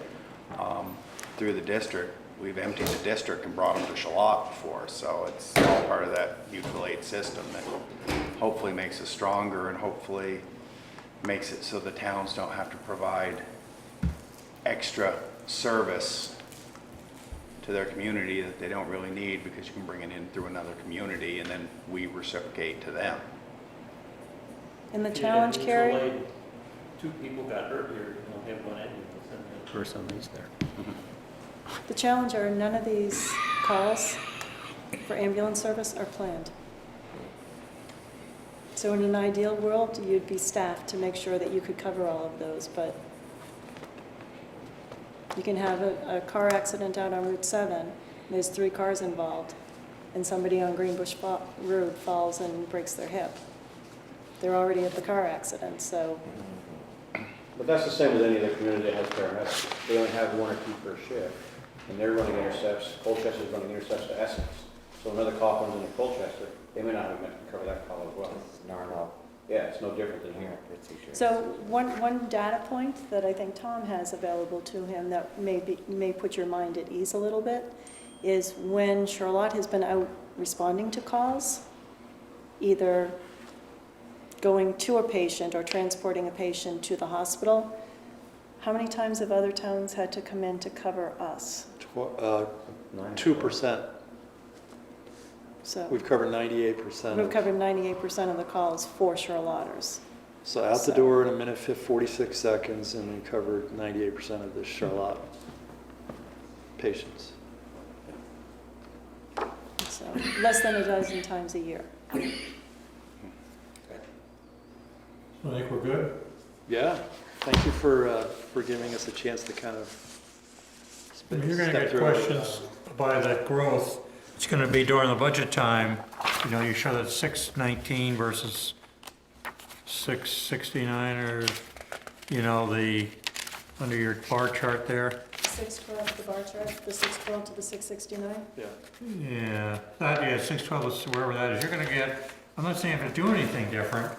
Through the district, we've emptied the district and brought them to Charlotte before. So it's all part of that mutual aid system that hopefully makes us stronger and hopefully makes it so the towns don't have to provide extra service to their community that they don't really need because you can bring it in through another community and then we reciprocate to them. And the challenge, Carrie? 2 people got hurt here, you don't have one ambulance. For some reason there. The challenge are none of these calls for ambulance service are planned. So in an ideal world, you'd be staffed to make sure that you could cover all of those, but you can have a car accident out on Route 7, and there's 3 cars involved, and somebody on Greenbush Road falls and breaks their hip. They're already at the car accident, so. But that's the same with any other community that has paramedics. They only have 1 or 2 per shift, and they're running intercepts. Colchester's running intercepts to Essex. So another call comes into Colchester, they may not have meant to cover that call as well. It's normal. Yeah, it's no different than here. So one data point that I think Tom has available to him that may put your mind at ease a little bit is when Charlotte has been out responding to calls, either going to a patient or transporting a patient to the hospital, how many times have other towns had to come in to cover us? 2%. So We've covered 98%. we've covered 98% of the calls for Charlotters. So out the door in a minute, 46 seconds, and we covered 98% of the Charlotte patients. So less than a dozen times a year. I think we're good. Yeah, thank you for giving us a chance to kind of You're going to step get through questions by that growth. It's going to be during the budget time. You know, you show that 619 versus 669, or, you know, under your bar chart there. 612, the bar chart, the 612 to the 669? Yeah. Yeah, 612 is wherever that is. You're going to get, I'm not saying you have to do anything different,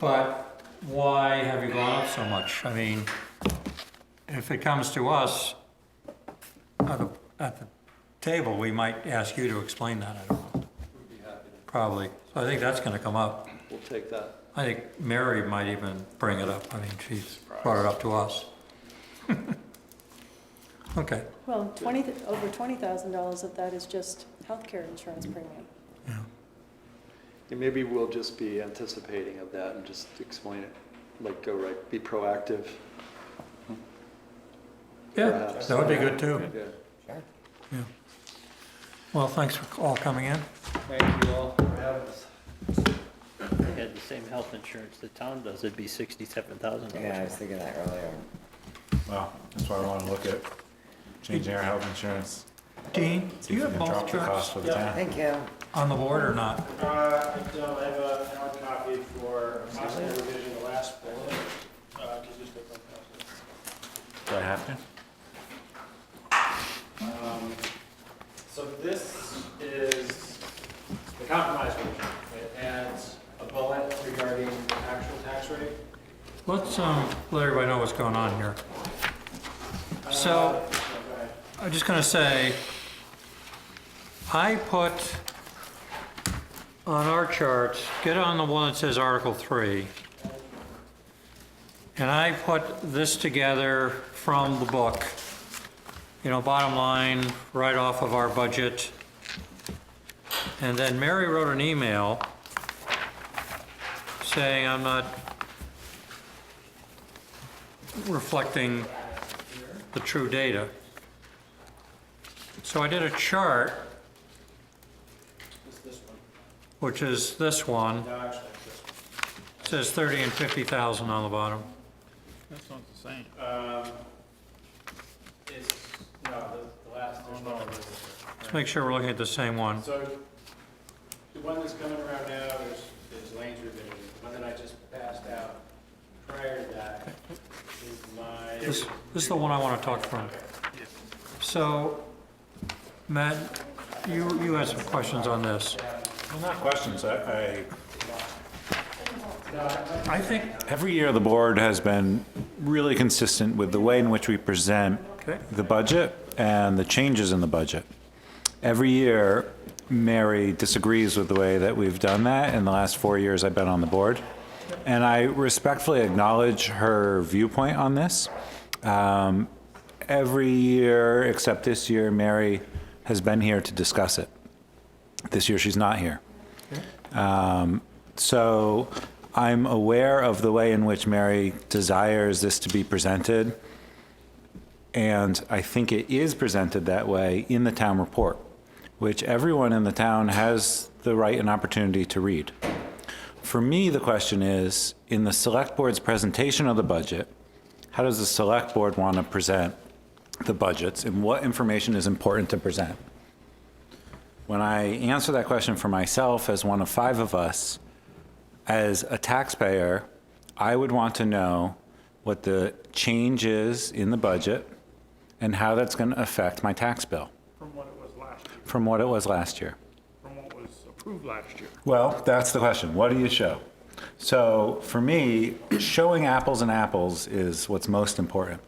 but why have you gone up so much? I mean, if it comes to us at the table, we might ask you to explain that, I don't know. We'd be happy Probably. So I think that's going to come up. We'll take that. I think Mary might even bring it up. I mean, she's brought it up to us. Okay. Well, over $20,000 of that is just healthcare insurance premium. Yeah. And maybe we'll just be anticipating of that and just explain it, like go right, be proactive. Yeah, Perhaps. that would be good too. Yeah. Sure. Yeah. Well, thanks for all coming in. Thank you all for having us. If they had the same health insurance the town does, it'd be $67,000. Yeah, I was thinking that earlier. Well, that's why I want to look at changing our health insurance. Dean, do you have both Drop the cost charts for the town. Thank you. on the board or not? I don't, I have an hard copy for possible revision, the last bullet. Can you just take that? Do I have to? So this is the compromise version. It adds a bullet regarding the actual tax rate. Let's let everybody know what's going on here. So, I'm just gonna say, I put on our charts, get on the one that says Article 3, and I put this together from the book. You know, bottom line, right off of our budget. And then Mary wrote an email saying I'm not reflecting the true data. So I did a chart, which is this one. No, actually, it's this one. It says 30 and 50,000 on the bottom. That's not the same. It's, no, the last, there's no. Let's make sure we're looking at the same one. So the one that's coming around now is Lane's revision. The one that I just passed out prior to that is my. This is the one I want to talk from. So, Matt, you had some questions on this. Well, not questions. I think every year the board has been really consistent with the way in which we present the budget and the changes in the budget. Every year, Mary disagrees with the way that we've done that in the last 4 years I've been on the board. And I respectfully acknowledge her viewpoint on this. Every year, except this year, Mary has been here to discuss it. This year, she's not here. So I'm aware of the way in which Mary desires this to be presented, and I think it is presented that way in the town report. which everyone in the town has the right and opportunity to read. For me, the question is, in the select board's presentation of the budget, how does the select board want to present the budgets and what information is important to present? When I answer that question for myself as one of 5 of us, as a taxpayer, I would want to know what the change is in the budget and how that's going to affect my tax bill. From what it was last year, From what it was last year. from what was approved last year. Well, that's the question. What do you show? So for me, showing apples and apples is what's most important.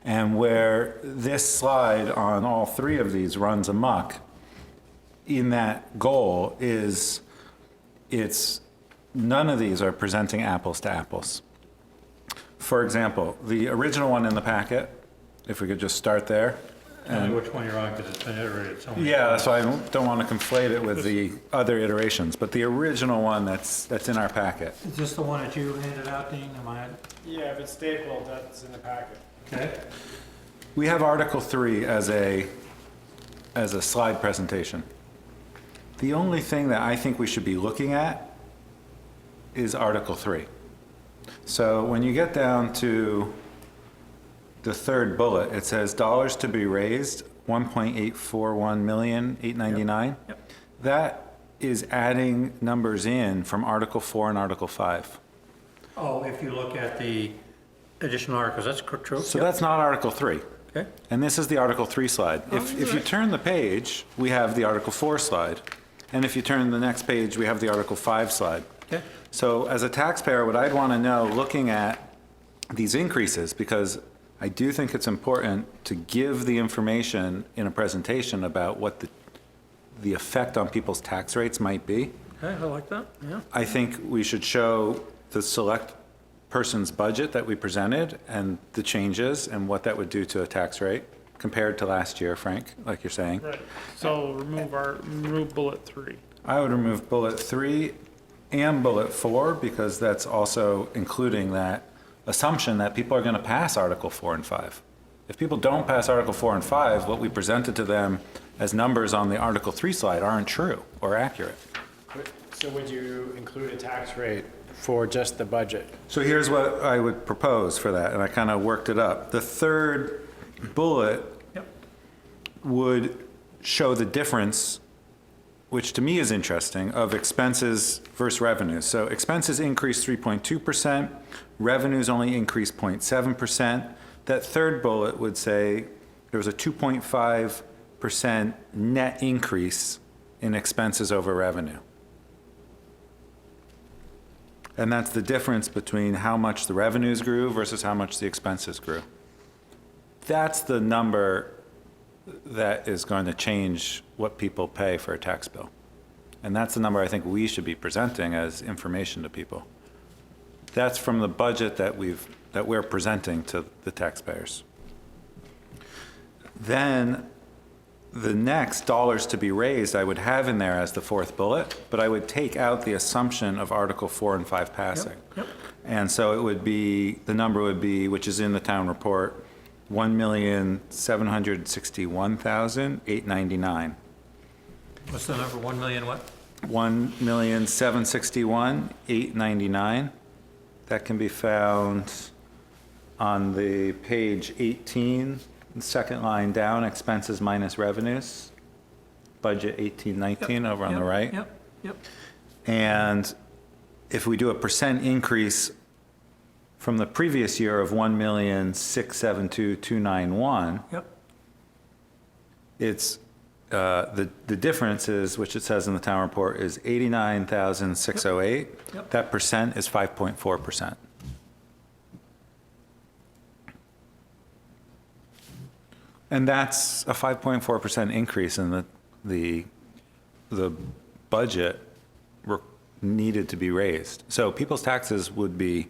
And where this slide on all 3 of these runs amok in that goal is none of these are presenting apples to apples. For example, the original one in the packet, if we could just start there. Tell me which one you're on, because it's been iterated so many Yeah, times. so I don't want to conflate it with the other iterations, but the original one that's in our packet. Is this the one that you handed out, Dean? Am I? Yeah, if it's stapled, that's in the packet. Okay. We have Article 3 as a slide presentation. The only thing that I think we should be looking at is Article 3. So when you get down to the 3rd bullet, it says dollars to be raised, 1.841 million, 899. Yep. That is adding numbers in from Article 4 and Article 5. Oh, if you look at the additional articles, that's true? So Yep. that's not Article 3. Okay. And this is the Article 3 slide. If you turn the page, we have the Article 4 slide. And if you turn the next page, we have the Article 5 slide. Okay. So as a taxpayer, what I'd want to know, looking at these increases, because I do think it's important to give the information in a presentation about what the effect on people's tax rates might be. Okay, I like that, yeah. I think we should show the select person's budget that we presented and the changes and what that would do to a tax rate compared to last year, Frank, like you're saying. Right, so remove bullet 3. I would remove bullet 3 and bullet 4 because that's also including that assumption that people are going to pass Article 4 and 5. If people don't pass Article 4 and 5, what we presented to them as numbers on the Article 3 slide aren't true or accurate. So would you include a tax rate for just the budget? So here's what I would propose for that, and I kind of worked it up. The 3rd bullet would show the difference, which to me is interesting, of expenses versus revenues. So expenses increased 3.2%, revenues only increased 0.7%. That 3rd bullet would say there was a 2.5% net increase in expenses over revenue. And that's the difference between how much the revenues grew versus how much the expenses grew. That's the number that is going to change what people pay for a tax bill. And that's the number I think we should be presenting as information to people. That's from the budget that we're presenting to the taxpayers. Then the next dollars to be raised I would have in there as the 4th bullet, but I would take out the assumption of Article 4 and 5 passing. Yep. And so it would be, the number would be, which is in the town report, 1,761,899. What's the number, 1 million what? 1,761,899. That can be found on the page 18, the 2nd line down, expenses minus revenues, budget 1819 over on the right. Yep. And if we do a percent increase from the previous year of 1,672,291, it's the difference is, which it says in the town report, is 89,608. That percent is 5.4%. And that's a 5.4% increase in the budget needed to be raised. So people's taxes would be,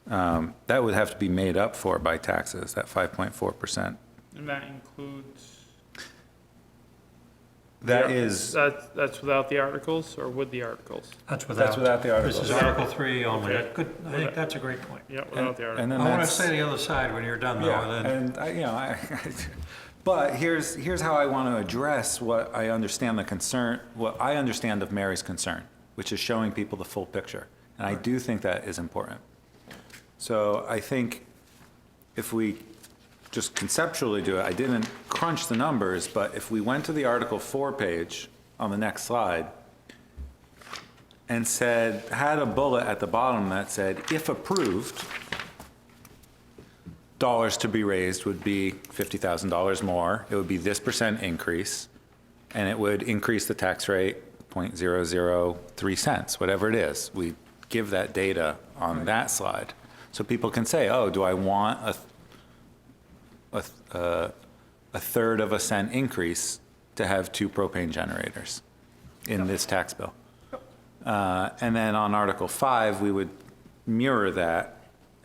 that would have to be made up for by taxes, that 5.4%. And that includes, That's without the articles or with the articles? That's without the articles. This is Article 3 only. Okay. Good. I think that's a great point. Yeah, without the articles. And then I want to that's- say the other side when you're done, though. Yeah, and then- and But here's how I want to address what I understand of Mary's concern, which is showing people the full picture. And I do think that is important. So I think if we just conceptually do it, I didn't crunch the numbers, but if we went to the Article 4 page on the next slide and had a bullet at the bottom that said, if approved, dollars to be raised would be $50,000 more. It would be this % increase, and it would increase the tax rate 0.003 cents, whatever it is. We give that data on that slide. So people can say, oh, do I want a third of a cent increase to have 2 propane generators in this tax bill? And then on Article 5, we would mirror that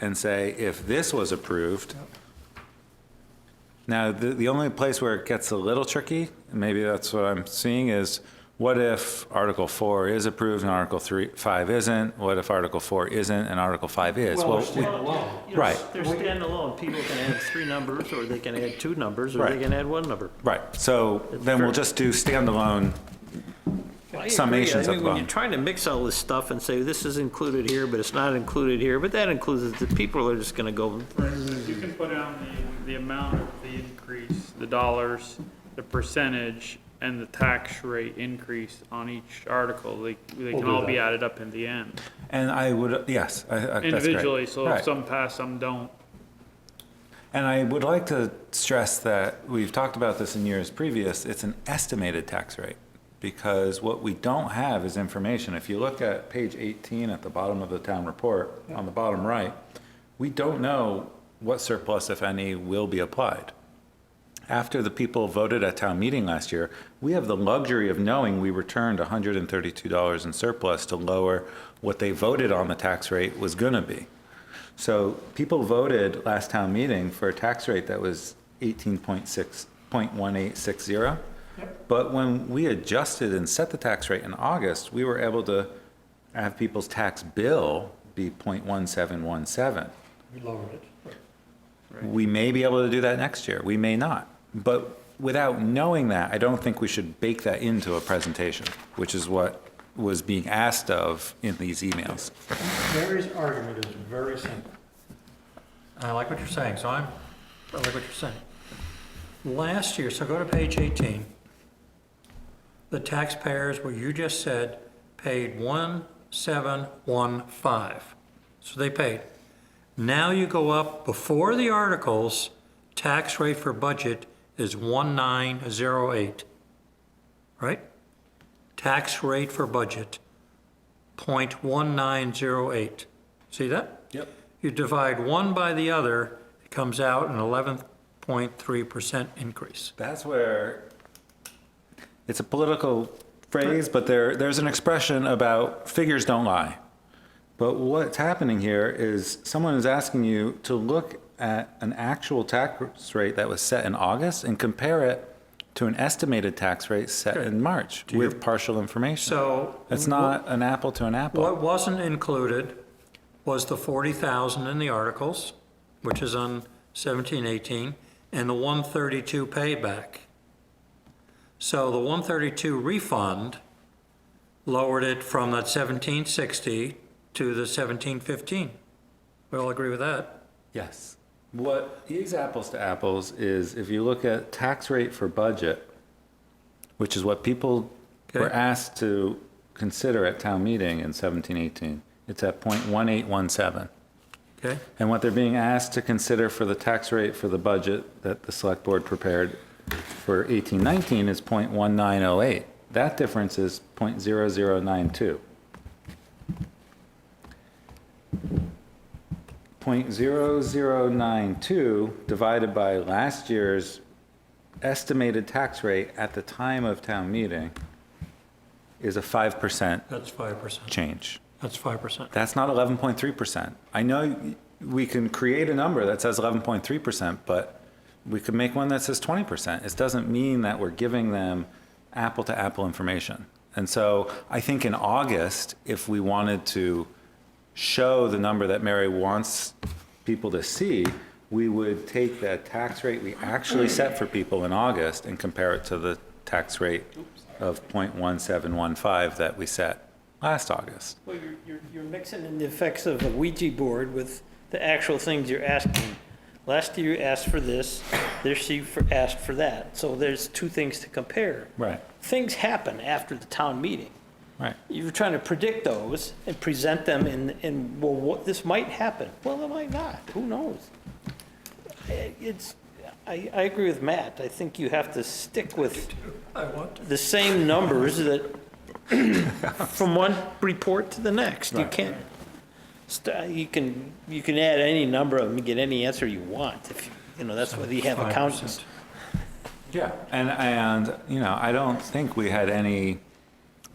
and say, if this was approved, now the only place where it gets a little tricky, and maybe that's what I'm seeing, is what if Article 4 is approved and Article 5 isn't? What if Article 4 isn't and Article 5 is? Well, they're standalone. Right. They're standalone. People can add 3 numbers, or they can add 2 numbers, or Right. they can add 1 number. Right, so then we'll just do standalone I agree. summations I of mean, the when you're bottom. trying to mix all this stuff and say, this is included here, but it's not included here, but that includes it, the people are just gonna go, You can put down the amount of the increase, the dollars, the percentage, and the tax rate increase on each article. They can all be added up in the end. And I would, yes, that's great. Individually, so Right. if some pass, some don't. And I would like to stress that we've talked about this in years previous, it's an estimated tax rate, because what we don't have is information. If you look at page 18 at the bottom of the town report, on the bottom right, we don't know what surplus, if any, will be applied. After the people voted at town meeting last year, we have the luxury of knowing we returned $132 in surplus to lower what they voted on the tax rate was gonna be. So people voted last town meeting for a tax rate that was 18.1860. But when we adjusted and set the tax rate in August, we were able to have people's tax bill be 0.1717. We lowered it. We may be able to do that next year. We may not. But without knowing that, I don't think we should bake that into a presentation, which is what was being asked of in these emails. Mary's argument is very simple. And I like what you're saying, I like what you're saying. Last year, so go to page 18. The taxpayers, what you just said, paid 1,715. So they paid. Now you go up before the articles, tax rate for budget is 1908, right? Tax rate for budget, 0.1908. See that? Yep. You divide one by the other, it comes out an 11.3% increase. That's where it's a political phrase, but there's an expression about figures don't lie. But what's happening here is someone is asking you to look at an actual tax rate that was set in August and compare it to an estimated tax rate set in March with partial information. So It's not an apple to an apple. what wasn't included was the 40,000 in the articles, which is on 1718, and the 132 payback. So the 132 refund lowered it from that 1760 to the 1715. We all agree with that? Yes. What is apples to apples is if you look at tax rate for budget, which is what people were asked to consider at town meeting in 1718, it's at 0.1817. Okay. And what they're being asked to consider for the tax rate for the budget that the select board prepared for 1819 is 0.1908. That difference is 0.0092. 0.0092 divided by last year's estimated tax rate at the time of town meeting is a 5% That's 5%. change. That's 5%. That's not 11.3%. I know we can create a number that says 11.3%, but we could make one that says 20%. It doesn't mean that we're giving them apple-to-apple information. And so I think in August, if we wanted to show the number that Mary wants people to see, we would take the tax rate we actually set for people in August and compare it to the tax rate of 0.1715 that we set last August. Well, you're mixing in the effects of a Ouija board with the actual things you're asking. Last year you asked for this year you asked for that. So there's two things to compare. Right. Things happen after the town meeting. Right. You're trying to predict those and present them in well, what, this might happen. Well, it might not. Who knows? I agree with Matt. I think you have to stick with the same numbers that from one report to the next. You can't. You can add any number of them and get any answer you want. If you know, that's why you have accountants. Yeah, and I don't think we had any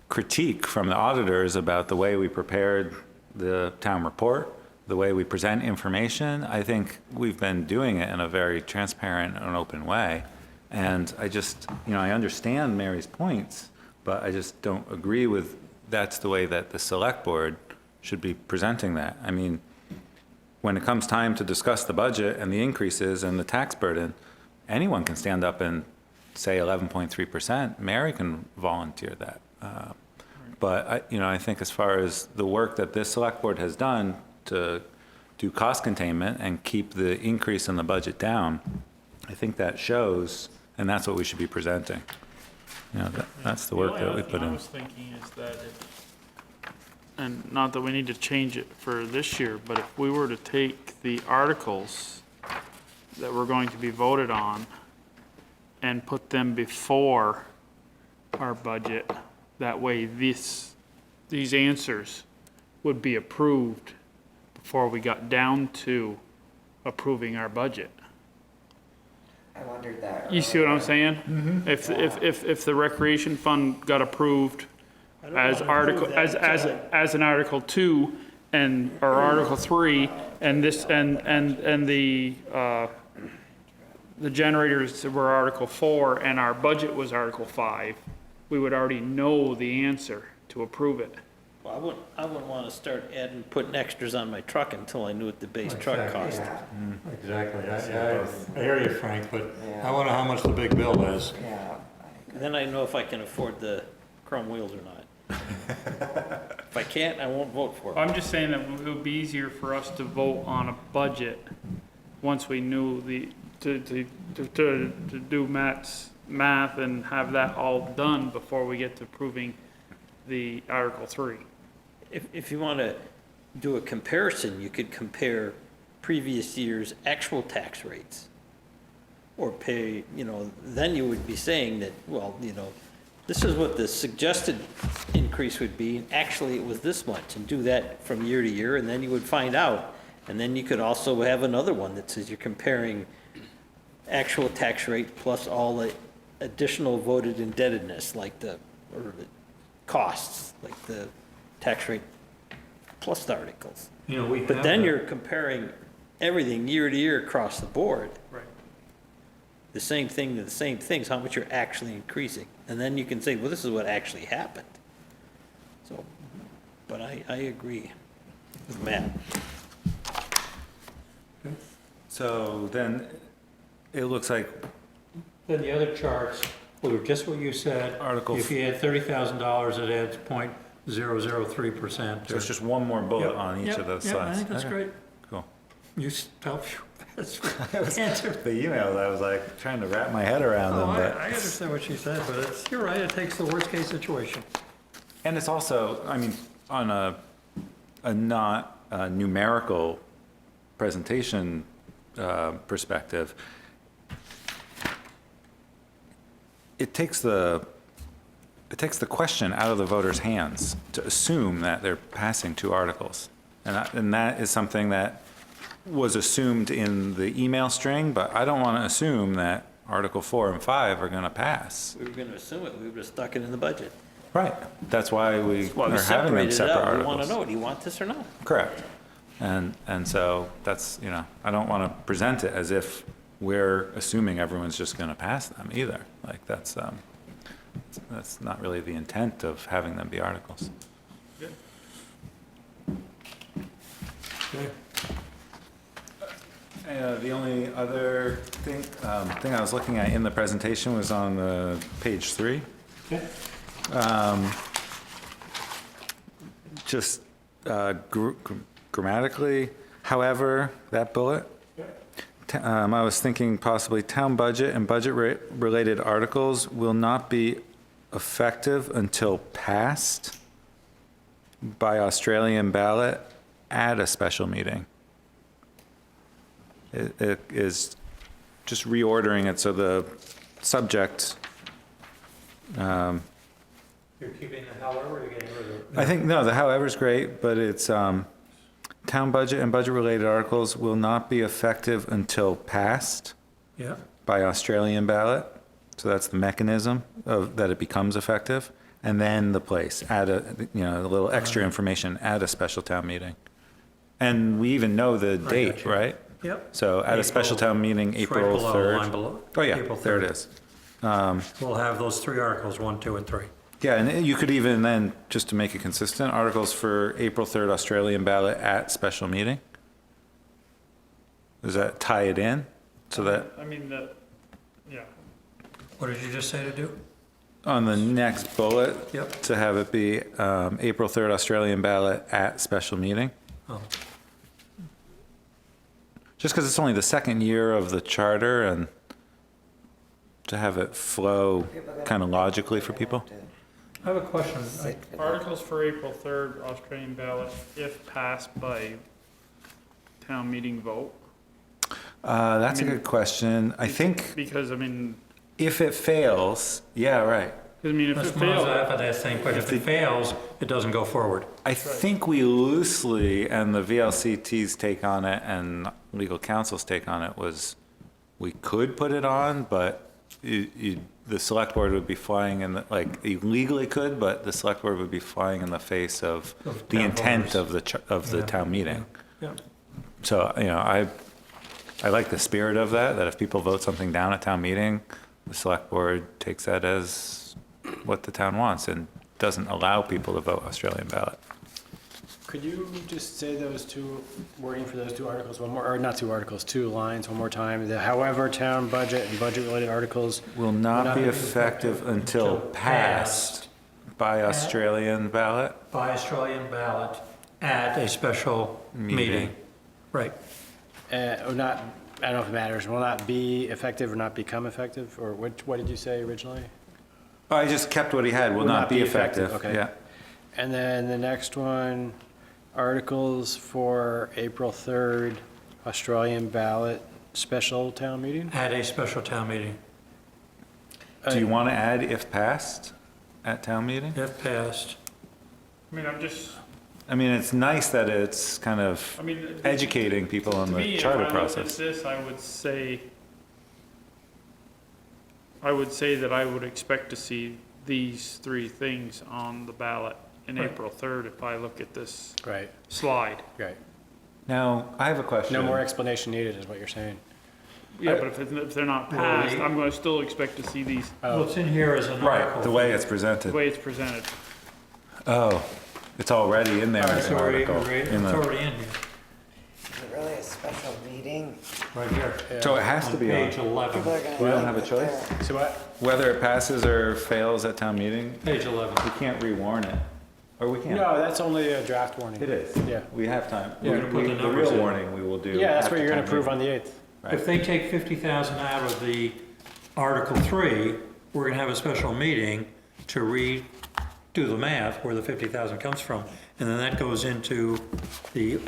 critique from the auditors about the way we prepared the town report, the way we present information. I think we've been doing it in a very transparent and open way. And I just, I understand Mary's points, but I just don't agree with that's the way that the select board should be presenting that. I mean, when it comes time to discuss the budget and the increases and the tax burden, anyone can stand up and say 11.3%. Mary can volunteer that. But I think as far as the work that this select board has done to do cost containment and keep the increase in the budget down, I think that shows, and that's what we should be presenting. That's the work that we put in. I was thinking is that and not that we need to change it for this year, but if we were to take the articles that we're going to be voted on and put them before our budget, that way these answers would be approved before we got down to approving our budget. I wondered that. You see what I'm saying? Mm-hmm. If the recreation fund got approved as an Article 2 or Article 3, and this and the generators were Article 4 and our budget was Article 5, we would already know the answer to approve it. Well, I wouldn't want to start putting extras on my truck until I knew what the base truck cost. Yeah. Exactly. I hear you, Frank, but I want to know how much the big bill is. Yeah. Then I know if I can afford the chrome wheels or not. If I can't, I won't vote for it. I'm just saying that it would be easier for us to vote on a budget once we knew to do Matt's math and have that all done before we get to approving the Article 3. If you want to do a comparison, you could compare previous year's actual tax rates or pay, then you would be saying that, well, this is what the suggested increase would be, and actually it was this much, and do that from year to year, and then you would find out. And then you could also have another one that says you're comparing actual tax rate plus all the additional voted indebtedness, like the costs, like the tax rate plus the articles. But then you're comparing everything year to year across the board. Right. The same thing to the same things, how much you're actually increasing. And then you can say, well, this is what actually happened. So, but I agree with Matt. So then it looks like Then the other charts were just what you said. If you had $30,000, it adds 0.003%. so it's just one more bullet on each of those Yeah, slides. I think that's Okay. great. Cool. You stop. That's The emails, I was like trying to wrap my head around them, but. I understand what she said, but you're right, it takes the worst case situation. And it's also, on a not numerical presentation perspective, it takes the question out of the voters' hands to assume that they're passing two articles. And that is something that was assumed in the email string, but I don't want to assume that Article 4 and 5 are going to pass. We were going to assume it, we would have stuck it in the budget. Right. That's why we Well, are having them separate articles. We want to know, do you want this or not? Correct. And so that's, I don't want to present it as if we're assuming everyone's just going to pass them either. Like that's not really the intent of having them be articles. Okay. The only other thing I was looking at in the presentation was on the page 3. Just grammatically, however, that bullet, I was thinking possibly town budget and budget-related articles will not be effective until passed by Australian ballot at a special meeting. It is just reordering it so the subject. You're keeping the however, or you're getting rid of it? I think, no, the however's great, but it's town budget and budget-related articles will not be effective until passed Yeah. by Australian ballot. So that's the mechanism of that it becomes effective. And then the place, add a little extra information at a special town meeting. And we even know the date, right? Yep. So at a special town meeting, It's right April below, 3rd. line below. Oh, yeah, April there it 3rd. is. We'll have those 3 articles, 1, 2, and 3. Yeah, and you could even then, just to make it consistent, articles for April 3rd Australian ballot at special meeting? Does that tie it in? So that I mean, yeah. What did you just say to do? on the next bullet, Yep. to have it be April 3rd Australian ballot at special meeting? Oh, Just because it's only the second year of the charter and to have it flow kind of logically for people. I have a question. Articles for April 3rd, Australian ballot, if passed by town meeting vote. That's I mean, a good question. I think Because, I mean, if it fails, yeah, right. I mean, if That's it more fails, of that same question. If it fails, it doesn't go forward. I think we loosely, and the VLCT's take on it and legal counsel's take on it was, we could put it on, but the select board would be flying in the, like, you legally could, but the select board would be flying in the face of Of the town intent voters. of the Yeah. town meeting. Yeah. So, I like the spirit of that if people vote something down at town meeting, the select board takes that as what the town wants and doesn't allow people to vote Australian ballot. Could you just say those two, wording for those 2 articles one more, or not 2 articles, 2 lines one more time? The however, town budget and budget-related articles Will not be effective until passed by Australian ballot. By Australian ballot at a special meeting. Right. Or not, I don't know if it matters, will not be effective or not become effective, or what did you say originally? I just kept what he had, will not be effective. Okay. Yeah. And then the next one, articles for April 3rd, Australian ballot, special town meeting? At a special town meeting. Do you want to add if passed at town meeting? If passed. I mean, I mean, it's nice that it's kind of I mean, educating people on to the me, charter if I looked at process. this, I would say that I would expect to see these 3 things on the ballot in Right. April 3rd if I look at this Right, slide. right. Now, I have a question. No more explanation needed is what you're saying. Yeah, but if they're not passed, I'm going to still expect to see these, What's in here is an Right, article. the way it's the presented. way it's presented. Oh, it's already in there as It's an already, article. it's in the- already in here, Is it really a special meeting? right here. So it has to On be on. page 11. People are gonna We don't leave have a it choice? there. So what? Whether it passes or fails at town meeting, Page 11. we can't rewarn it. Or we can. No, that's only a draft warning. It is. Yeah. We have time. We're gonna put the The numbers real in. warning we will do. Yeah, that's after what you're gonna town approve meeting. on the 8th. If they take 50,000 out of the Article 3, we're gonna have a special meeting to redo the math where the 50,000 comes from. And then that goes into the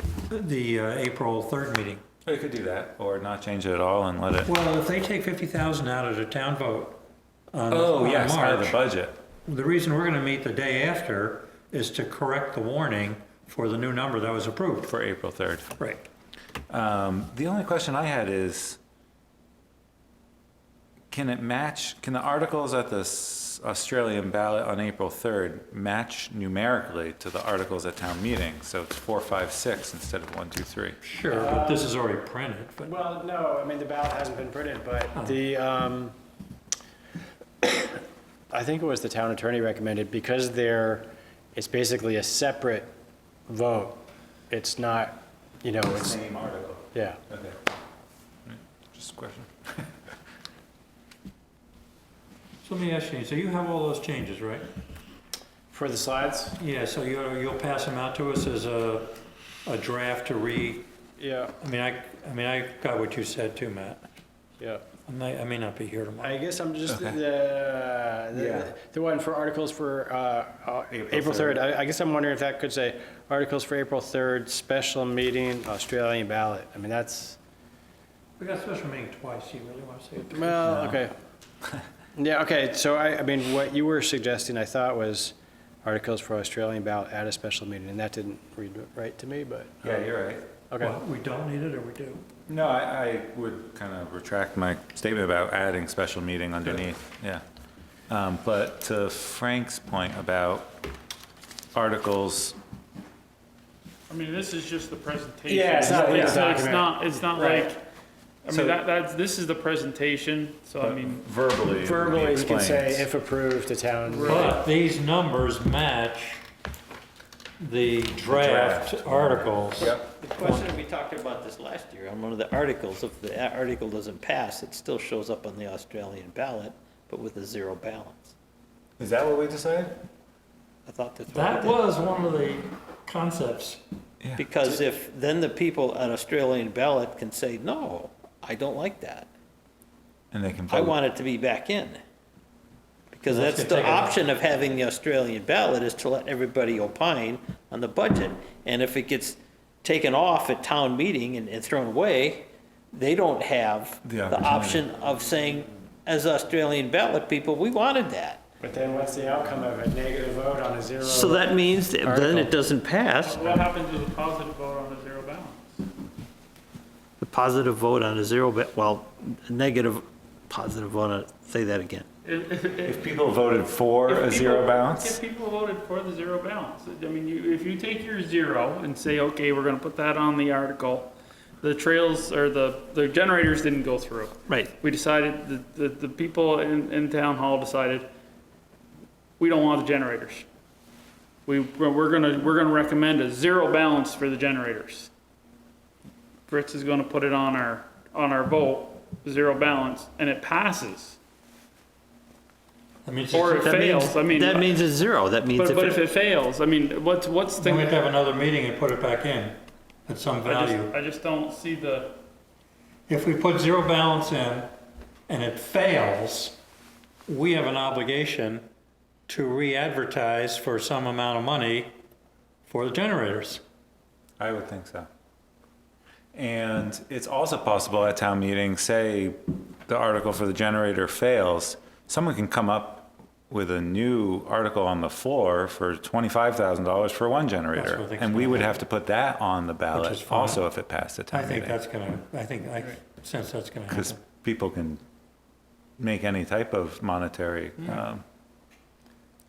April 3rd meeting. Or you could do that, or not change it at all and let it. Well, if they take 50,000 out of the town vote on Oh, on yes, out of the March, budget. the reason we're gonna meet the day after is to correct the warning for the new number that was approved. For April 3rd. Right. The only question I had is, can the articles at the Australian ballot on April 3rd match numerically to the articles at town meeting? So it's 4, 5, 6 instead of 1, 2, 3. Sure, but this is already printed, but. Well, no, I mean, the ballot hasn't been printed, but the, I think it was the town attorney recommended, because it's basically a separate vote. It's not, it's. Same article. Yeah. Okay. Just a question. So let me ask you, so you have all those changes, right? For the slides? Yeah, so you'll pass them out to us as a draft to Yeah, I mean, I got what you said too, Matt. yeah. I may not be here tomorrow. I guess I'm just, the one for articles for April 3rd. I guess I'm wondering if that could say articles for April 3rd, special meeting, Australian ballot. I mean, that's, We got a special meeting twice, you really want to say it? well, okay. Yeah, okay, so I mean, what you were suggesting, I thought was articles for Australian ballot at a special meeting, and that didn't read right to me, but. Yeah, you're right. Okay. Well, we don't need it, or we do? No, I would kind of retract my statement about adding special meeting underneath, yeah. But to Frank's point about articles, I mean, this is just the presentation. Yeah, it's not legal It's document. it's not Right. like, I So- mean, this is the presentation, so I mean, verbally, it would be Verbally, we can say explained. if approved, the town. But these numbers match the draft articles. The question, we talked about this last year on one of the articles, if the article doesn't pass, it still shows up on the Australian ballot, but with a zero balance. Is that what we decided? I thought that's what That we did. was one of the concepts. Because if, then the people on Australian ballot can say, no, I don't like that. And they can I vote. want it to be back in. Because Well, that's that's gonna the take a- option of having the Australian ballot is to let everybody opine on the budget. And if it gets taken off at town meeting and thrown away, they don't have The the opportunity. option of saying, as Australian ballot people, we wanted that. But then what's the outcome of a negative vote on a zero? So that means that then Article. it doesn't pass. what happens with a positive vote on a zero balance? The positive vote on a zero, well, negative, positive vote on, say that again. If people voted for a zero balance? If people voted for the zero balance, I mean, if you take your zero and say, okay, we're gonna put that on the article, the trails, or the generators didn't go through. Right. We decided, the people in town hall decided, we don't want the generators. We're gonna recommend a zero balance for the generators. Fritz is gonna put it on our vote, zero balance, and it passes. That means Or it That means- fails, I mean. That means it's zero, that means But if it fails, I mean, what's the? then we have to have another meeting and put it back in at some value. I just don't see the, If we put zero balance in and it fails, we have an obligation to re-advertise for some amount of money for the generators. I would think so. And it's also possible at town meeting, say the article for the generator fails, someone can come up with a new article on the floor for $25,000 for one That's generator. what I think's And we gonna would happen. have to put that on the is ballot fine. also if it passed the I town think meeting. that's gonna, I sense that's gonna Because happen. people can make any type of monetary,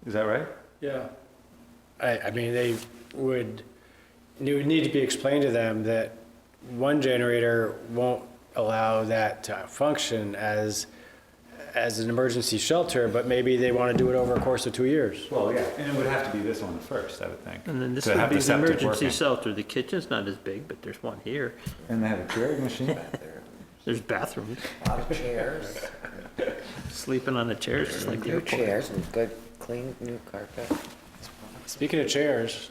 is that right? yeah. I mean, it would need to be explained to them that one generator won't allow that to function as an emergency shelter, but maybe they want to do it over a course of 2 years. Well, yeah. And it would have to be this one first, I would think. And then this to would have be the septic emergency working. shelter. The kitchen's not as big, but there's one here. And they have a Keurig machine. There's bathrooms. A lot of chairs, Sleeping on the chairs just like the new airport. chairs and good, clean, new carpet. Speaking of chairs,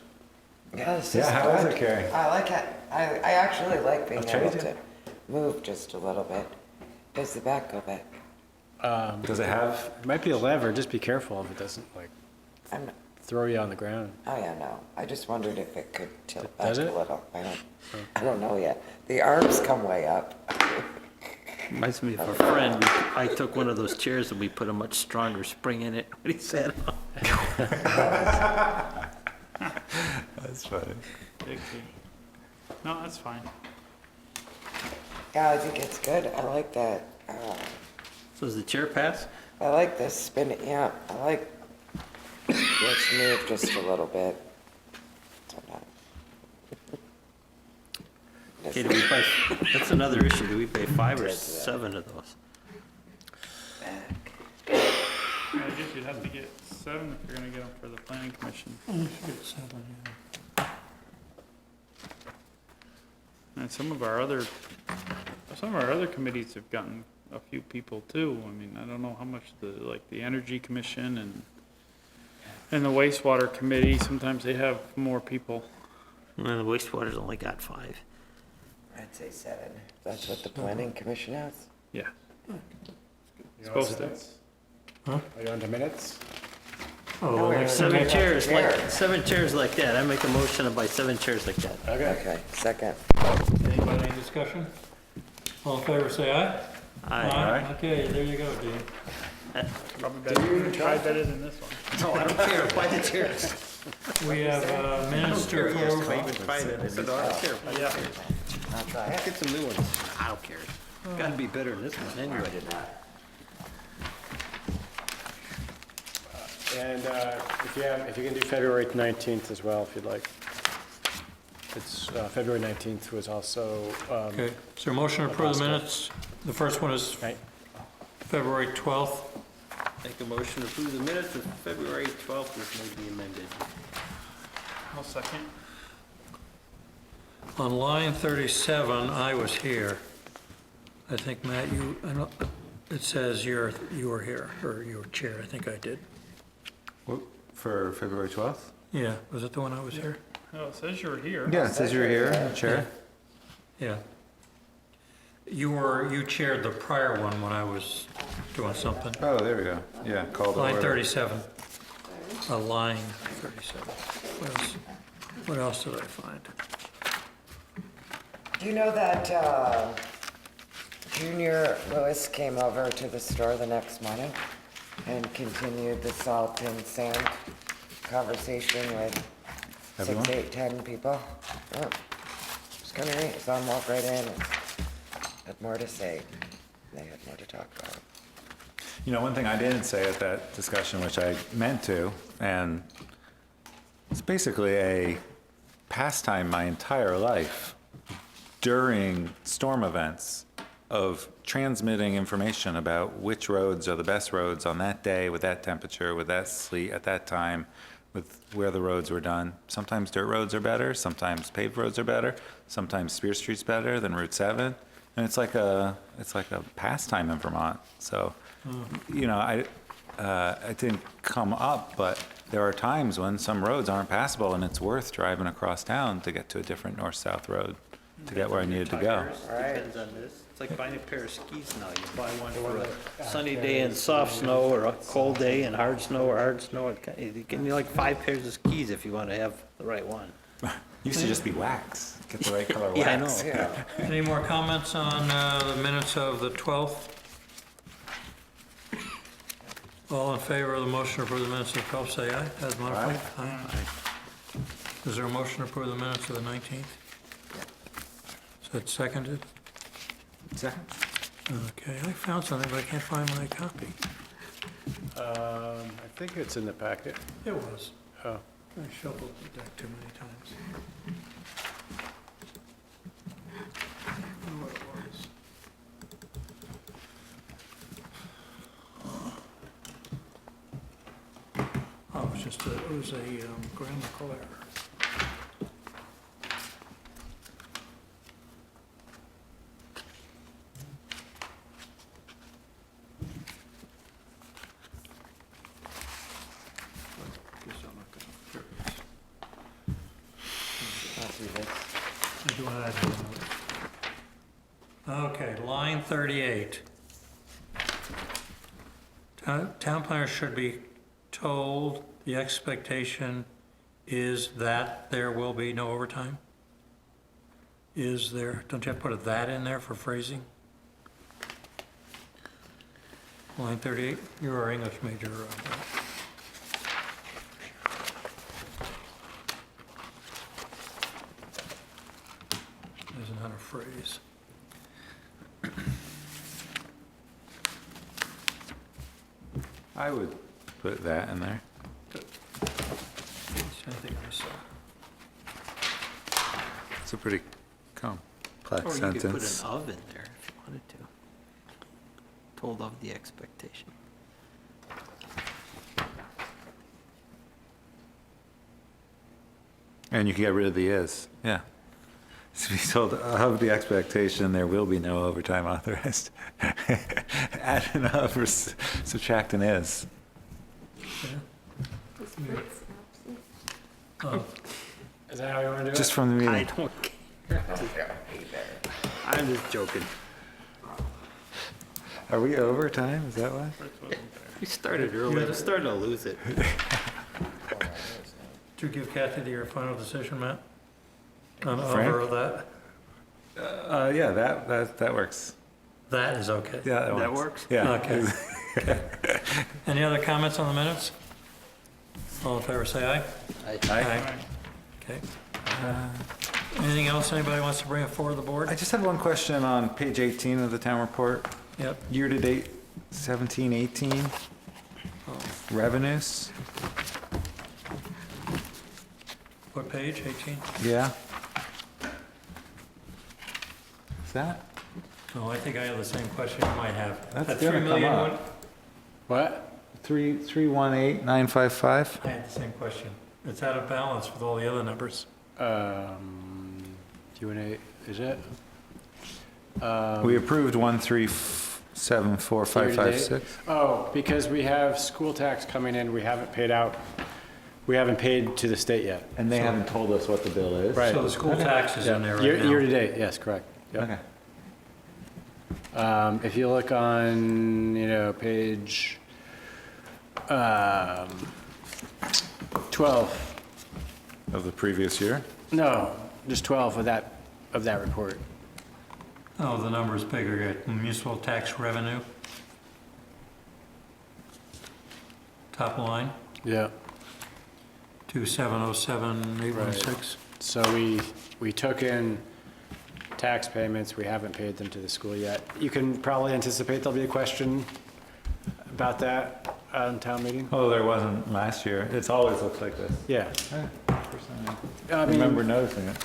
Yeah, this Yeah, is how is good. it, Carrie? I like it. I actually like being I'll trade able you. to move just a little bit. Does the back go back? Does it have, it might be a lever, just be careful if it doesn't like I'm not, throw you on the ground. oh yeah, no. I just wondered if it could tilt back Does a it? little. I don't know yet. The arms come way up. Reminds me of a friend. I took one of those chairs and we put a much stronger spring in it when he sat on. that's funny. No, that's fine. Yeah, I think it's good. I like that. So does the chair pass? I like this spin. Yeah, I like. Let's move just a little bit. Sometimes. Okay, do we buy, that's another issue. Do we pay 5 or 7 of those? I guess you'd have to get 7 if you're gonna get them for the planning commission. And some of our other some of our other committees have gotten a few people too. I mean, I don't know how much the Energy Commission and the wastewater committee, sometimes they have more people. And the wastewater's only got 5. I'd say 7. That's what the planning commission has? Yeah. Supposed to. Are you on the minutes? Oh, well, 7 chairs, like, Chair. 7 chairs like that. I make a motion to buy 7 chairs like that. Okay, second. Anybody in discussion? All in favor, say aye. Aye. Okay, there you go, Dean. Probably better, try better than this one. No, I don't care. Buy the chairs. We have minutes to approve. I even tried it. I said, I don't care. Buy the Yeah. chairs. I'll try it. Get some new ones. I don't care. Gotta be better than this one. Then you read it. And if you can do February 19th as well, if you'd like. It's, February 19th was also, Okay, is there a motion to approve the minutes? The first one is right. February 12th. Make a motion to approve the minutes of February 12th as may be amended. I'll second. On line 37, I was here. I think, Matt, it says you were here, or you were chair, I think I did. For February 12th? Yeah, was it the one I was here? Oh, it says you're here. Yeah, it says you're here, Chair. Yeah. You chaired the prior one when I was doing something. Oh, there we go. Yeah, call to order. Line 37. Line 37. What else did I find? Do you know that Junior Lewis came over to the store the next morning and continued the salt and sand conversation with Everyone? 6, 8, 10 people? Oh, just come in, saw him walk right in and had more to say. They had more to talk about. You know, one thing I didn't say at that discussion, which I meant to, and it's basically a pastime my entire life during storm events of transmitting information about which roads are the best roads on that day with that temperature, with that sleet at that time, with where the roads were done. Sometimes dirt roads are better, sometimes paved roads are better, sometimes Spear Street's better than Route 7. And it's like a pastime in Vermont. So, you know, it didn't come up, but there are times when some roads aren't passable and it's worth driving across town to get to a different north-south road to get where I needed to go. Depends on this. It's like buying a pair of skis now. You buy one for a sunny day and soft snow, or a cold day and hard snow or hard snow. You get like 5 pairs of skis if you want to have the right one. Used to just be wax. Get the right color wax. Yeah, I know. Any more comments on the minutes of the 12th? All in favor of the motion to approve the minutes of the 12th, say aye. As modified. Aye. Is there a motion to approve the minutes of the 19th? Is that seconded? Second. Okay, I found something, but I can't find my copy. I think it's in the packet. It was. Oh. I shuffled the deck too many times. I don't know what it was. Oh, it was just a, grammatical error. Guess I'm not gonna, here it is. I do want to add to it. Okay, line 38. Town planners should be told the expectation is that there will be no overtime? Is there, don't you have to put a that in there for phrasing? Line 38, you're our English major. There's another phrase. I would put that in there. Same thing I saw. It's a pretty complex Or you sentence. could put an of in there if you wanted to. Told of the expectation. And you can get rid of the is, yeah. to be told of the expectation there will be no overtime authorized. Add an of or subtract an is. Is that how you want to do it? Just from the meeting. I don't care. I'm just joking. Are we overtime? Is that why? We started early, we're starting to lose it. To give Kathy your final decision, Matt? On Frank? over that? Yeah, that works. That is okay. Yeah, That works? Yeah. Okay. Any other comments on the minutes? All in favor, say aye. Aye. Okay. Anything else anybody wants to bring forward the board? I just have one question on page 18 of the town report. Yep. Year-to-date 17, 18 revenues. What page, 18? Yeah. Is that? Oh, I think I have the same question you might have. That's That gonna 3 million come up. one? What? 318,955? I had the same question. It's out of balance with all the other numbers. Is it? We approved 1374556. Oh, because we have school tax coming in, we haven't paid out, we haven't paid to the state yet. And they haven't told us what the bill is. Right. So the school tax is in there right now. Year to date, yes, correct. Yep. Okay. If you look on, page 12, Of the previous year? no, just 12 of that report. Oh, the number's bigger, yeah. Municipal tax revenue. Top line, Yeah. 2707816. So we took in tax payments, we haven't paid them to the school yet. You can probably anticipate there'll be a question about that on town meeting. Oh, there wasn't last year. It's always looks like this. Yeah. I remember noticing it.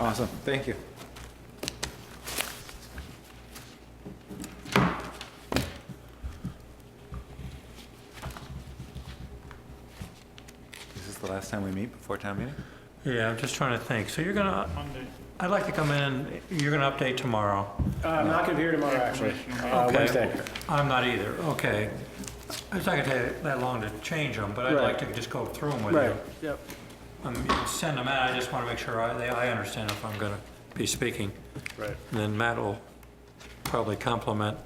Awesome, thank you. Is this the last time we meet before town meeting? Yeah, I'm just trying to think. So you're gonna, I'd like to come in, you're gonna update tomorrow. I'm not gonna be here tomorrow, actually. Okay. Wednesday. I'm not either, okay. It's not gonna take that long to change them, but I'd like to just go through them with you. Right, yep. Send them out, I just wanna make sure I understand if I'm gonna be speaking. Right. And then Matt will probably compliment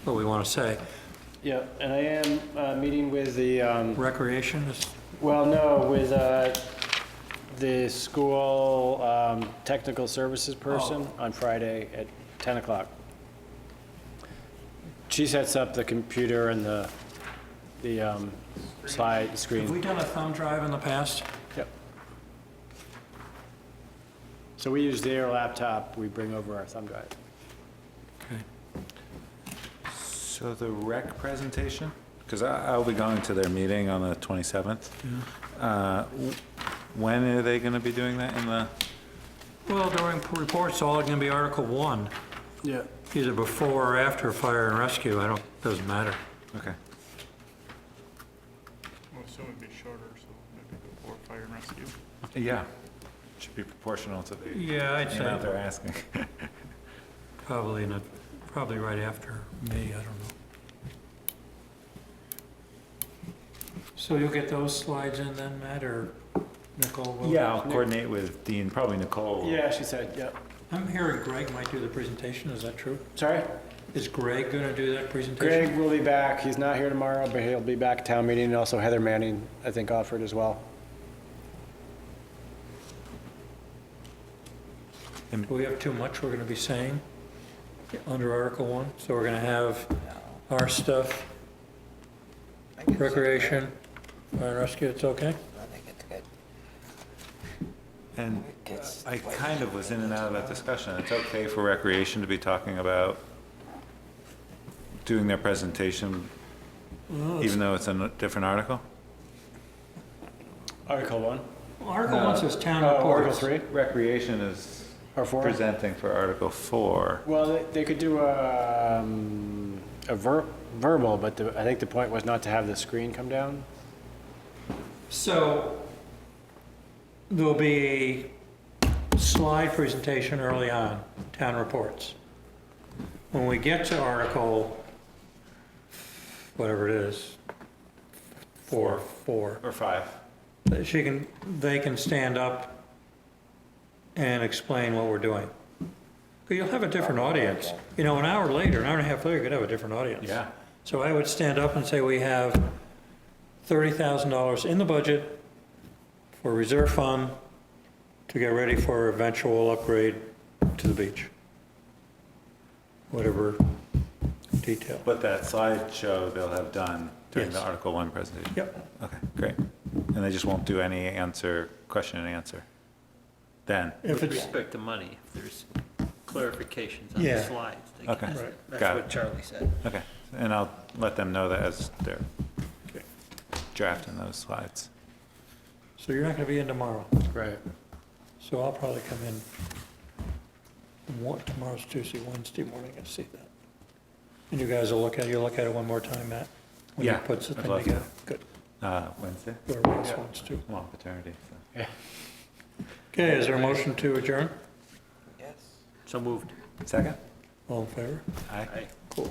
what we wanna say. Yeah, and I am meeting with the, Recreation is, well, no, with the school technical services person on Friday at 10 o'clock. She sets up the computer and the slide screen. have we done a thumb drive in the past? Yep. So we use their laptop, we bring over our thumb drive. Okay. So the rec presentation, because I'll be going to their meeting on the 27th. When are they going to be doing that in the? Well, during reports, all gonna be Article 1. Yeah. Either before or after fire and rescue, doesn't matter. Okay. Well, so it'd be shorter, so maybe before fire and rescue. Yeah. Should be proportional to the Yeah, I'd say. amount they're asking. Probably right after May, I don't know. So you'll get those slides in then, Matt, or Nicole will? Yeah, I'll coordinate with Dean, probably Nicole. Yeah, she said, yep. I'm hearing Greg might do the presentation, is that true? Sorry? Is Greg gonna do that presentation? Greg will be back. He's not here tomorrow, but he'll be back at town meeting. And also Heather Manning, I think, offered as well. Do we have too much we're gonna be saying under Article 1? So we're gonna have our stuff, recreation, fire and rescue, it's okay? I think it's good. And I kind of was in and out of that discussion. It's okay for recreation to be talking about doing their presentation, even though it's a different article? Article 1? Article 1 says town Article reports. 3? Recreation is Or 4? presenting for Article 4. Well, they could do a verbal, but I think the point was not to have the screen come down. So, there'll be a slide presentation early on, town reports. When we get to article, whatever it is, 4, Or 5. they can stand up and explain what we're doing. 'Cause you'll have a different audience. You know, an hour later, an hour and a half later, you could have a different audience. Yeah. So I would stand up and say, we have $30,000 in the budget for reserve fund to get ready for eventual upgrade to the beach. Whatever detail. But that slideshow they'll have done during the Yes. Article 1 presentation? Yep. Okay, great. And they just won't do any question and answer then? If With it's, respect to money, if there's clarifications on Yeah. the slides. they Okay. can- Right. That's Got what it. Charlie said. Okay, and I'll let them know that as they're drafting those slides. so you're not gonna be in tomorrow. Right. So I'll probably come in, tomorrow's Tuesday, Wednesday morning, and see that. And you guys will you'll look at it one more time, Matt? When you Yeah, put the I'd thing love to. together? Good. Wednesday? Whoever else wants to. I'm on paternity, so. Okay, is there a motion to adjourn? Yes. So moved. Second? All in favor? Aye. Aye. Cool.